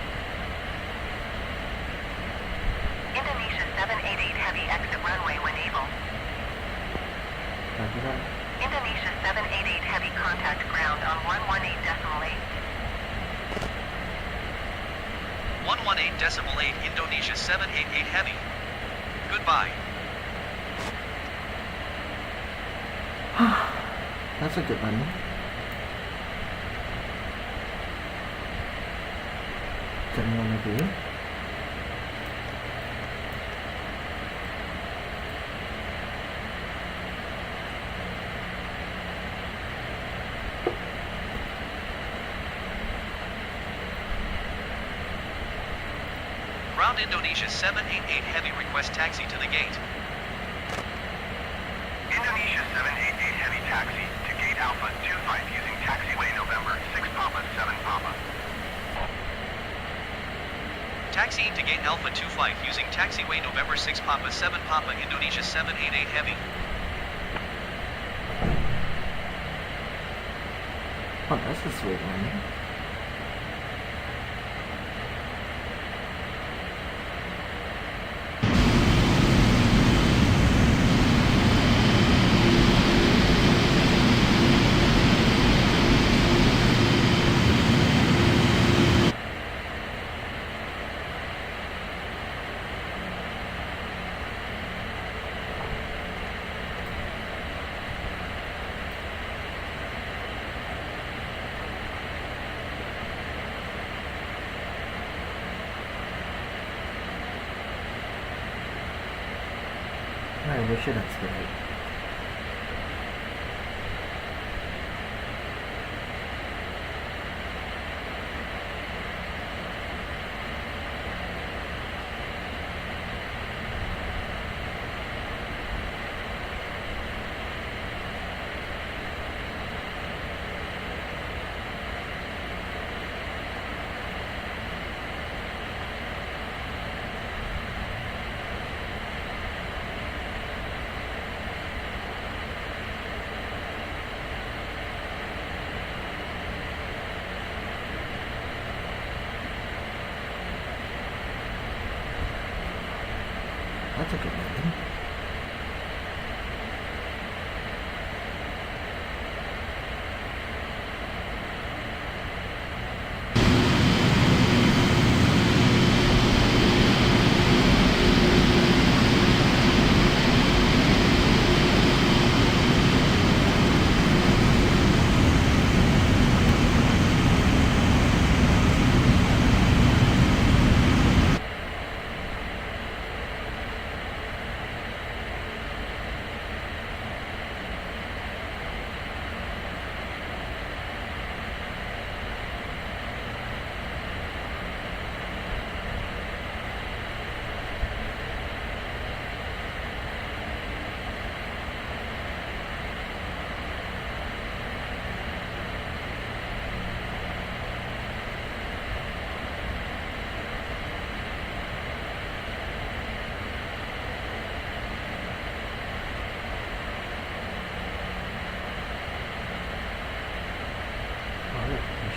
Indonesia 788 Heavy exit runway when able. Roger that. Indonesia 788 Heavy contact ground on 118.8. 118.8 Indonesia 788 Heavy. Goodbye. That's a good one. Turn one of you. Ground Indonesia 788 Heavy request taxi to the gate. Indonesia 788 Heavy taxi to gate Alpha 25 using taxiway November 6 Papa 7 Papa. Taxiing to gate Alpha 25 using taxiway November 6 Papa 7 Papa Indonesia 788 Heavy. Oh, that's a sweet one. I wish it that's right. That's a good one.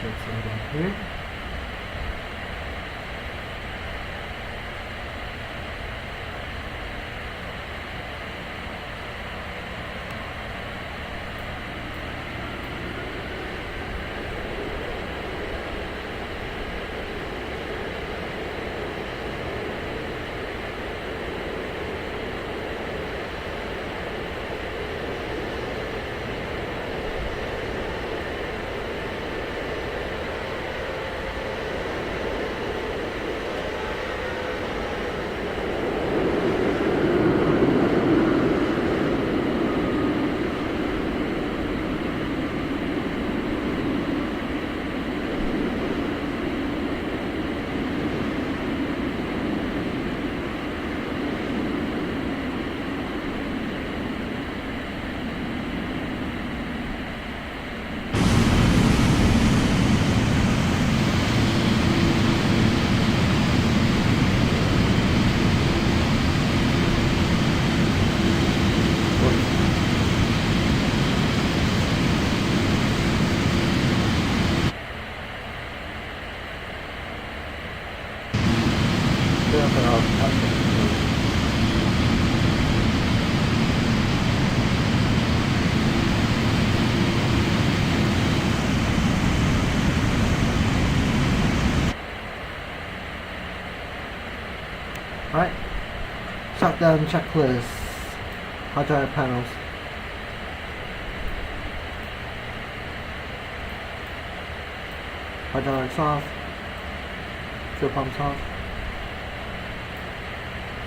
Should slow down here. Alright. Shutdown checklist. Hard drive panels. Hydraulics off. Fuel pumps off.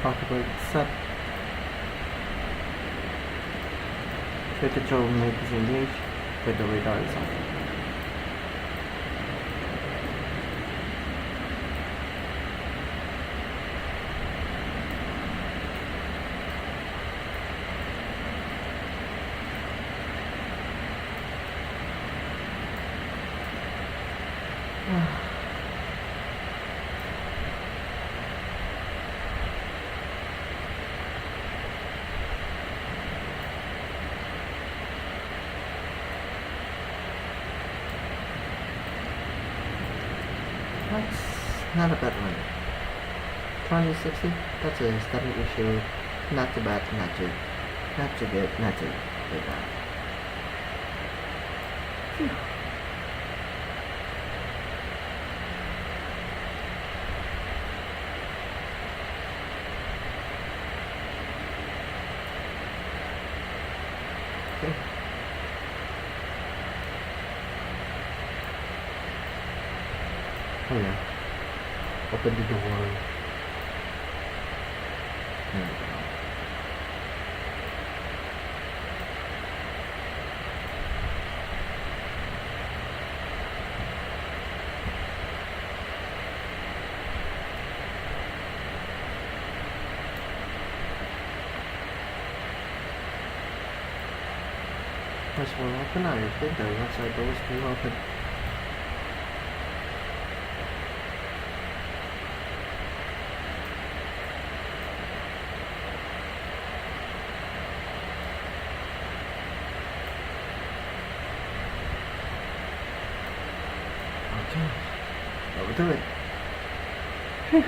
Parking brake set. Fuel control is engaged. But the radar is off. That's not a bad one. 2060, that's a steady issue. Not too bad, not too good, not too bad. Phew. Okay. Oh yeah. Open the door. There we go. First one open, I think the left side door is still open. Okay, that will do it. Phew.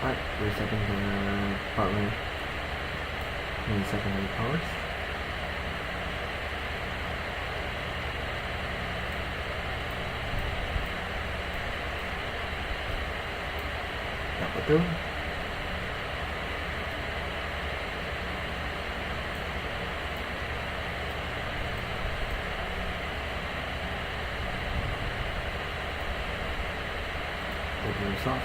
Alright, resetting the power in secondary powers. That will do. Open this off.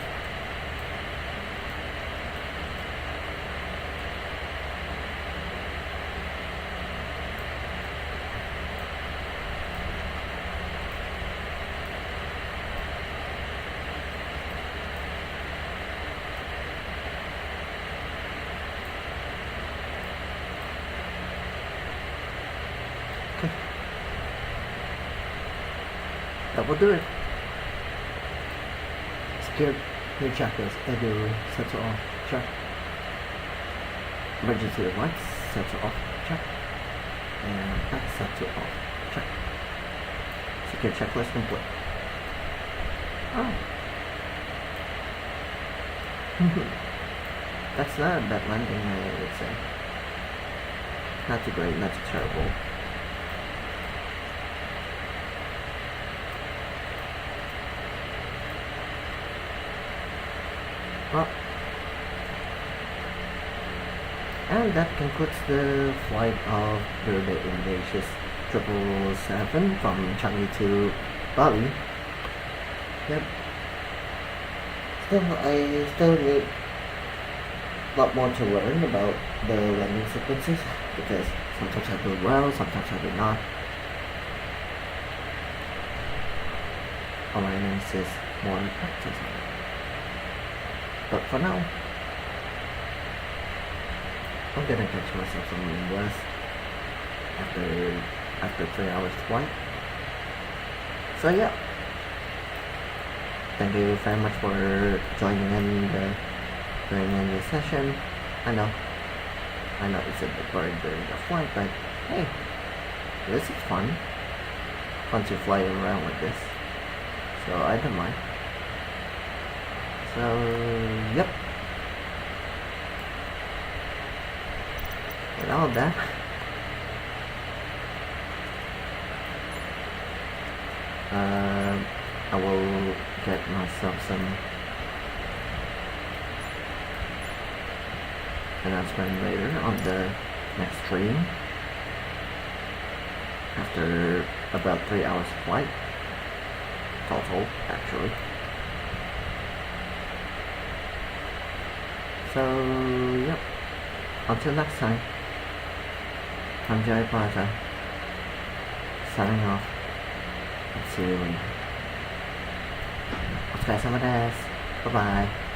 Okay. That will do it. Secure your checklist. Edu sets it off. Check. Emergency lights sets it off. Check. And that sets it off. Check. Secure checklist complete. Oh. That's not a bad landing, I would say. Not too great, not too terrible. Well, and that concludes the flight of Garuda Indonesia 777 from Changi to Bali. Yep. I still need a lot more to learn about the landing sequences because sometimes I do well, sometimes I do not. Awareness is more practice on it. But for now, I'm gonna catch myself some rest after 3 hours flight. So yeah, thank you very much for joining in the session. I know it's a bit boring during the flight, but hey, this is fun to fly around like this. So I don't mind. So, yep. With all of that, I will get myself some announcement later on the next stream after about 3 hours flight total actually. So yep, until next time, I'm Joddy Plaza signing off and see you later. お疲れ様です。Bye bye.